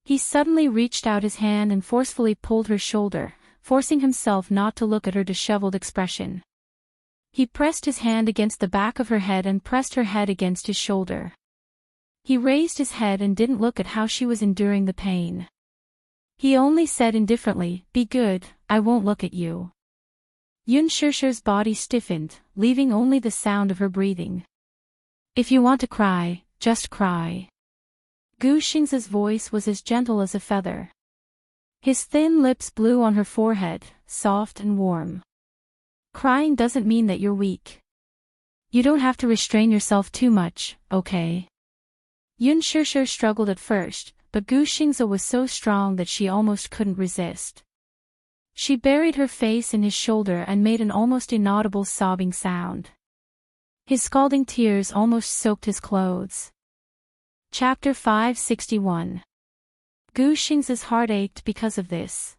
He suddenly reached out his hand and forcefully pulled her shoulder, forcing himself not to look at her disheveled expression. He pressed his hand against the back of her head and pressed her head against his shoulder. He raised his head and didn't look at how she was enduring the pain. He only said indifferently, "Be good, I won't look at you." Yun Shishir's body stiffened, leaving only the sound of her breathing. "If you want to cry, just cry." Gu Xingzi's voice was as gentle as a feather. His thin lips blew on her forehead, soft and warm. "Crying doesn't mean that you're weak. You don't have to restrain yourself too much, okay?" Yun Shishir struggled at first, but Gu Xingzi was so strong that she almost couldn't resist. She buried her face in his shoulder and made an almost inaudible sobbing sound. His scalding tears almost soaked his clothes. Chapter 561. Gu Xingzi's heart ached because of this.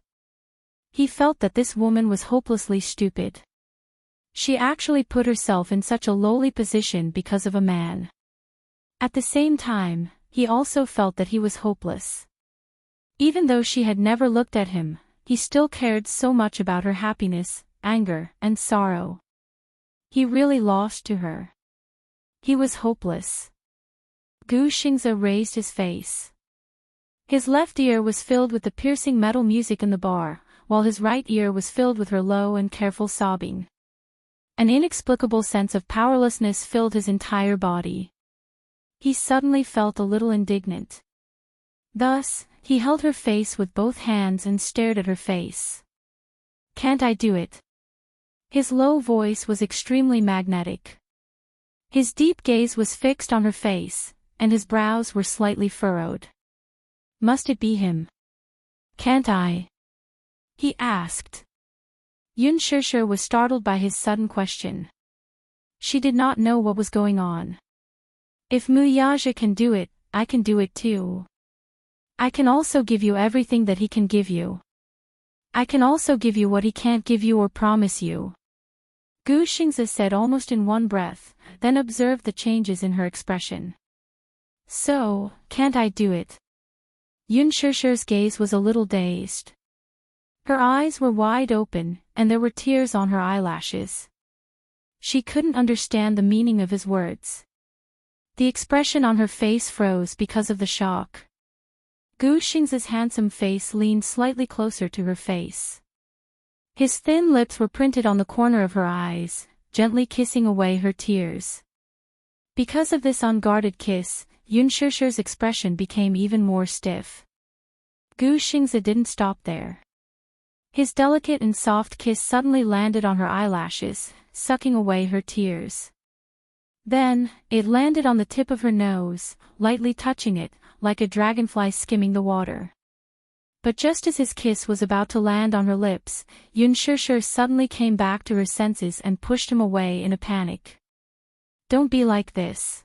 He felt that this woman was hopelessly stupid. She actually put herself in such a lowly position because of a man. At the same time, he also felt that he was hopeless. Even though she had never looked at him, he still cared so much about her happiness, anger, and sorrow. He really lost to her. He was hopeless. Gu Xingzi raised his face. His left ear was filled with the piercing metal music in the bar, while his right ear was filled with her low and careful sobbing. An inexplicable sense of powerlessness filled his entire body. He suddenly felt a little indignant. Thus, he held her face with both hands and stared at her face. "Can't I do it?" His low voice was extremely magnetic. His deep gaze was fixed on her face, and his brows were slightly furrowed. "Must it be him? Can't I?" he asked. Yun Shishir was startled by his sudden question. She did not know what was going on. "If Mu Yaja can do it, I can do it too. I can also give you everything that he can give you. I can also give you what he can't give you or promise you." Gu Xingzi said almost in one breath, then observed the changes in her expression. "So, can't I do it?" Yun Shishir's gaze was a little dazed. Her eyes were wide open, and there were tears on her eyelashes. She couldn't understand the meaning of his words. The expression on her face froze because of the shock. Gu Xingzi's handsome face leaned slightly closer to her face. His thin lips were printed on the corner of her eyes, gently kissing away her tears. Because of this unguarded kiss, Yun Shishir's expression became even more stiff. Gu Xingzi didn't stop there. His delicate and soft kiss suddenly landed on her eyelashes, sucking away her tears. Then, it landed on the tip of her nose, lightly touching it, like a dragonfly skimming the water. But just as his kiss was about to land on her lips, Yun Shishir suddenly came back to her senses and pushed him away in a panic. "Don't be like this."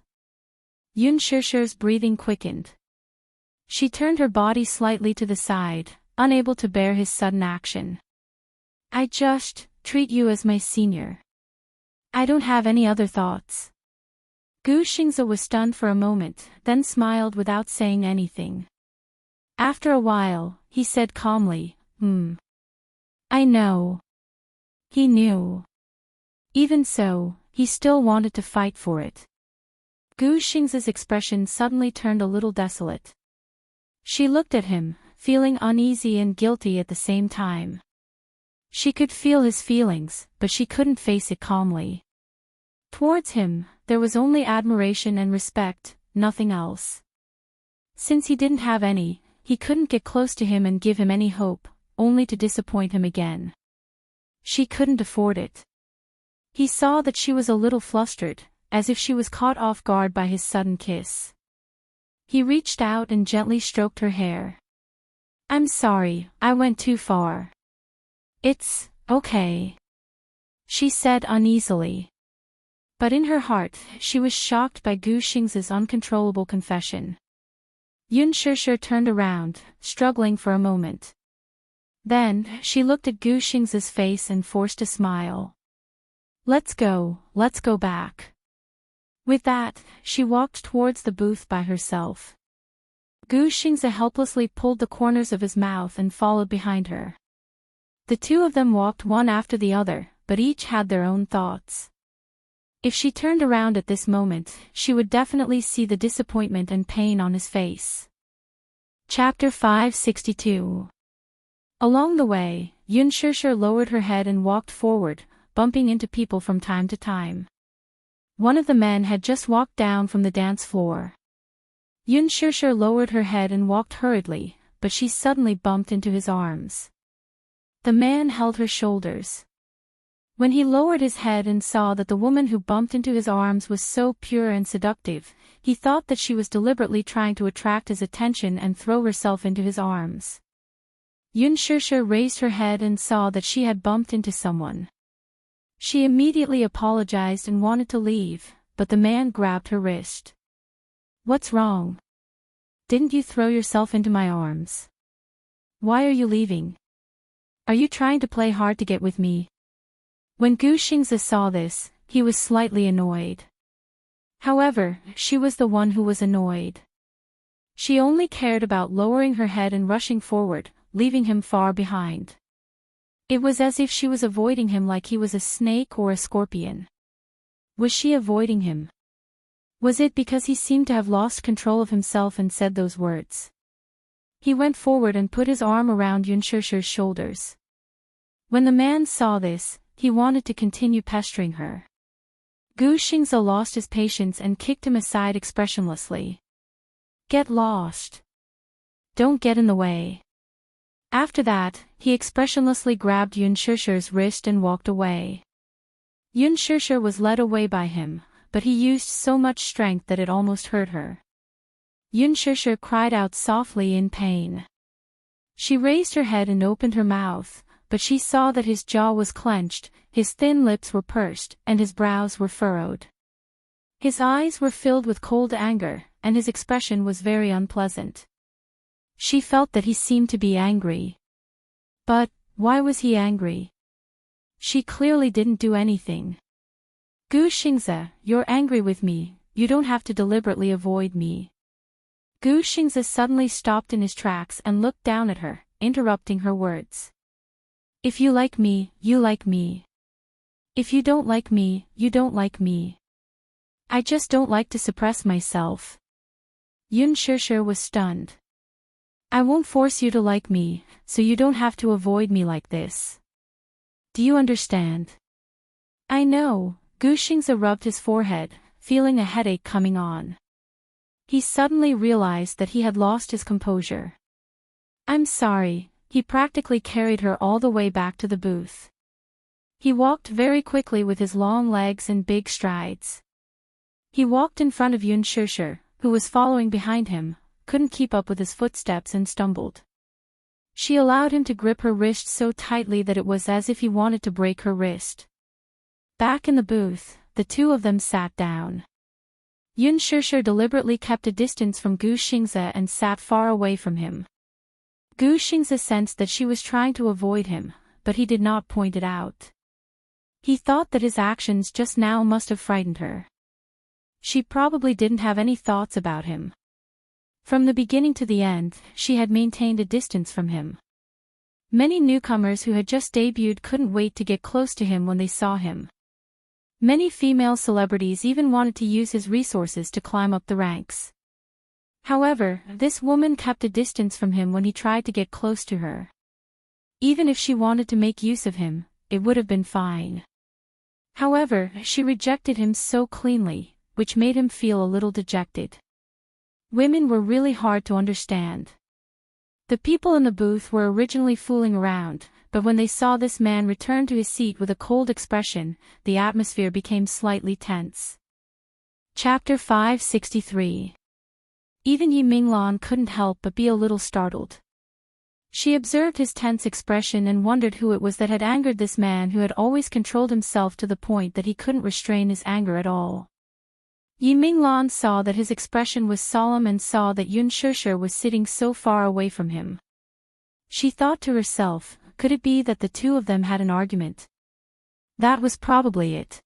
Yun Shishir's breathing quickened. She turned her body slightly to the side, unable to bear his sudden action. "I just treat you as my senior. I don't have any other thoughts." Gu Xingzi was stunned for a moment, then smiled without saying anything. After a while, he said calmly, I know." He knew. Even so, he still wanted to fight for it. Gu Xingzi's expression suddenly turned a little desolate. She looked at him, feeling uneasy and guilty at the same time. She could feel his feelings, but she couldn't face it calmly. Towards him, there was only admiration and respect, nothing else. Since he didn't have any, he couldn't get close to him and give him any hope, only to disappoint him again. She couldn't afford it. He saw that she was a little flustered, as if she was caught off guard by his sudden kiss. He reached out and gently stroked her hair. "I'm sorry, I went too far." "It's okay," she said uneasily. But in her heart, she was shocked by Gu Xing's uncontrollable confession. Yun Shishir turned around, struggling for a moment. Then, she looked at Gu Xing's face and forced a smile. Let's go back." With that, she walked towards the booth by herself. Gu Xingze helplessly pulled the corners of his mouth and followed behind her. The two of them walked one after the other, but each had their own thoughts. If she turned around at this moment, she would definitely see the disappointment and pain on his face. Chapter 562. Along the way, Yun Shishir lowered her head and walked forward, bumping into people from time to time. One of the men had just walked down from the dance floor. Yun Shishir lowered her head and walked hurriedly, but she suddenly bumped into his arms. The man held her shoulders. When he lowered his head and saw that the woman who bumped into his arms was so pure and seductive, he thought that she was deliberately trying to attract his attention and throw herself into his arms. Yun Shishir raised her head and saw that she had bumped into someone. She immediately apologized and wanted to leave, but the man grabbed her wrist. "What's wrong? Didn't you throw yourself into my arms? Why are you leaving? Are you trying to play hard to get with me?" When Gu Xingze saw this, he was slightly annoyed. However, she was the one who was annoyed. She only cared about lowering her head and rushing forward, leaving him far behind. It was as if she was avoiding him like he was a snake or a scorpion. Was she avoiding him? Was it because he seemed to have lost control of himself and said those words? He went forward and put his arm around Yun Shishir's shoulders. When the man saw this, he wanted to continue pestering her. Gu Xingze lost his patience and kicked him aside expressionlessly. "Get lost. Don't get in the way." After that, he expressionlessly grabbed Yun Shishir's wrist and walked away. Yun Shishir was led away by him, but he used so much strength that it almost hurt her. Yun Shishir cried out softly in pain. She raised her head and opened her mouth, but she saw that his jaw was clenched, his thin lips were pursed, and his brows were furrowed. His eyes were filled with cold anger, and his expression was very unpleasant. She felt that he seemed to be angry. But, why was he angry? She clearly didn't do anything. "Gu Xingze, you're angry with me, you don't have to deliberately avoid me." Gu Xingze suddenly stopped in his tracks and looked down at her, interrupting her words. "If you like me, you like me. If you don't like me, you don't like me. I just don't like to suppress myself." Yun Shishir was stunned. "I won't force you to like me, so you don't have to avoid me like this. Do you understand?" "I know." Gu Xingze rubbed his forehead, feeling a headache coming on. He suddenly realized that he had lost his composure. "I'm sorry." He practically carried her all the way back to the booth. He walked very quickly with his long legs and big strides. He walked in front of Yun Shishir, who was following behind him, couldn't keep up with his footsteps and stumbled. She allowed him to grip her wrist so tightly that it was as if he wanted to break her wrist. Back in the booth, the two of them sat down. Yun Shishir deliberately kept a distance from Gu Xingze and sat far away from him. Gu Xingze sensed that she was trying to avoid him, but he did not point it out. He thought that his actions just now must have frightened her. She probably didn't have any thoughts about him. From the beginning to the end, she had maintained a distance from him. Many newcomers who had just debuted couldn't wait to get close to him when they saw him. Many female celebrities even wanted to use his resources to climb up the ranks. However, this woman kept a distance from him when he tried to get close to her. Even if she wanted to make use of him, it would have been fine. However, she rejected him so cleanly, which made him feel a little dejected. Women were really hard to understand. The people in the booth were originally fooling around, but when they saw this man return to his seat with a cold expression, the atmosphere became slightly tense. Chapter 563. Even Yi Minglan couldn't help but be a little startled. She observed his tense expression and wondered who it was that had angered this man who had always controlled himself to the point that he couldn't restrain his anger at all. Yi Minglan saw that his expression was solemn and saw that Yun Shishir was sitting so far away from him. She thought to herself, could it be that the two of them had an argument? That was probably it.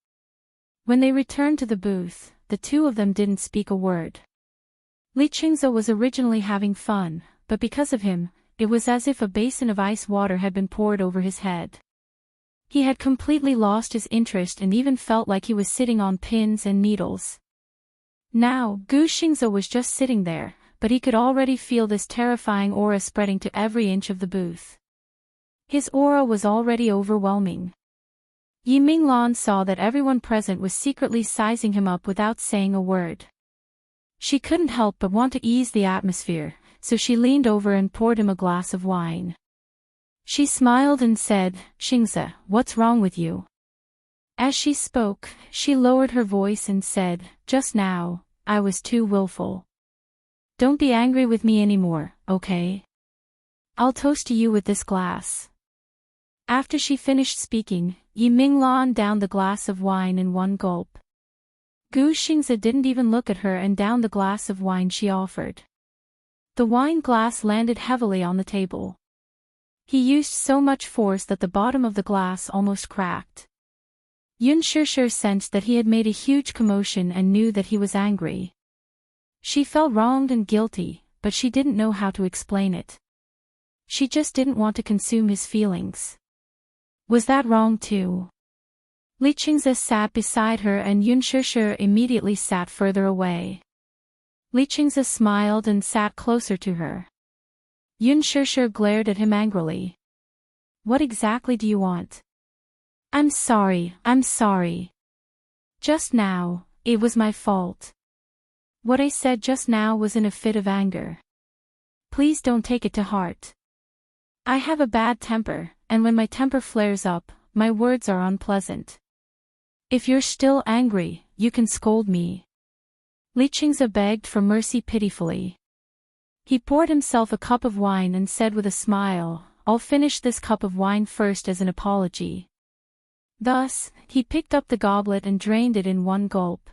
When they returned to the booth, the two of them didn't speak a word. Li Qingze was originally having fun, but because of him, it was as if a basin of ice water had been poured over his head. He had completely lost his interest and even felt like he was sitting on pins and needles. Now, Gu Xingze was just sitting there, but he could already feel this terrifying aura spreading to every inch of the booth. His aura was already overwhelming. Yi Minglan saw that everyone present was secretly sizing him up without saying a word. She couldn't help but want to ease the atmosphere, so she leaned over and poured him a glass of wine. She smiled and said, "Xingze, what's wrong with you?" As she spoke, she lowered her voice and said, "Just now, I was too willful. Don't be angry with me anymore, okay? I'll toast to you with this glass." After she finished speaking, Yi Minglan downed the glass of wine in one gulp. Gu Xingze didn't even look at her and downed the glass of wine she offered. The wine glass landed heavily on the table. He used so much force that the bottom of the glass almost cracked. Yun Shishir sensed that he had made a huge commotion and knew that he was angry. She felt wronged and guilty, but she didn't know how to explain it. She just didn't want to consume his feelings. Was that wrong too? Li Qingze sat beside her and Yun Shishir immediately sat further away. Li Qingze smiled and sat closer to her. Yun Shishir glared at him angrily. "What exactly do you want?" I'm sorry. Just now, it was my fault. What I said just now was in a fit of anger. Please don't take it to heart. I have a bad temper, and when my temper flares up, my words are unpleasant. If you're still angry, you can scold me. Li Qingze begged for mercy pitifully. He poured himself a cup of wine and said with a smile, "I'll finish this cup of wine first as an apology." Thus, he picked up the goblet and drained it in one gulp.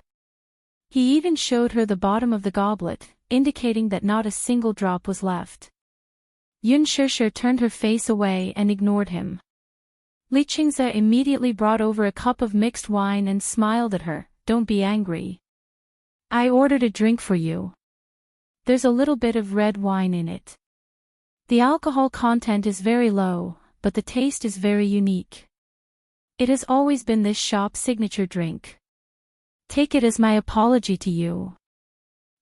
He even showed her the bottom of the goblet, indicating that not a single drop was left. Yun Shishir turned her face away and ignored him. Li Qingze immediately brought over a cup of mixed wine and smiled at her. "Don't be angry. I ordered a drink for you. There's a little bit of red wine in it. The alcohol content is very low, but the taste is very unique. It has always been this shop's signature drink. Take it as my apology to you."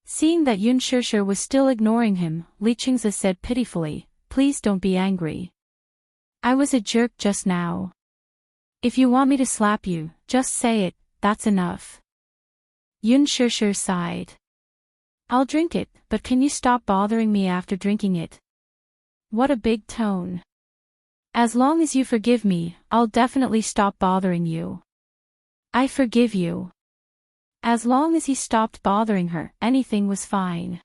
Seeing that Yun Shishir was still ignoring him, Li Qingze said pitifully, "Please don't be angry. I was a jerk just now. If you want me to slap you, just say it, that's enough." Yun Shishir sighed. "I'll drink it, but can you stop bothering me after drinking it?" What a big tone. "As long as you forgive me, I'll definitely stop bothering you." "I forgive you." As long as he stopped bothering her, anything was fine.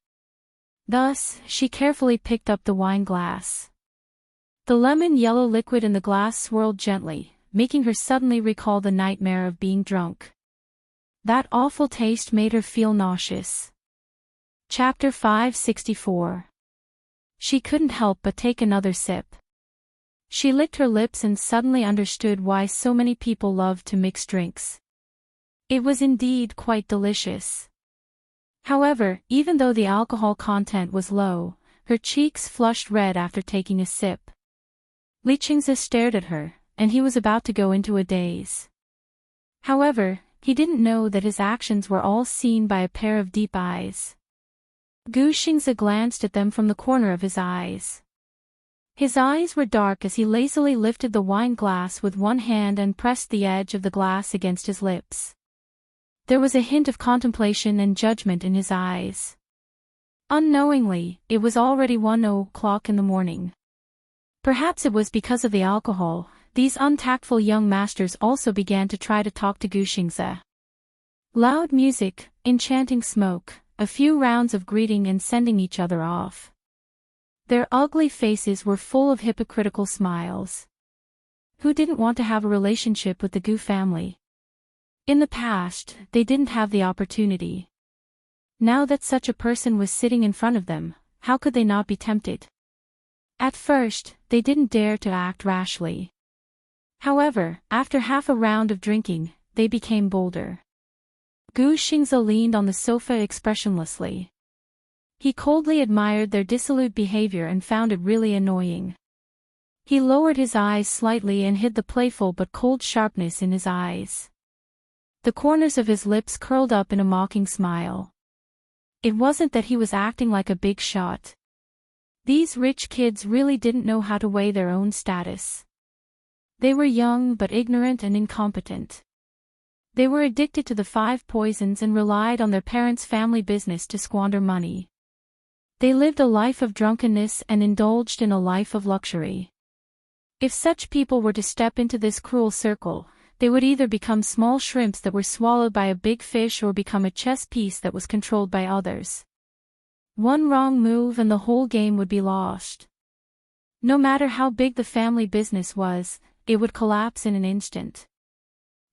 Thus, she carefully picked up the wine glass. The lemon-yellow liquid in the glass swirled gently, making her suddenly recall the nightmare of being drunk. That awful taste made her feel nauseous. Chapter 564. She couldn't help but take another sip. She licked her lips and suddenly understood why so many people loved to mix drinks. It was indeed quite delicious. However, even though the alcohol content was low, her cheeks flushed red after taking a sip. Li Qingze stared at her, and he was about to go into a daze. However, he didn't know that his actions were all seen by a pair of deep eyes. Gu Xingze glanced at them from the corner of his eyes. His eyes were dark as he lazily lifted the wine glass with one hand and pressed the edge of the glass against his lips. There was a hint of contemplation and judgment in his eyes. Unknowingly, it was already 1:00 in the morning. Perhaps it was because of the alcohol, these untactful young masters also began to try to talk to Guxingzi. Loud music, enchanting smoke, a few rounds of greeting and sending each other off. Their ugly faces were full of hypocritical smiles. Who didn't want to have a relationship with the Gu family? In the past, they didn't have the opportunity. Now that such a person was sitting in front of them, how could they not be tempted? At first, they didn't dare to act rashly. However, after half a round of drinking, they became bolder. Guxingzi leaned on the sofa expressionlessly. He coldly admired their dissolute behavior and found it really annoying. He lowered his eyes slightly and hid the playful but cold sharpness in his eyes. The corners of his lips curled up in a mocking smile. It wasn't that he was acting like a big shot. These rich kids really didn't know how to weigh their own status. They were young but ignorant and incompetent. They were addicted to the 5 poisons and relied on their parents' family business to squander money. They lived a life of drunkenness and indulged in a life of luxury. If such people were to step into this cruel circle, they would either become small shrimps that were swallowed by a big fish or become a chess piece that was controlled by others. One wrong move and the whole game would be lost. No matter how big the family business was, it would collapse in an instant.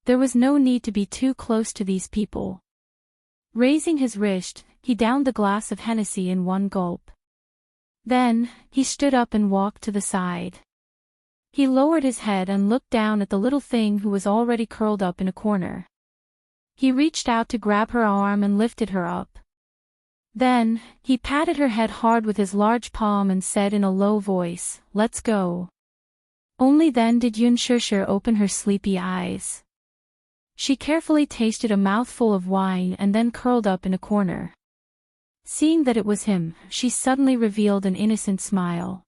There was no need to be too close to these people. Raising his wrist, he downed the glass of Hennessy in one gulp. Then, he stood up and walked to the side. He lowered his head and looked down at the little thing who was already curled up in a corner. He reached out to grab her arm and lifted her up. Then, he patted her head hard with his large palm and said in a low voice, "Let's go." Only then did Yun Shishir open her sleepy eyes. She carefully tasted a mouthful of wine and then curled up in a corner. Seeing that it was him, she suddenly revealed an innocent smile.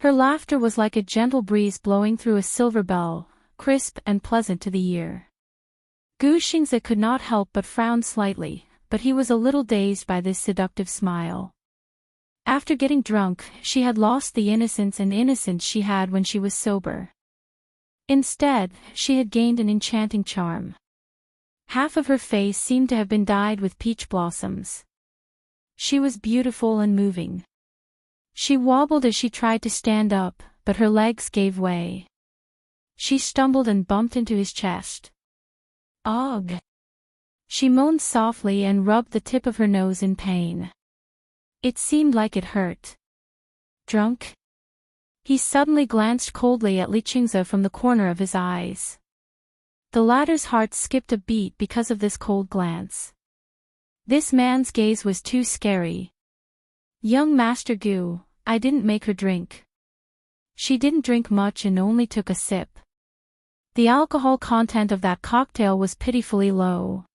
Her laughter was like a gentle breeze blowing through a silver bell, crisp and pleasant to the ear. Guxingzi could not help but frown slightly, but he was a little dazed by this seductive smile. After getting drunk, she had lost the innocence she had when she was sober. Instead, she had gained an enchanting charm. Half of her face seemed to have been dyed with peach blossoms. She was beautiful and moving. She wobbled as she tried to stand up, but her legs gave way. She stumbled and bumped into his chest. "Ugh!" She moaned softly and rubbed the tip of her nose in pain. It seemed like it hurt. "Drunk?" He suddenly glanced coldly at Liqingzi from the corner of his eyes. The latter's heart skipped a beat because of this cold glance. This man's gaze was too scary. "Young Master Gu, I didn't make her drink." She didn't drink much and only took a sip. The alcohol content of that cocktail was pitifully low.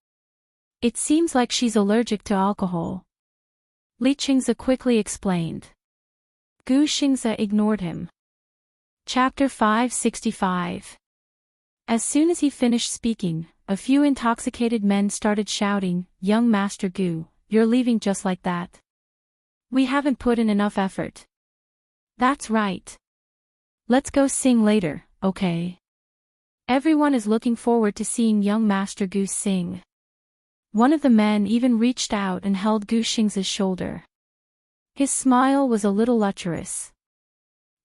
"It seems like she's allergic to alcohol," Liqingzi quickly explained. Guxingzi ignored him. Chapter 565. As soon as he finished speaking, a few intoxicated men started shouting, "Young Master Gu, you're leaving just like that? We haven't put in enough effort." "That's right. Let's go sing later, okay? Everyone is looking forward to seeing young Master Gu sing." One of the men even reached out and held Guxingzi's shoulder. His smile was a little lecherous.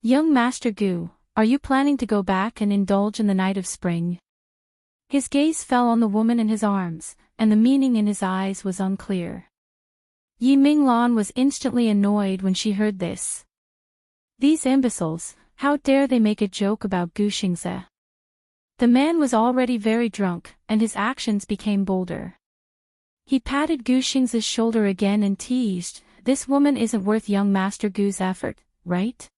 "Young Master Gu, are you planning to go back and indulge in the night of spring?" His gaze fell on the woman in his arms, and the meaning in his eyes was unclear. Yi Minglan was instantly annoyed when she heard this. These imbeciles, how dare they make a joke about Guxingzi? The man was already very drunk, and his actions became bolder. He patted Guxingzi's shoulder again and teased, "This woman isn't worth young Master Gu's effort, right?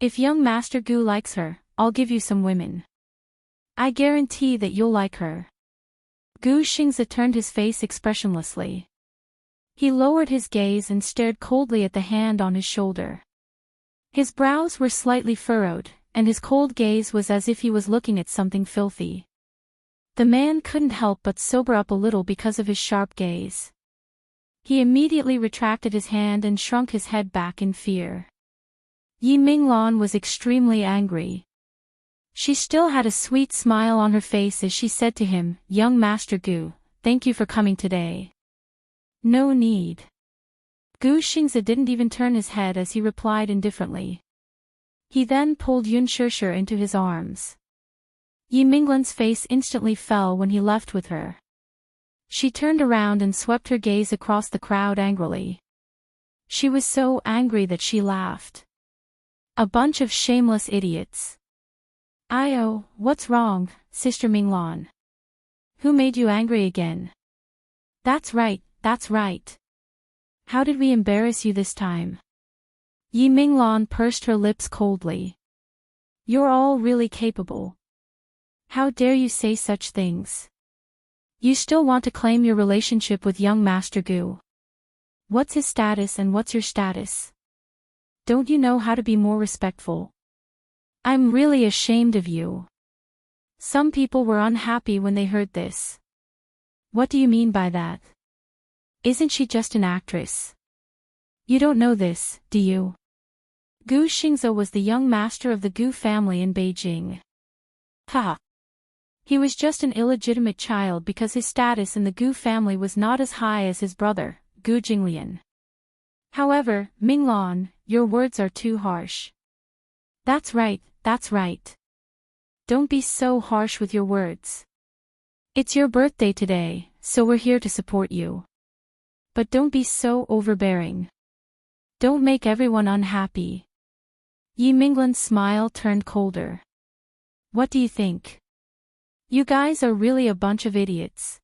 If young Master Gu likes her, I'll give you some women. I guarantee that you'll like her." Guxingzi turned his face expressionlessly. He lowered his gaze and stared coldly at the hand on his shoulder. His brows were slightly furrowed, and his cold gaze was as if he was looking at something filthy. The man couldn't help but sober up a little because of his sharp gaze. He immediately retracted his hand and shrunk his head back in fear. Yi Minglan was extremely angry. She still had a sweet smile on her face as she said to him, "Young Master Gu, thank you for coming today." "No need." Gu Xingze didn't even turn his head as he replied indifferently. He then pulled Yun Shishir into his arms. Yi Minglan's face instantly fell when he left with her. She turned around and swept her gaze across the crowd angrily. She was so angry that she laughed. A bunch of shameless idiots. "Oh, what's wrong, Sister Minglan? Who made you angry again?" That's right, that's right. How did we embarrass you this time?" Yi Minglan pursed her lips coldly. "You're all really capable. How dare you say such things? You still want to claim your relationship with young Master Gu. What's his status and what's your status? Don't you know how to be more respectful? I'm really ashamed of you." Some people were unhappy when they heard this. "What do you mean by that? Isn't she just an actress? You don't know this, do you?" Gu Xingze was the young master of the Gu family in Beijing. Ha! He was just an illegitimate child because his status in the Gu family was not as high as his brother, Gu Jinglian. However, Minglan, your words are too harsh. That's right, that's right. Don't be so harsh with your words. It's your birthday today, so we're here to support you. But don't be so overbearing. Don't make everyone unhappy. Yi Minglan's smile turned colder. What do you think? You guys are really a bunch of idiots.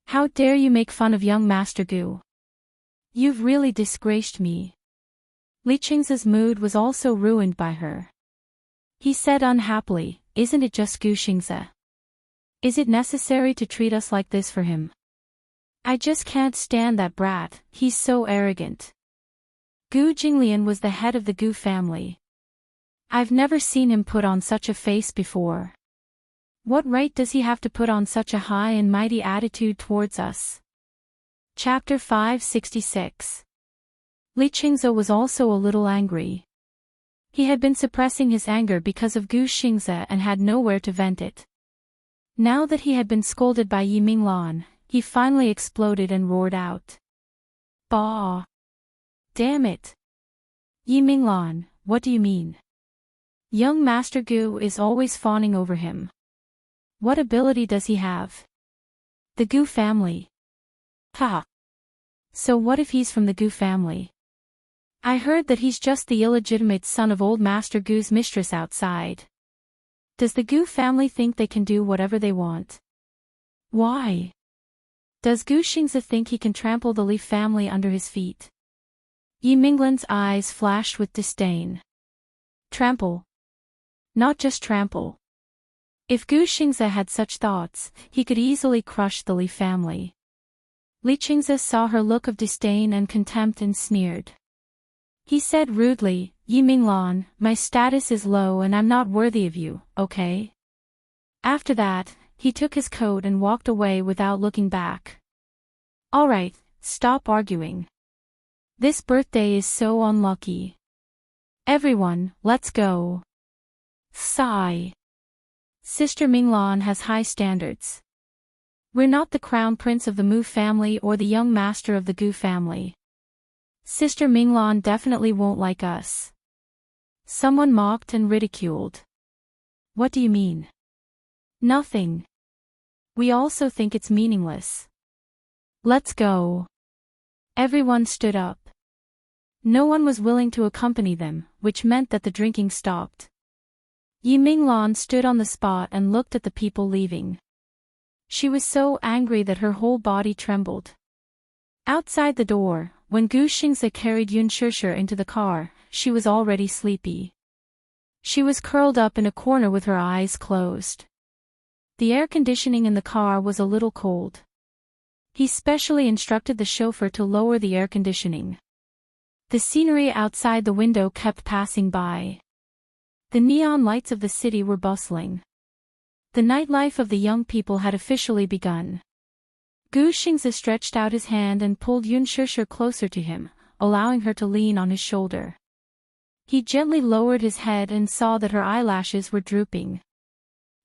How dare you make fun of young Master Gu? You've really disgraced me. Li Qingze's mood was also ruined by her. He said unhappily, "Isn't it just Gu Xingze? Is it necessary to treat us like this for him? I just can't stand that brat, he's so arrogant." Gu Jinglian was the head of the Gu family. I've never seen him put on such a face before. What right does he have to put on such a high and mighty attitude towards us? Chapter 566. Li Qingze was also a little angry. He had been suppressing his anger because of Gu Xingze and had nowhere to vent it. Now that he had been scolded by Yi Minglan, he finally exploded and roared out. "Bah! Damn it! Yi Minglan, what do you mean? Young Master Gu is always fawning over him. What ability does he have? The Gu family. Ha! So what if he's from the Gu family? I heard that he's just the illegitimate son of old Master Gu's mistress outside. Does the Gu family think they can do whatever they want? Why? Does Gu Xingze think he can trample the Li family under his feet?" Yi Minglan's eyes flashed with disdain. Trample? Not just trample. If Gu Xingze had such thoughts, he could easily crush the Li family. Li Qingze saw her look of disdain and contempt and sneered. He said rudely, "Yi Minglan, my status is low and I'm not worthy of you, okay?" After that, he took his coat and walked away without looking back. Alright, stop arguing. This birthday is so unlucky. Everyone, let's go. Sigh. Sister Minglan has high standards. We're not the crown prince of the Mu family or the young master of the Gu family. Sister Minglan definitely won't like us. Someone mocked and ridiculed. What do you mean? Nothing. We also think it's meaningless. Let's go. Everyone stood up. No one was willing to accompany them, which meant that the drinking stopped. Yi Minglan stood on the spot and looked at the people leaving. She was so angry that her whole body trembled. Outside the door, when Gu Xingze carried Yun Shishir into the car, she was already sleepy. She was curled up in a corner with her eyes closed. The air conditioning in the car was a little cold. He specially instructed the chauffeur to lower the air conditioning. The scenery outside the window kept passing by. The neon lights of the city were bustling. The nightlife of the young people had officially begun. Gu Xingzi stretched out his hand and pulled Yun Shishir closer to him, allowing her to lean on his shoulder. He gently lowered his head and saw that her eyelashes were drooping.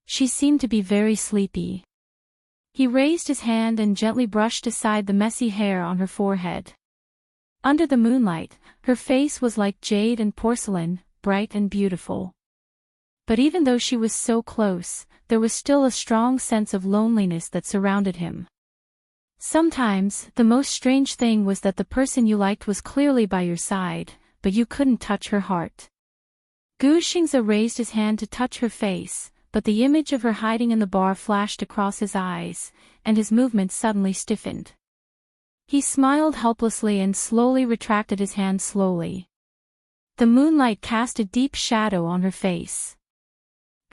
She seemed to be very sleepy. He raised his hand and gently brushed aside the messy hair on her forehead. Under the moonlight, her face was like jade and porcelain, bright and beautiful. But even though she was so close, there was still a strong sense of loneliness that surrounded him. Sometimes, the most strange thing was that the person you liked was clearly by your side, but you couldn't touch her heart. Gu Xingzi raised his hand to touch her face, but the image of her hiding in the bar flashed across his eyes, and his movements suddenly stiffened. He smiled helplessly and slowly retracted his hand slowly. The moonlight cast a deep shadow on her face.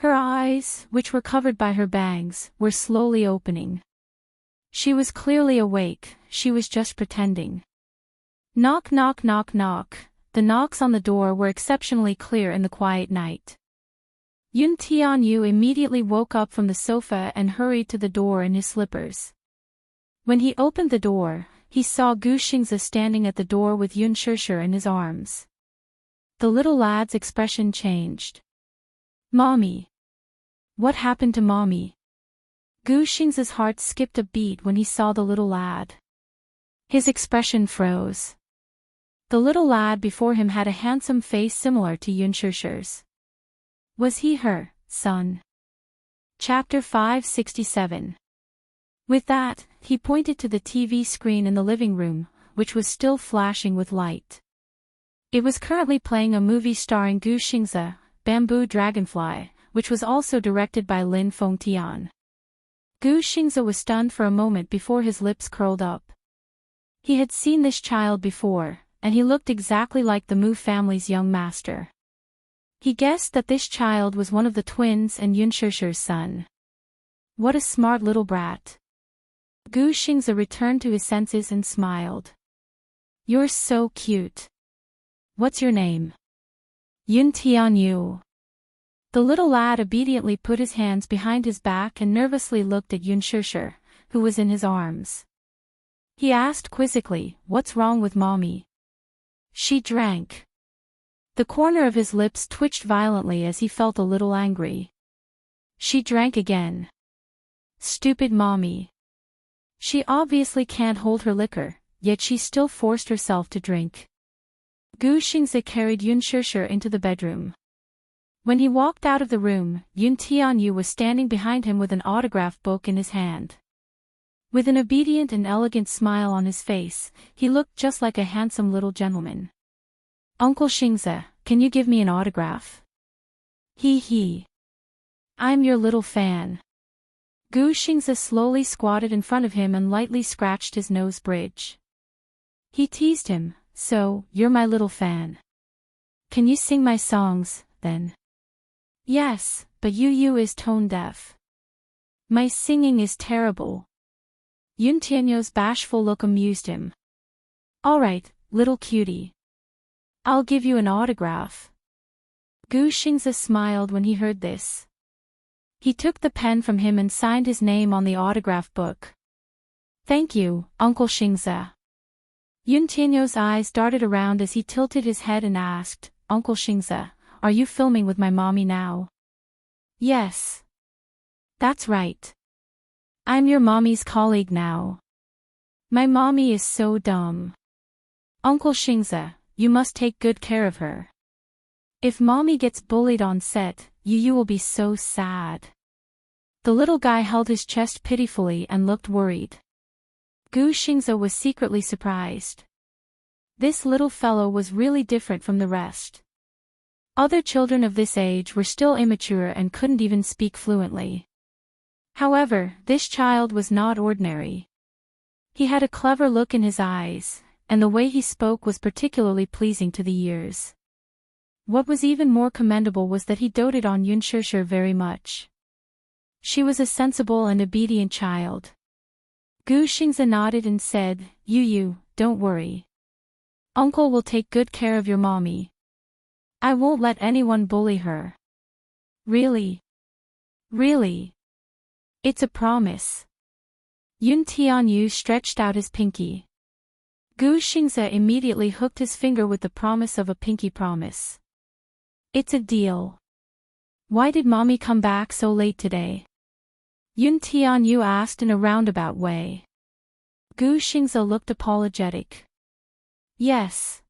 Her eyes, which were covered by her bangs, were slowly opening. She was clearly awake, she was just pretending. Knock knock knock knock. The knocks on the door were exceptionally clear in the quiet night. Yun Tianyu immediately woke up from the sofa and hurried to the door in his slippers. When he opened the door, he saw Gu Xingzi standing at the door with Yun Shishir in his arms. The little lad's expression changed. Mommy. What happened to Mommy? Gu Xingzi's heart skipped a beat when he saw the little lad. His expression froze. The little lad before him had a handsome face similar to Yun Shishir's. Was he her son? Chapter 567. With that, he pointed to the TV screen in the living room, which was still flashing with light. It was currently playing a movie starring Gu Xingzi, Bamboo Dragonfly, which was also directed by Lin Fengtian. Gu Xingzi was stunned for a moment before his lips curled up. He had seen this child before, and he looked exactly like the Mu family's young master. He guessed that this child was one of the twins and Yun Shishir's son. What a smart little brat. Gu Xingzi returned to his senses and smiled. You're so cute. What's your name? Yun Tianyu. The little lad obediently put his hands behind his back and nervously looked at Yun Shishir, who was in his arms. He asked quizzically, "What's wrong with Mommy?" She drank. The corner of his lips twitched violently as he felt a little angry. She drank again. Stupid Mommy. She obviously can't hold her liquor, yet she still forced herself to drink. Gu Xingzi carried Yun Shishir into the bedroom. When he walked out of the room, Yun Tianyu was standing behind him with an autograph book in his hand. With an obedient and elegant smile on his face, he looked just like a handsome little gentleman. Uncle Xingzi, can you give me an autograph? He. I'm your little fan. Gu Xingzi slowly squatted in front of him and lightly scratched his nose bridge. He teased him, so, you're my little fan. Can you sing my songs, then? Yes, but Yu is tone deaf. My singing is terrible. Yun Tianyu's bashful look amused him. Alright, little cutie. I'll give you an autograph. Gu Xingzi smiled when he heard this. He took the pen from him and signed his name on the autograph book. Thank you, Uncle Xingzi. Yun Tianyu's eyes darted around as he tilted his head and asked, Uncle Xingzi, are you filming with my mommy now? Yes. That's right. I'm your mommy's colleague now. My mommy is so dumb. Uncle Xingzi, you must take good care of her. If mommy gets bullied on set, you will be so sad. The little guy held his chest pitifully and looked worried. Gu Xingzi was secretly surprised. This little fellow was really different from the rest. Other children of this age were still immature and couldn't even speak fluently. However, this child was not ordinary. He had a clever look in his eyes, and the way he spoke was particularly pleasing to the ears. What was even more commendable was that he doted on Yun Shishir very much. She was a sensible and obedient child. Gu Xingzi nodded and said, You, don't worry. Uncle will take good care of your mommy. I won't let anyone bully her. Really? Really? It's a promise. Yun Tianyu stretched out his pinky. Gu Xingze immediately hooked his finger with the promise of a pinky promise. It's a deal. Why did mommy come back so late today? Yun Tianyu asked in a roundabout way. Gu Xingze looked apologetic. Yes.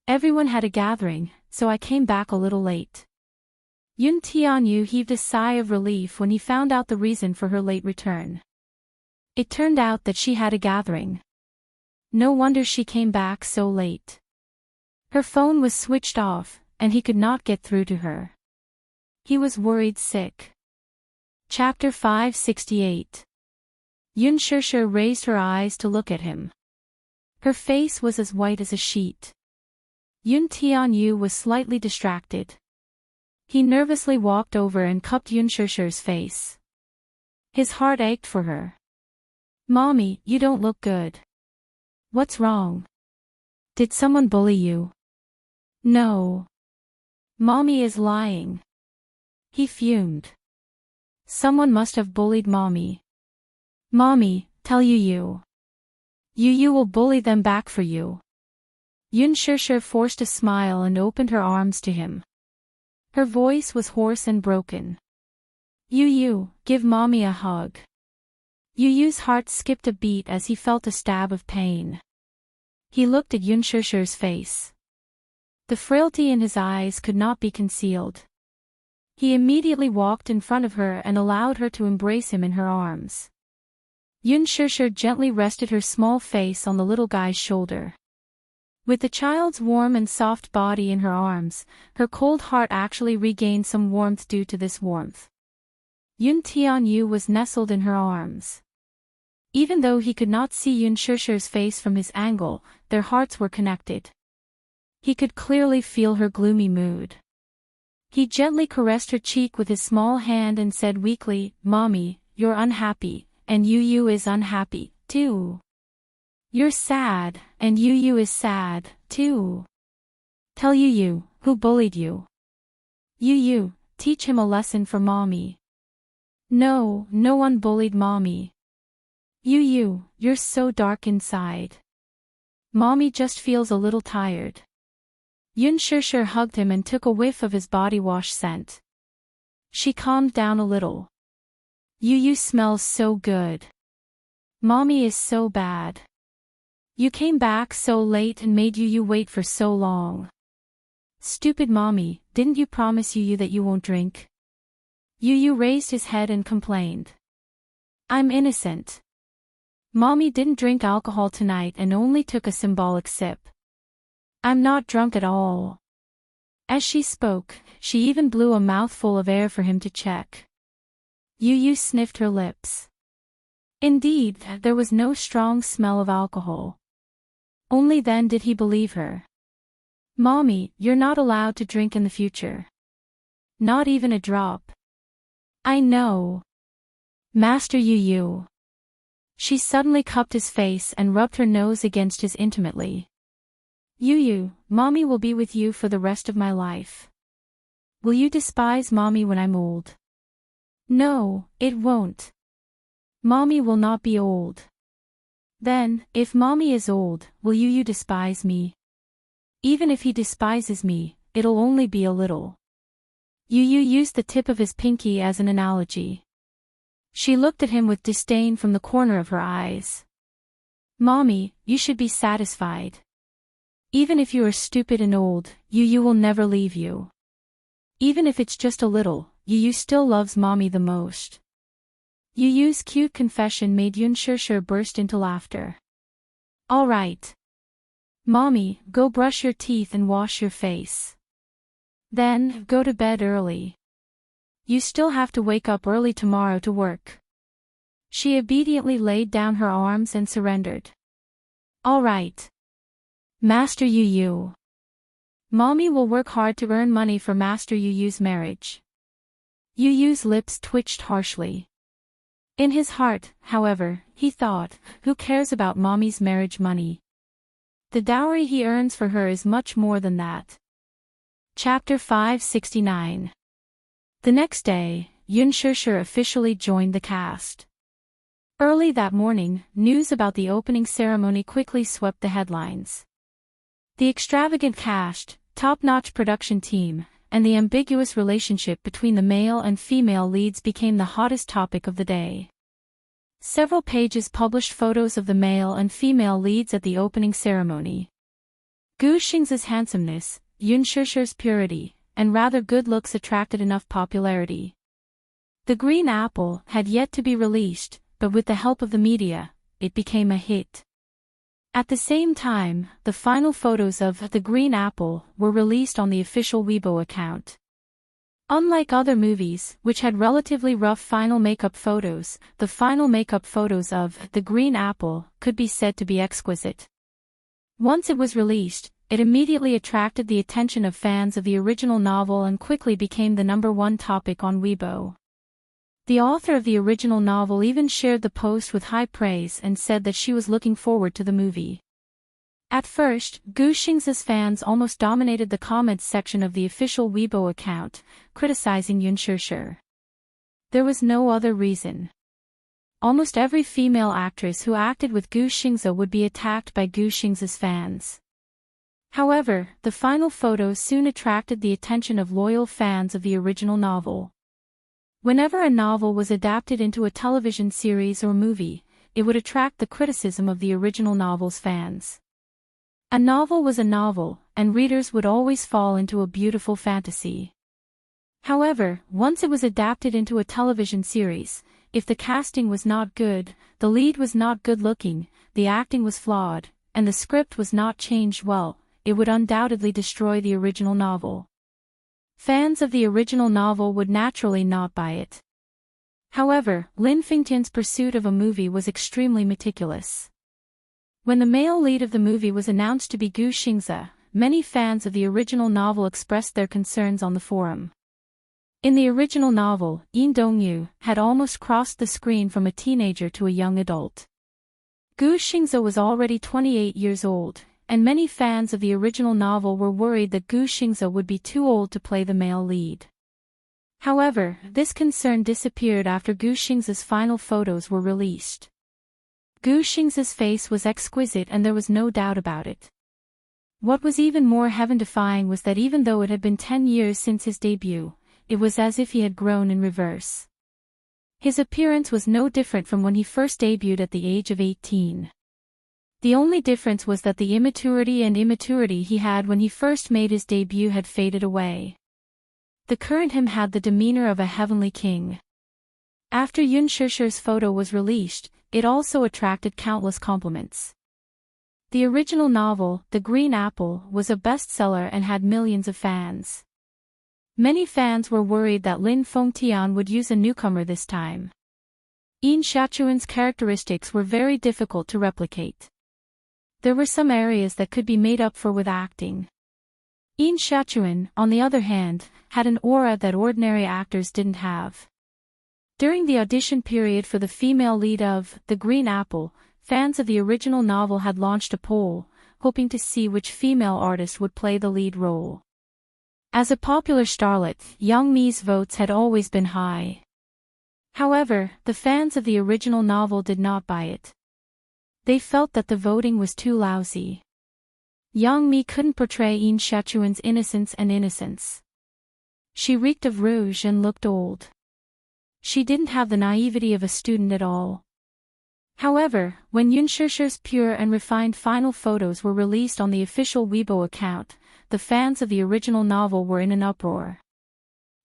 Everyone had a gathering, so I came back a little late. Yun Tianyu heaved a sigh of relief when he found out the reason for her late return. It turned out that she had a gathering. No wonder she came back so late. Her phone was switched off, and he could not get through to her. He was worried sick. Chapter 568. Yun Shishir raised her eyes to look at him. Her face was as white as a sheet. Yun Tianyu was slightly distracted. He nervously walked over and cupped Yun Shishir's face. His heart ached for her. Mommy, you don't look good. What's wrong? Did someone bully you? No. Mommy is lying. He fumed. Someone must have bullied Mommy. Mommy, tell Yu. Yu will bully them back for you. Yun Shishir forced a smile and opened her arms to him. Her voice was hoarse and broken. Yu, give Mommy a hug. Yu's heart skipped a beat as he felt a stab of pain. He looked at Yun Shishir's face. The frailty in his eyes could not be concealed. He immediately walked in front of her and allowed her to embrace him in her arms. Yun Shishir gently rested her small face on the little guy's shoulder. With the child's warm and soft body in her arms, her cold heart actually regained some warmth due to this warmth. Yun Tianyu was nestled in her arms. Even though he could not see Yun Shishir's face from his angle, their hearts were connected. He could clearly feel her gloomy mood. He gently caressed her cheek with his small hand and said weakly, Mommy, you're unhappy, and Yu is unhappy, too. You're sad, and Yu is sad, too. Tell Yu, who bullied you? Yu, teach him a lesson for Mommy. No, no one bullied Mommy. Yu, you're so dark inside. Mommy just feels a little tired. Yun Shishir hugged him and took a whiff of his body wash scent. She calmed down a little. Yu smells so good. Mommy is so bad. You came back so late and made Yu wait for so long. Stupid Mommy, didn't you promise Yu that you won't drink? Yu raised his head and complained. I'm innocent. Mommy didn't drink alcohol tonight and only took a symbolic sip. I'm not drunk at all. As she spoke, she even blew a mouthful of air for him to check. Yu sniffed her lips. Indeed, there was no strong smell of alcohol. Only then did he believe her. Mommy, you're not allowed to drink in the future. Not even a drop. I know. Master Yu. She suddenly cupped his face and rubbed her nose against his intimately. Yu, Mommy will be with you for the rest of my life. Will you despise Mommy when I'm old? No, it won't. Mommy will not be old. Then, if Mommy is old, will Yu despise me? Even if he despises me, it'll only be a little. Yu used the tip of his pinky as an analogy. She looked at him with disdain from the corner of her eyes. Mommy, you should be satisfied. Even if you are stupid and old, Yu will never leave you. Even if it's just a little, Yu still loves Mommy the most. Yu's cute confession made Yun Shishir burst into laughter. All right. Mommy, go brush your teeth and wash your face. Then, go to bed early. You still have to wake up early tomorrow to work. She obediently laid down her arms and surrendered. All right. Master Yu. Mommy will work hard to earn money for Master Yu's marriage. Yu's lips twitched harshly. In his heart, however, he thought, who cares about Mommy's marriage money? The dowry he earns for her is much more than that. Chapter 569. The next day, Yoon Shir officially joined the cast. Early that morning, news about the opening ceremony quickly swept the headlines. The extravagant cast, top-notch production team, and the ambiguous relationship between the male and female leads became the hottest topic of the day. Several pages published photos of the male and female leads at the opening ceremony. Gu Xing's handsomeness, Yoon Shir's purity, and rather good looks attracted enough popularity. The Green Apple had yet to be released, but with the help of the media, it became a hit. At the same time, the final photos of The Green Apple were released on the official Weibo account. Unlike other movies, which had relatively rough final makeup photos, the final makeup photos of The Green Apple could be said to be exquisite. Once it was released, it immediately attracted the attention of fans of the original novel and quickly became the #1 topic on Weibo. The author of the original novel even shared the post with high praise and said that she was looking forward to the movie. At first, Gu Xing's fans almost dominated the comments section of the official Weibo account, criticizing Yoon Shir. There was no other reason. Almost every female actress who acted with Gu Xing's would be attacked by Gu Xing's fans. However, the final photos soon attracted the attention of loyal fans of the original novel. Whenever a novel was adapted into a television series or movie, it would attract the criticism of the original novel's fans. A novel was a novel, and readers would always fall into a beautiful fantasy. However, once it was adapted into a television series, if the casting was not good, the lead was not good-looking, the acting was flawed, and the script was not changed well, it would undoubtedly destroy the original novel. Fans of the original novel would naturally not buy it. However, Lin Fengtian's pursuit of a movie was extremely meticulous. When the male lead of the movie was announced to be Gu Xing's, many fans of the original novel expressed their concerns on the forum. In the original novel, Yin Dongyu had almost crossed the screen from a teenager to a young adult. Gu Xing's was already 28 years old, and many fans of the original novel were worried that Gu Xing's would be too old to play the male lead. However, this concern disappeared after Gu Xing's final photos were released. Gu Xing's face was exquisite and there was no doubt about it. What was even more heaven-defying was that even though it had been 10 years since his debut, it was as if he had grown in reverse. His appearance was no different from when he first debuted at the age of 18. The only difference was that the immaturity he had when he first made his debut had faded away. The current him had the demeanor of a heavenly king. After Yoon Shir's photo was released, it also attracted countless compliments. The original novel, The Green Apple, was a bestseller and had millions of fans. Many fans were worried that Lin Fengtian would use a newcomer this time. Yin Xiaochuan's characteristics were very difficult to replicate. There were some areas that could be made up for with acting. Yin Xiaochuan, on the other hand, had an aura that ordinary actors didn't have. During the audition period for the female lead of The Green Apple, fans of the original novel had launched a poll, hoping to see which female artist would play the lead role. As a popular starlet, Yang Mi's votes had always been high. However, the fans of the original novel did not buy it. They felt that the voting was too lousy. Yang Mi couldn't portray Yin Xiaochuan's innocence. She reeked of rouge and looked old. She didn't have the naivety of a student at all. However, when Yoon Shir's pure and refined final photos were released on the official Weibo account, the fans of the original novel were in an uproar.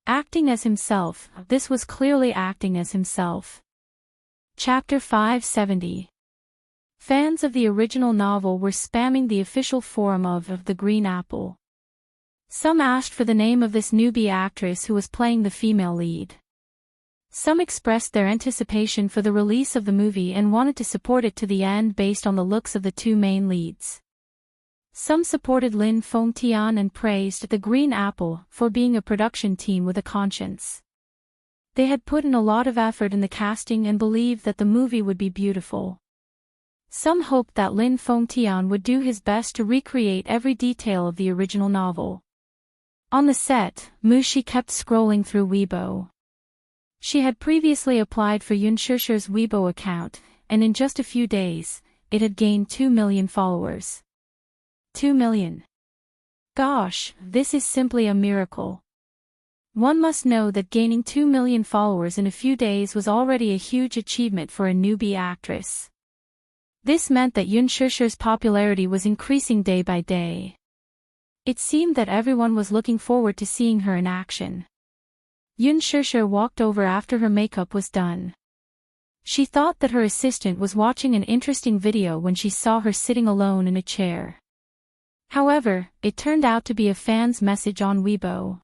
Acting as himself, this was clearly acting as himself. Chapter 570. Fans of the original novel were spamming the official forum of The Green Apple. Some asked for the name of this newbie actress who was playing the female lead. Some expressed their anticipation for the release of the movie and wanted to support it to the end based on the looks of the two main leads. Some supported Lin Fengtian and praised The Green Apple for being a production team with a conscience. They had put in a lot of effort in the casting and believed that the movie would be beautiful. Some hoped that Lin Fengtian would do his best to recreate every detail of the original novel. On the set, Mushi kept scrolling through Weibo. She had previously applied for Yun Shishir's Weibo account, and in just a few days, it had gained 2 million followers. 2 million. Gosh, this is simply a miracle. One must know that gaining 2 million followers in a few days was already a huge achievement for a newbie actress. This meant that Yun Shishir's popularity was increasing day by day. It seemed that everyone was looking forward to seeing her in action. Yun Shishir walked over after her makeup was done. She thought that her assistant was watching an interesting video when she saw her sitting alone in a chair. However, it turned out to be a fan's message on Weibo.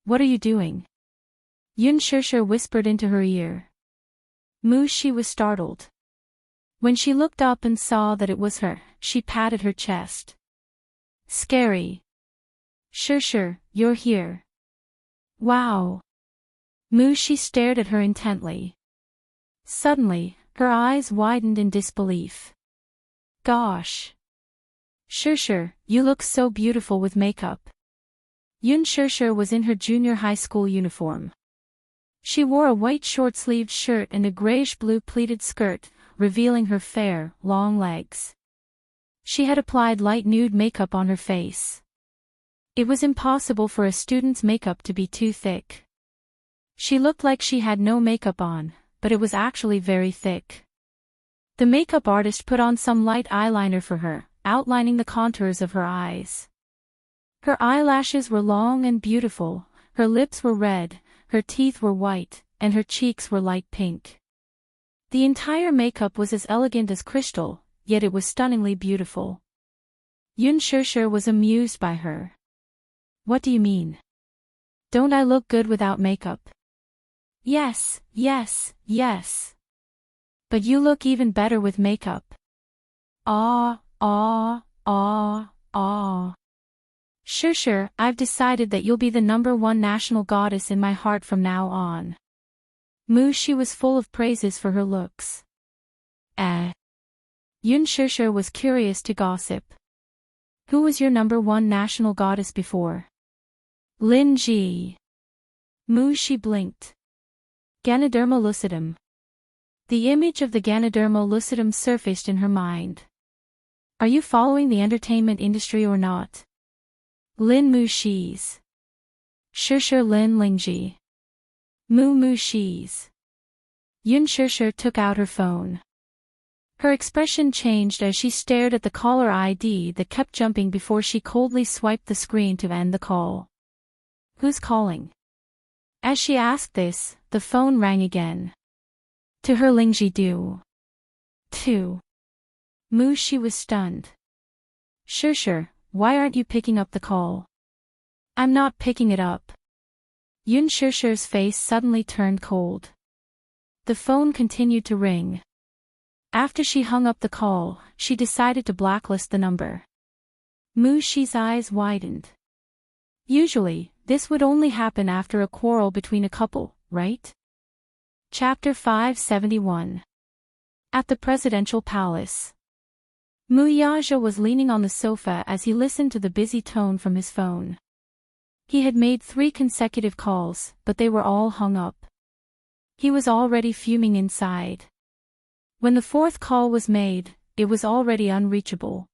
"What are you doing?" Yun Shishir whispered into her ear. Mushi was startled. When she looked up and saw that it was her, she patted her chest. "Scary. Shishir, you're here." "Wow." Mushi stared at her intently. Suddenly, her eyes widened in disbelief. "Gosh. Shishir, you look so beautiful with makeup." Yun Shishir was in her junior high school uniform. She wore a white short-sleeved shirt and a grayish-blue pleated skirt, revealing her fair, long legs. She had applied light nude makeup on her face. It was impossible for a student's makeup to be too thick. She looked like she had no makeup on, but it was actually very thick. The makeup artist put on some light eyeliner for her, outlining the contours of her eyes. Her eyelashes were long and beautiful, her lips were red, her teeth were white, and her cheeks were light pink. The entire makeup was as elegant as crystal, yet it was stunningly beautiful. Yun Shishir was amused by her. "What do you mean? Don't I look good without makeup?" "Yes, yes, yes. But you look even better with makeup." "Ah, ah, ah, ah. Shishir, I've decided that you'll be the #1 national goddess in my heart from now on." Mushi was full of praises for her looks. Yun Shishir was curious to gossip. "Who was your #1 national goddess before?" "Lin Ji." Mushi blinked. "Ganoderma lucidum." The image of the Ganoderma lucidum surfaced in her mind. "Are you following the entertainment industry or not?" "Lin Mushi's." "Shishir Lin Lingji." Mushi's." Yun Shishir took out her phone. Her expression changed as she stared at the caller ID that kept jumping before she coldly swiped the screen to end the call. "Who's calling?" As she asked this, the phone rang again. "To her Lingji do." "To." Mushi was stunned. "Shishir, why aren't you picking up the call?" "I'm not picking it up." Yun Shishir's face suddenly turned cold. The phone continued to ring. After she hung up the call, she decided to blacklist the number. Mushi's eyes widened. Usually, this would only happen after a quarrel between a couple, right? Chapter 571. At the Presidential Palace. Muyaja was leaning on the sofa as he listened to the busy tone from his phone. He had made 3 consecutive calls, but they were all hung up. He was already fuming inside. When the 4th call was made, it was already unreachable.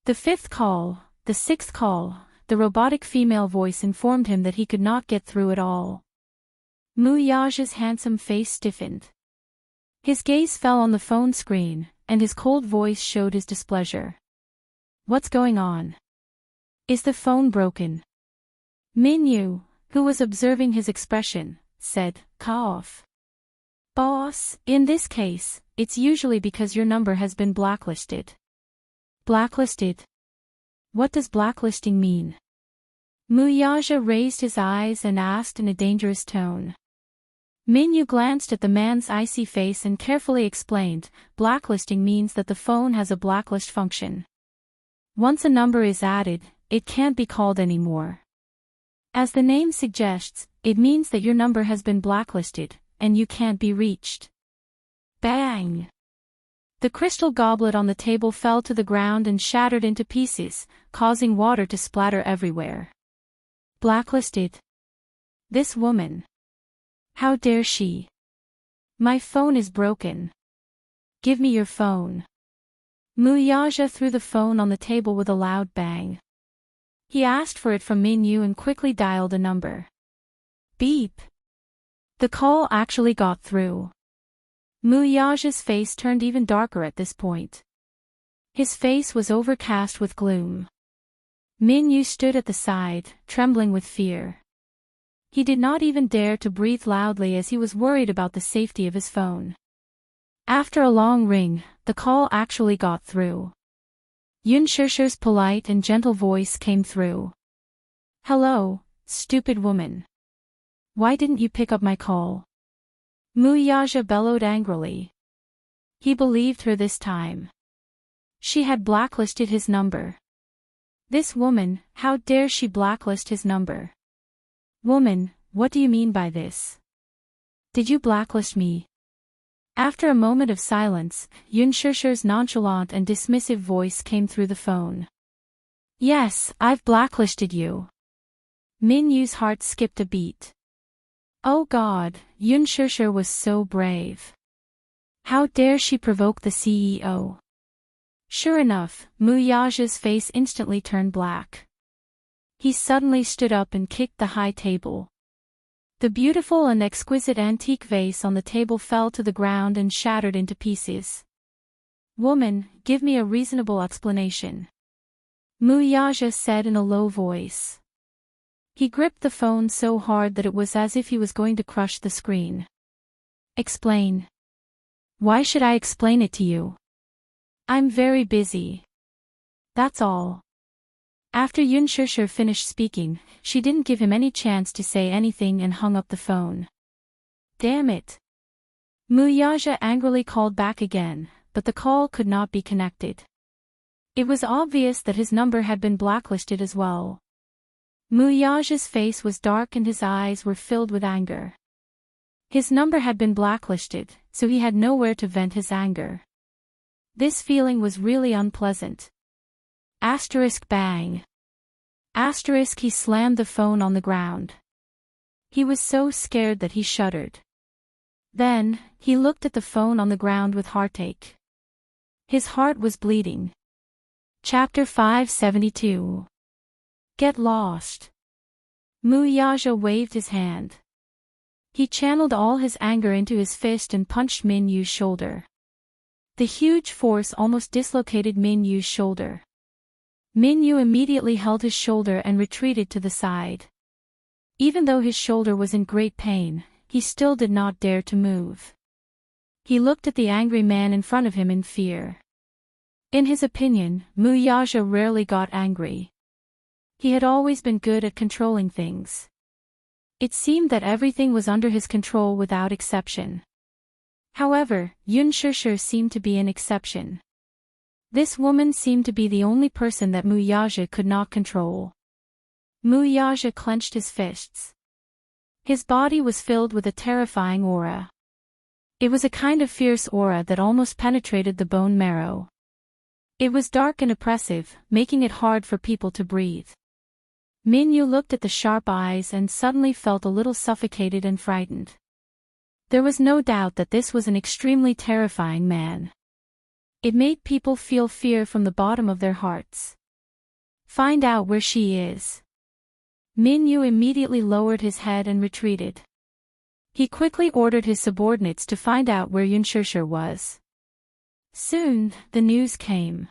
The 5th call, the 6th call, the robotic female voice informed him that he could not get through at all. Muyaja's handsome face stiffened. His gaze fell on the phone screen, and his cold voice showed his displeasure. "What's going on? Is the phone broken?" Minyu, who was observing his expression, said, "Cough. Boss, in this case, it's usually because your number has been blacklisted." "Blacklisted? What does blacklisting mean?" Muyaja raised his eyes and asked in a dangerous tone. Minyu glanced at the man's icy face and carefully explained, "Blacklisting means that the phone has a blacklist function. Once a number is added, it can't be called anymore. As the name suggests, it means that your number has been blacklisted, and you can't be reached." Bang! The crystal goblet on the table fell to the ground and shattered into pieces, causing water to splatter everywhere. Blacklisted. This woman. How dare she? My phone is broken. Give me your phone. Muyaja threw the phone on the table with a loud bang. He asked for it from Minyu and quickly dialed a number. Beep. The call actually got through. Muyaja's face turned even darker at this point. His face was overcast with gloom. Minyu stood at the side, trembling with fear. He did not even dare to breathe loudly as he was worried about the safety of his phone. After a long ring, the call actually got through. Yun Shishir's polite and gentle voice came through. Hello, stupid woman. Why didn't you pick up my call? Muyaja bellowed angrily. He believed her this time. She had blacklisted his number. This woman, how dare she blacklist his number? Woman, what do you mean by this? Did you blacklist me? After a moment of silence, Yun Shishir's nonchalant and dismissive voice came through the phone. Yes, I've blacklisted you. Minyu's heart skipped a beat. Oh God, Yun Shishir was so brave. How dare she provoke the CEO? Sure enough, Muyaja's face instantly turned black. He suddenly stood up and kicked the high table. The beautiful and exquisite antique vase on the table fell to the ground and shattered into pieces. Woman, give me a reasonable explanation. Muyaja said in a low voice. He gripped the phone so hard that it was as if he was going to crush the screen. Explain. Why should I explain it to you? I'm very busy. That's all. After Yun Shishir finished speaking, she didn't give him any chance to say anything and hung up the phone. Damn it. Muyaja angrily called back again, but the call could not be connected. It was obvious that his number had been blacklisted as well. Muyaja's face was dark and his eyes were filled with anger. His number had been blacklisted, so he had nowhere to vent his anger. This feeling was really unpleasant. Asterisk bang. Asterisk he slammed the phone on the ground. He was so scared that he shuddered. Then, he looked at the phone on the ground with heartache. His heart was bleeding. Chapter 572. Get lost. Muyaja waved his hand. He channeled all his anger into his fist and punched Minyu's shoulder. The huge force almost dislocated Minyu's shoulder. Minyu immediately held his shoulder and retreated to the side. Even though his shoulder was in great pain, he still did not dare to move. He looked at the angry man in front of him in fear. In his opinion, Muyaja rarely got angry. He had always been good at controlling things. It seemed that everything was under his control without exception. However, Yun Shishir seemed to be an exception. This woman seemed to be the only person that Muyaja could not control. Muyaja clenched his fists. His body was filled with a terrifying aura. It was a kind of fierce aura that almost penetrated the bone marrow. It was dark and oppressive, making it hard for people to breathe. Minyu looked at the sharp eyes and suddenly felt a little suffocated and frightened. There was no doubt that this was an extremely terrifying man. It made people feel fear from the bottom of their hearts. Find out where she is. Minyu immediately lowered his head and retreated. He quickly ordered his subordinates to find out where Yun Shishir was. Soon, the news came.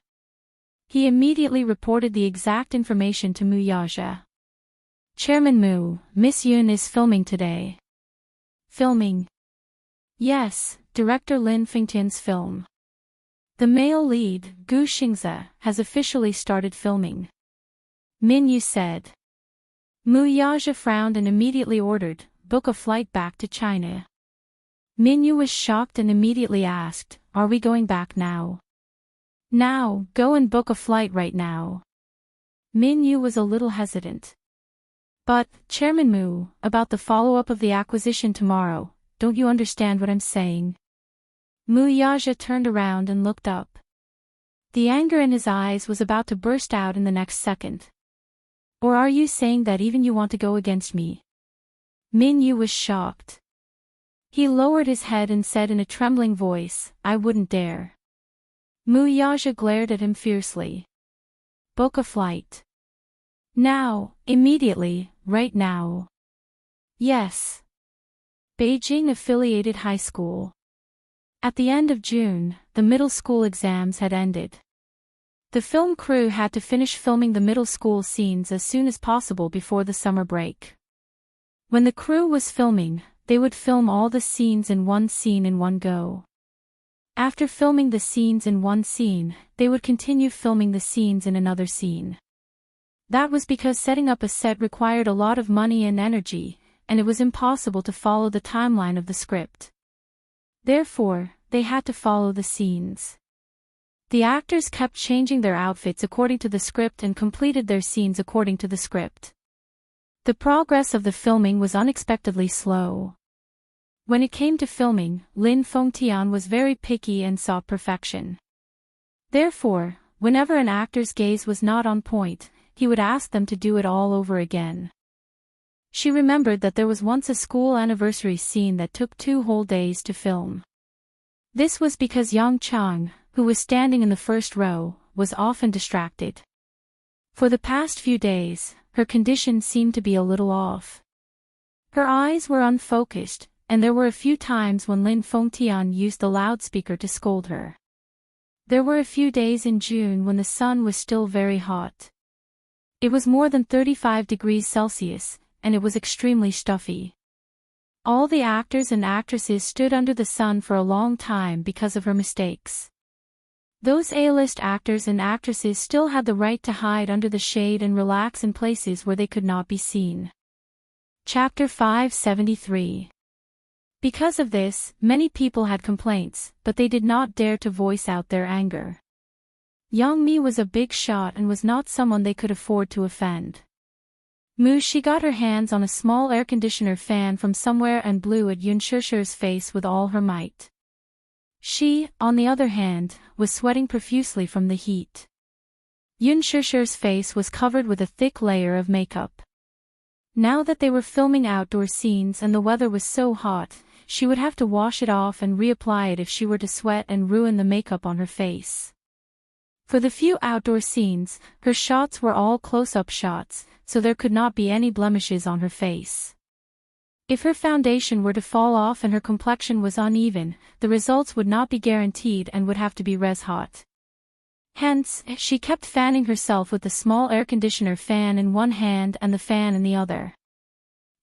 He immediately reported the exact information to Muyaja. Chairman Mu, Miss Yun is filming today. Filming? Yes, director Lin Fengtian's film. The male lead, Gu Xingze, has officially started filming. Minyu said. Muyaja frowned and immediately ordered, book a flight back to China. Minyu was shocked and immediately asked, are we going back now? Now, go and book a flight right now. Minyu was a little hesitant. But, Chairman Mu, about the follow-up of the acquisition tomorrow, don't you understand what I'm saying? Muyaja turned around and looked up. The anger in his eyes was about to burst out in the next second. Or are you saying that even you want to go against me? Min Yu was shocked. He lowered his head and said in a trembling voice, I wouldn't dare. Muyaja glared at him fiercely. Book a flight. Now, immediately, right now. Yes. Beijing Affiliated High School. At the end of June, the middle school exams had ended. The film crew had to finish filming the middle school scenes as soon as possible before the summer break. When the crew was filming, they would film all the scenes in one scene in one go. After filming the scenes in one scene, they would continue filming the scenes in another scene. That was because setting up a set required a lot of money and energy, and it was impossible to follow the timeline of the script. Therefore, they had to follow the scenes. The actors kept changing their outfits according to the script and completed their scenes according to the script. The progress of the filming was unexpectedly slow. When it came to filming, Lin Fengtian was very picky and sought perfection. Therefore, whenever an actor's gaze was not on point, he would ask them to do it all over again. She remembered that there was once a school anniversary scene that took 2 whole days to film. This was because Yang Chang, who was standing in the first row, was often distracted. For the past few days, her condition seemed to be a little off. Her eyes were unfocused, and there were a few times when Lin Fengtian used the loudspeaker to scold her. There were a few days in June when the sun was still very hot. It was more than 35 degrees Celsius, and it was extremely stuffy. All the actors and actresses stood under the sun for a long time because of her mistakes. Those A-list actors and actresses still had the right to hide under the shade and relax in places where they could not be seen. Chapter 573. Because of this, many people had complaints, but they did not dare to voice out their anger. Yang Mi was a big shot and was not someone they could afford to offend. She got her hands on a small air conditioner fan from somewhere and blew at Yun Shishir's face with all her might. She, on the other hand, was sweating profusely from the heat. Yun Shishir's face was covered with a thick layer of makeup. Now that they were filming outdoor scenes and the weather was so hot, she would have to wash it off and reapply it if she were to sweat and ruin the makeup on her face. For the few outdoor scenes, her shots were all close-up shots, so there could not be any blemishes on her face. If her foundation were to fall off and her complexion was uneven, the results would not be guaranteed and would have to be res-hot. Hence, she kept fanning herself with the small air conditioner fan in one hand and the fan in the other.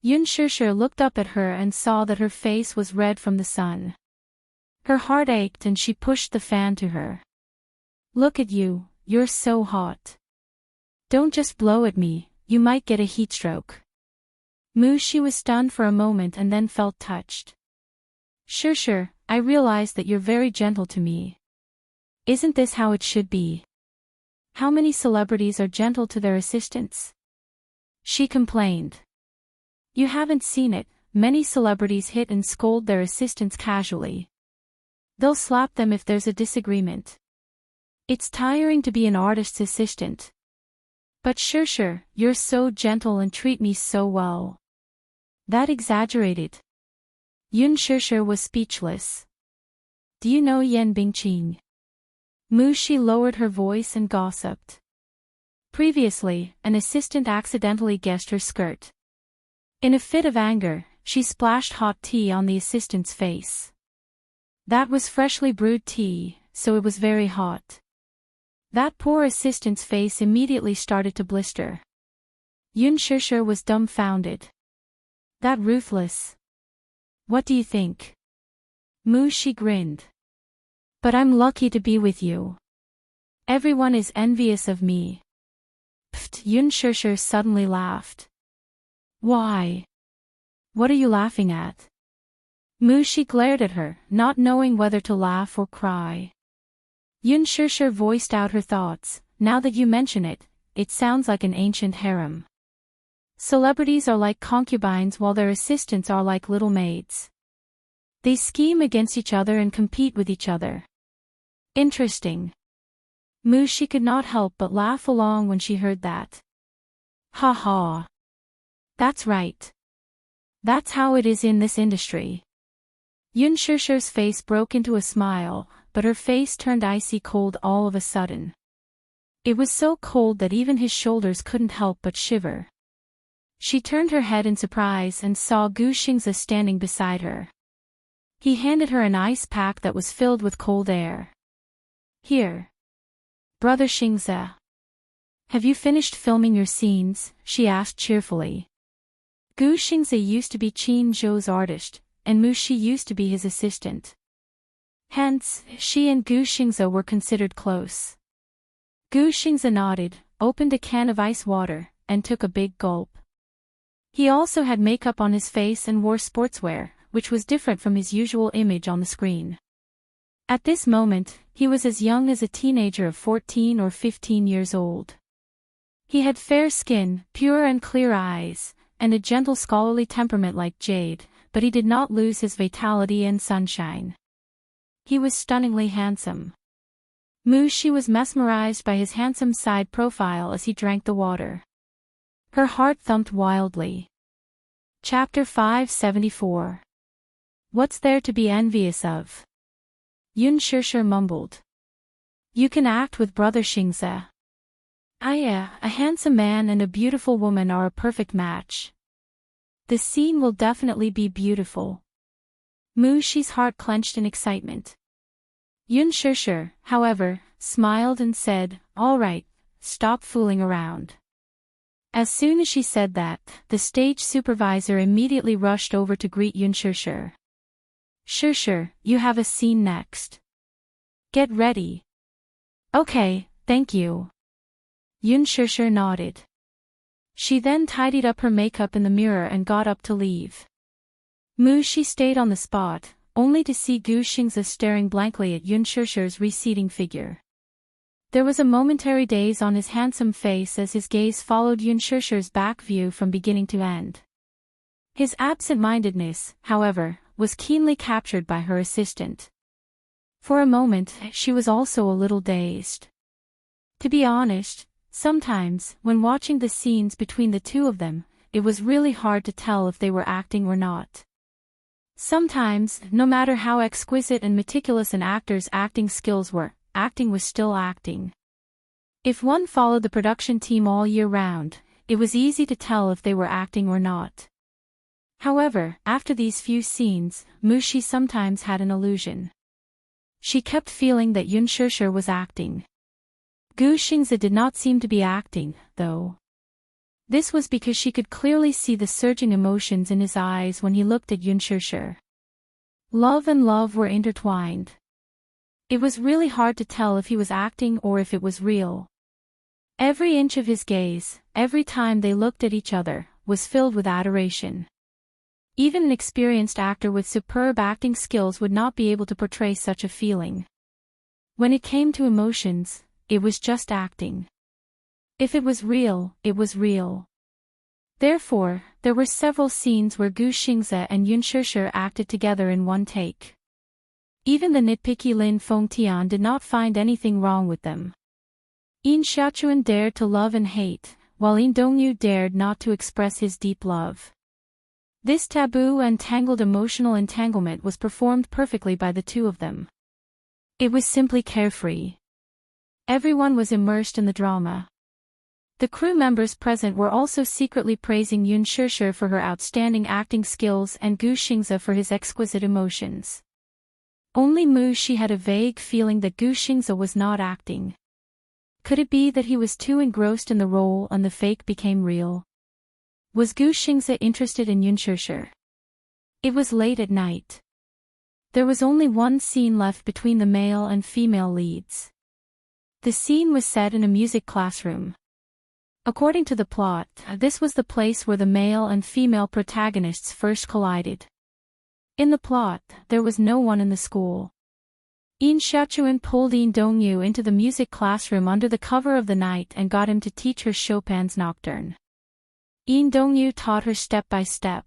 Yun Shishir looked up at her and saw that her face was red from the sun. Her heart ached and she pushed the fan to her. Look at you, you're so hot. Don't just blow at me, you might get a heatstroke. She was stunned for a moment and then felt touched. Sure, I realize that you're very gentle to me. Isn't this how it should be? How many celebrities are gentle to their assistants? She complained. You haven't seen it, many celebrities hit and scold their assistants casually. They'll slap them if there's a disagreement. It's tiring to be an artist's assistant. But sure, you're so gentle and treat me so well. That exaggerated. Yun Shishir was speechless. Do you know Yan Bingqing? She lowered her voice and gossiped. Previously, an assistant accidentally guessed her skirt. In a fit of anger, she splashed hot tea on the assistant's face. That was freshly brewed tea, so it was very hot. That poor assistant's face immediately started to blister. Yun Shishir was dumbfounded. That ruthless. What do you think? She grinned. But I'm lucky to be with you. Everyone is envious of me. Pfft, Yun Shishir suddenly laughed. Why? What are you laughing at? She glared at her, not knowing whether to laugh or cry. Yun Shishir voiced out her thoughts. Now that you mention it, it sounds like an ancient harem. Celebrities are like concubines while their assistants are like little maids. They scheme against each other and compete with each other. Interesting. She could not help but laugh along when she heard that. Ha ha. That's right. That's how it is in this industry. Yun Shishir's face broke into a smile, but her face turned icy cold all of a sudden. It was so cold that even his shoulders couldn't help but shiver. She turned her head in surprise and saw Gu Xingze standing beside her. He handed her an ice pack that was filled with cold air. Here. Brother Xingze. Have you finished filming your scenes? She asked cheerfully. Gu Xingze used to be Qin Zhou's artist, and Mu Shi used to be his assistant. Hence, she and Gu Xingze were considered close. Gu Xingze nodded, opened a can of ice water, and took a big gulp. He also had makeup on his face and wore sportswear, which was different from his usual image on the screen. At this moment, he was as young as a teenager of 14 or 15 years old. He had fair skin, pure and clear eyes, and a gentle scholarly temperament like jade, but he did not lose his vitality and sunshine. He was stunningly handsome. Mu Shi was mesmerized by his handsome side profile as he drank the water. Her heart thumped wildly. Chapter 574. What's there to be envious of? Yun Shishir mumbled. You can act with Brother Xingze. A handsome man and a beautiful woman are a perfect match. The scene will definitely be beautiful. Mu Shi's heart clenched in excitement. Yun Shishir, however, smiled and said, "All right, stop fooling around." As soon as she said that, the stage supervisor immediately rushed over to greet Yun Shishir. Shishir, you have a scene next. Get ready. Okay, thank you. Yun Shishir nodded. She then tidied up her makeup in the mirror and got up to leave. Mu Shi stayed on the spot, only to see Gu Xingze staring blankly at Yun Shishir's receding figure. There was a momentary daze on his handsome face as his gaze followed Yun Shishir's back view from beginning to end. His absent-mindedness, however, was keenly captured by her assistant. For a moment, she was also a little dazed. To be honest, sometimes, when watching the scenes between the two of them, it was really hard to tell if they were acting or not. Sometimes, no matter how exquisite and meticulous an actor's acting skills were, acting was still acting. If one followed the production team all year round, it was easy to tell if they were acting or not. However, after these few scenes, Mu Shi sometimes had an illusion. She kept feeling that Yun Shishir was acting. Gu Xingze did not seem to be acting, though. This was because she could clearly see the surging emotions in his eyes when he looked at Yun Shishir. Love and love were intertwined. It was really hard to tell if he was acting or if it was real. Every inch of his gaze, every time they looked at each other, was filled with adoration. Even an experienced actor with superb acting skills would not be able to portray such a feeling. When it came to emotions, it was just acting. If it was real, it was real. Therefore, there were several scenes where Gu Xingze and Yun Shishir acted together in one take. Even the nitpicky Lin Fengtian did not find anything wrong with them. Yin Xiaochuan dared to love and hate, while Yin Dongyu dared not to express his deep love. This taboo and tangled emotional entanglement was performed perfectly by the two of them. It was simply carefree. Everyone was immersed in the drama. The crew members present were also secretly praising Yun Shishir for her outstanding acting skills and Gu Xingze for his exquisite emotions. Only Mu Shi had a vague feeling that Gu Xingze was not acting. Could it be that he was too engrossed in the role and the fake became real? Was Gu Xingze interested in Yun Shishir? It was late at night. There was only one scene left between the male and female leads. The scene was set in a music classroom. According to the plot, this was the place where the male and female protagonists first collided. In the plot, there was no one in the school. Yin Xiaochuan pulled Yin Dongyu into the music classroom under the cover of the night and got him to teach her Chopin's Nocturne. Yin Dongyu taught her step by step.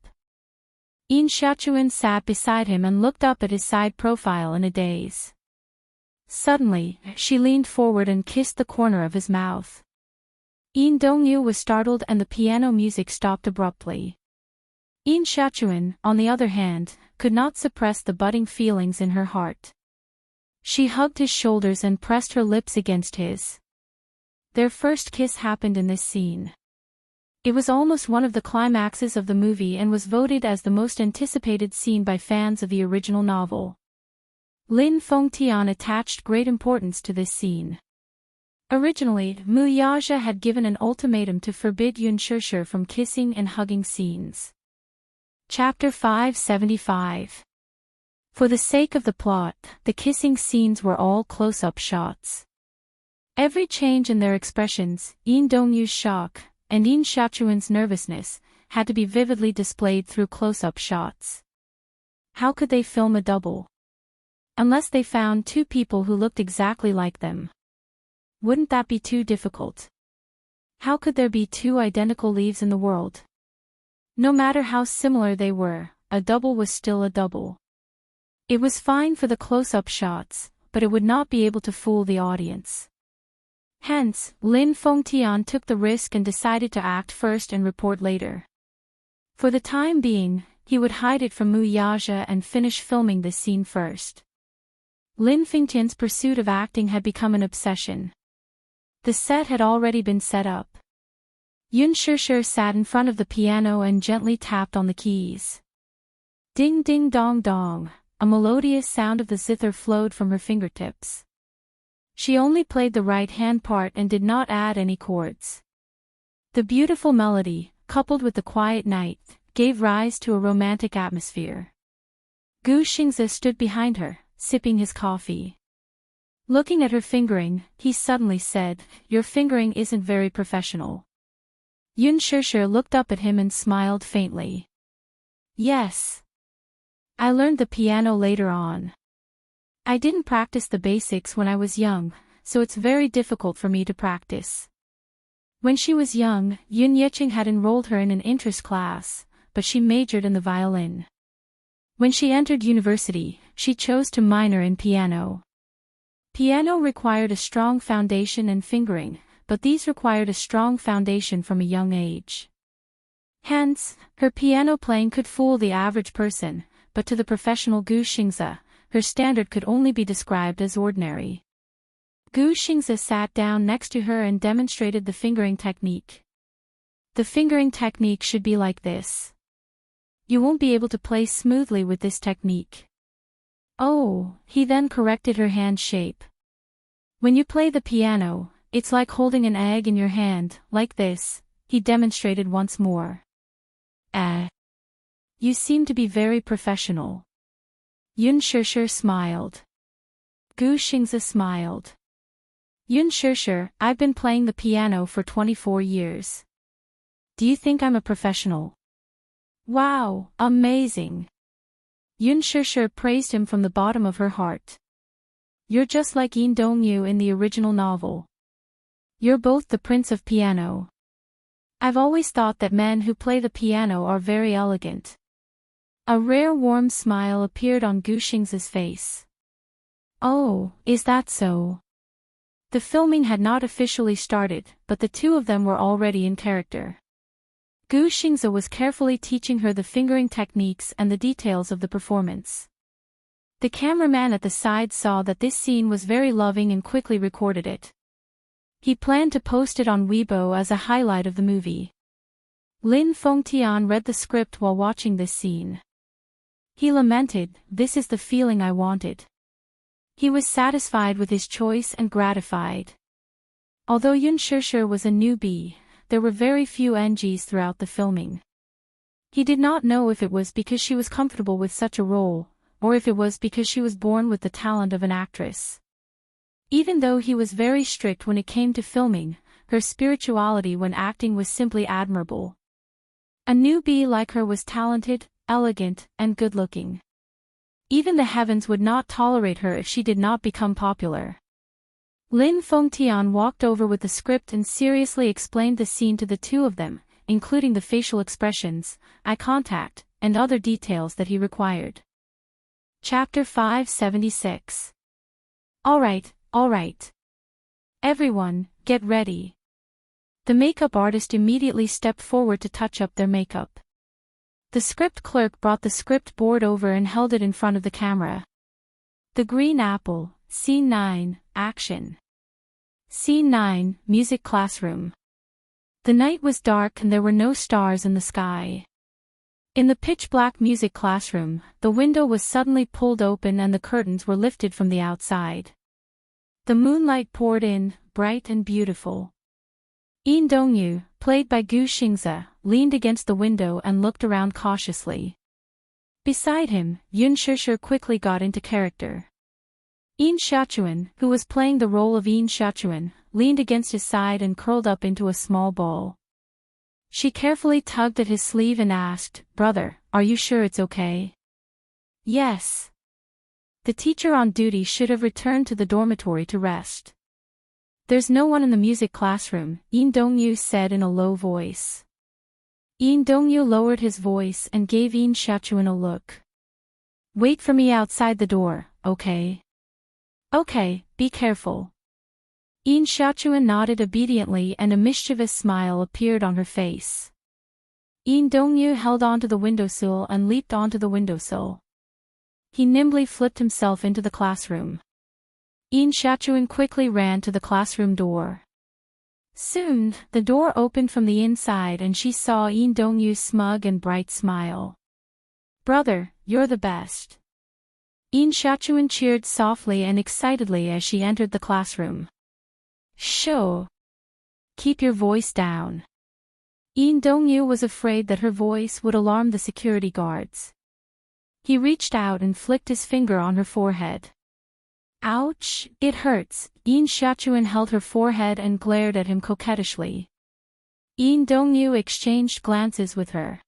Enchanting sat beside him and looked up at his side profile in a daze. Suddenly, she leaned forward and kissed the corner of his mouth. Enchanting was startled and the piano music stopped abruptly. Enchanting, on the other hand, could not suppress the budding feelings in her heart. She hugged his shoulders and pressed her lips against his. Their first kiss happened in this scene. It was almost one of the climaxes of the movie and was voted as the most anticipated scene by fans of the original novel. Lin Fengtian attached great importance to this scene. Originally, Mu Yaja had given an ultimatum to forbid Yun Shishir from kissing and hugging scenes. Chapter 575. For the sake of the plot, the kissing scenes were all close-up shots. Every change in their expressions, Yin Dongyu's shock, and Enchanting's nervousness, had to be vividly displayed through close-up shots. How could they film a double? Unless they found two people who looked exactly like them. Wouldn't that be too difficult? How could there be two identical leaves in the world? No matter how similar they were, a double was still a double. It was fine for the close-up shots, but it would not be able to fool the audience. Hence, Lin Fengtian took the risk and decided to act first and report later. For the time being, he would hide it from Mu Yaja and finish filming this scene first. Lin Fengtian's pursuit of acting had become an obsession. The set had already been set up. Yun Shishir sat in front of the piano and gently tapped on the keys. Ding ding dong dong, a melodious sound of the zither flowed from her fingertips. She only played the right hand part and did not add any chords. The beautiful melody, coupled with the quiet night, gave rise to a romantic atmosphere. Gu Xingzi stood behind her, sipping his coffee. Looking at her fingering, he suddenly said, "Your fingering isn't very professional." Yun Shishir looked up at him and smiled faintly. "Yes. I learned the piano later on. I didn't practice the basics when I was young, so it's very difficult for me to practice." When she was young, Yun Yeqing had enrolled her in an interest class, but she majored in the violin. When she entered university, she chose to minor in piano. Piano required a strong foundation and fingering, but these required a strong foundation from a young age. Hence, her piano playing could fool the average person, but to the professional Gu Xingzi, her standard could only be described as ordinary. Gu Xingzi sat down next to her and demonstrated the fingering technique. The fingering technique should be like this. You won't be able to play smoothly with this technique. Oh, he then corrected her hand shape. When you play the piano, it's like holding an egg in your hand, like this, he demonstrated once more. You seem to be very professional. Yun Shishir smiled. Gu Xingzi smiled. Yun Shishir, I've been playing the piano for 24 years. Do you think I'm a professional? Wow, amazing. Yun Shishir praised him from the bottom of her heart. You're just like Yin Dongyu in the original novel. You're both the prince of piano. I've always thought that men who play the piano are very elegant. A rare warm smile appeared on Gu Xingzi's face. Oh, is that so? The filming had not officially started, but the two of them were already in character. Gu Xingzi was carefully teaching her the fingering techniques and the details of the performance. The cameraman at the side saw that this scene was very loving and quickly recorded it. He planned to post it on Weibo as a highlight of the movie. Lin Fengtian read the script while watching this scene. He lamented, "This is the feeling I wanted." He was satisfied with his choice and gratified. Although Yun Shishir was a newbie, there were very few NGs throughout the filming. He did not know if it was because she was comfortable with such a role, or if it was because she was born with the talent of an actress. Even though he was very strict when it came to filming, her spirituality when acting was simply admirable. A newbie like her was talented, elegant, and good-looking. Even the heavens would not tolerate her if she did not become popular. Lin Fengtian walked over with the script and seriously explained the scene to the two of them, including the facial expressions, eye contact, and other details that he required. Chapter 576. Alright. Everyone, get ready. The makeup artist immediately stepped forward to touch up their makeup. The script clerk brought the script board over and held it in front of the camera. The Green Apple, Scene 9, Action. Scene 9, Music Classroom. The night was dark and there were no stars in the sky. In the pitch-black music classroom, the window was suddenly pulled open and the curtains were lifted from the outside. The moonlight poured in, bright and beautiful. Yin Dongyu, played by Gu Xingze, leaned against the window and looked around cautiously. Beside him, Yun Shishir quickly got into character. Yin Xiaochuan, who was playing the role of Yin Xiaochuan, leaned against his side and curled up into a small ball. She carefully tugged at his sleeve and asked, "Brother, are you sure it's okay?" "Yes." The teacher on duty should have returned to the dormitory to rest. "There's no one in the music classroom," Yin Dongyu said in a low voice. Yin Dongyu lowered his voice and gave Yin Xiaochuan a look. "Wait for me outside the door, okay?" "Okay, be careful." Yin Xiaochuan nodded obediently and a mischievous smile appeared on her face. Yin Dongyu held onto the windowsill and leaped onto the windowsill. He nimbly flipped himself into the classroom. Yin Xiaochuan quickly ran to the classroom door. Soon, the door opened from the inside and she saw Yin Dongyu's smug and bright smile. "Brother, you're the best." Yin Xiaochuan cheered softly and excitedly as she entered the classroom. "Sho! Keep your voice down." Yin Dongyu was afraid that her voice would alarm the security guards. He reached out and flicked his finger on her forehead. "Ouch, it hurts." Yin Xiaochuan held her forehead and glared at him coquettishly. Yin Dongyu exchanged glances with her.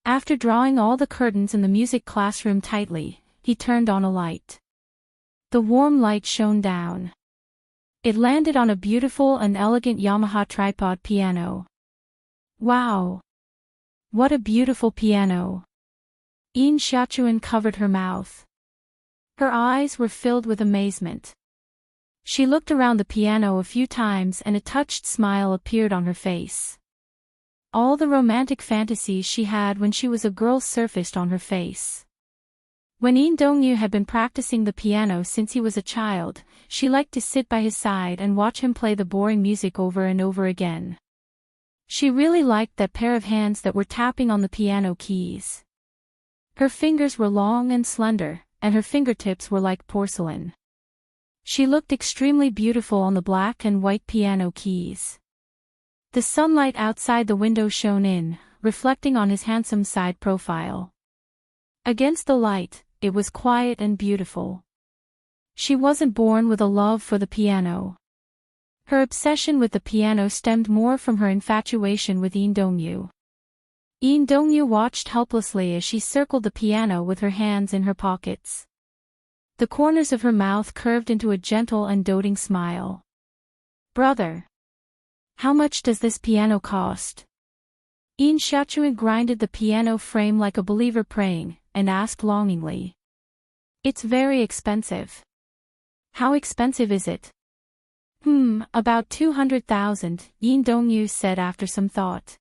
After drawing all the curtains in the music classroom tightly, he turned on a light. The warm light shone down. It landed on a beautiful and elegant Yamaha tripod piano. "Wow! What a beautiful piano!" Yin Xiaochuan covered her mouth. Her eyes were filled with amazement. She looked around the piano a few times and a touched smile appeared on her face. All the romantic fantasies she had when she was a girl surfaced on her face. When Yin Dongyu had been practicing the piano since he was a child, she liked to sit by his side and watch him play the boring music over and over again. She really liked that pair of hands that were tapping on the piano keys. Her fingers were long and slender, and her fingertips were like porcelain. She looked extremely beautiful on the black and white piano keys. The sunlight outside the window shone in, reflecting on his handsome side profile. Against the light, it was quiet and beautiful. She wasn't born with a love for the piano. Her obsession with the piano stemmed more from her infatuation with Yin Dongyu. Yin Dongyu watched helplessly as she circled the piano with her hands in her pockets. The corners of her mouth curved into a gentle and doting smile. "Brother, how much does this piano cost?" Yin Xiaochuan grinded the piano frame like a believer praying, and asked longingly. "It's very expensive." "How expensive is it?" About 200,000, Yin Dongyu said after some thought.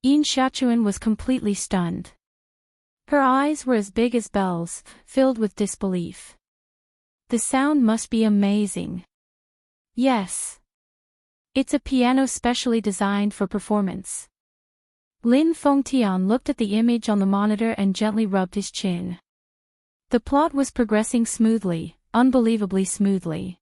Yin Xiaochuan was completely stunned. Her eyes were as big as bells, filled with disbelief. "The sound must be amazing." "Yes. It's a piano specially designed for performance." Lin Fengtian looked at the image on the monitor and gently rubbed his chin. The plot was progressing smoothly, unbelievably smoothly.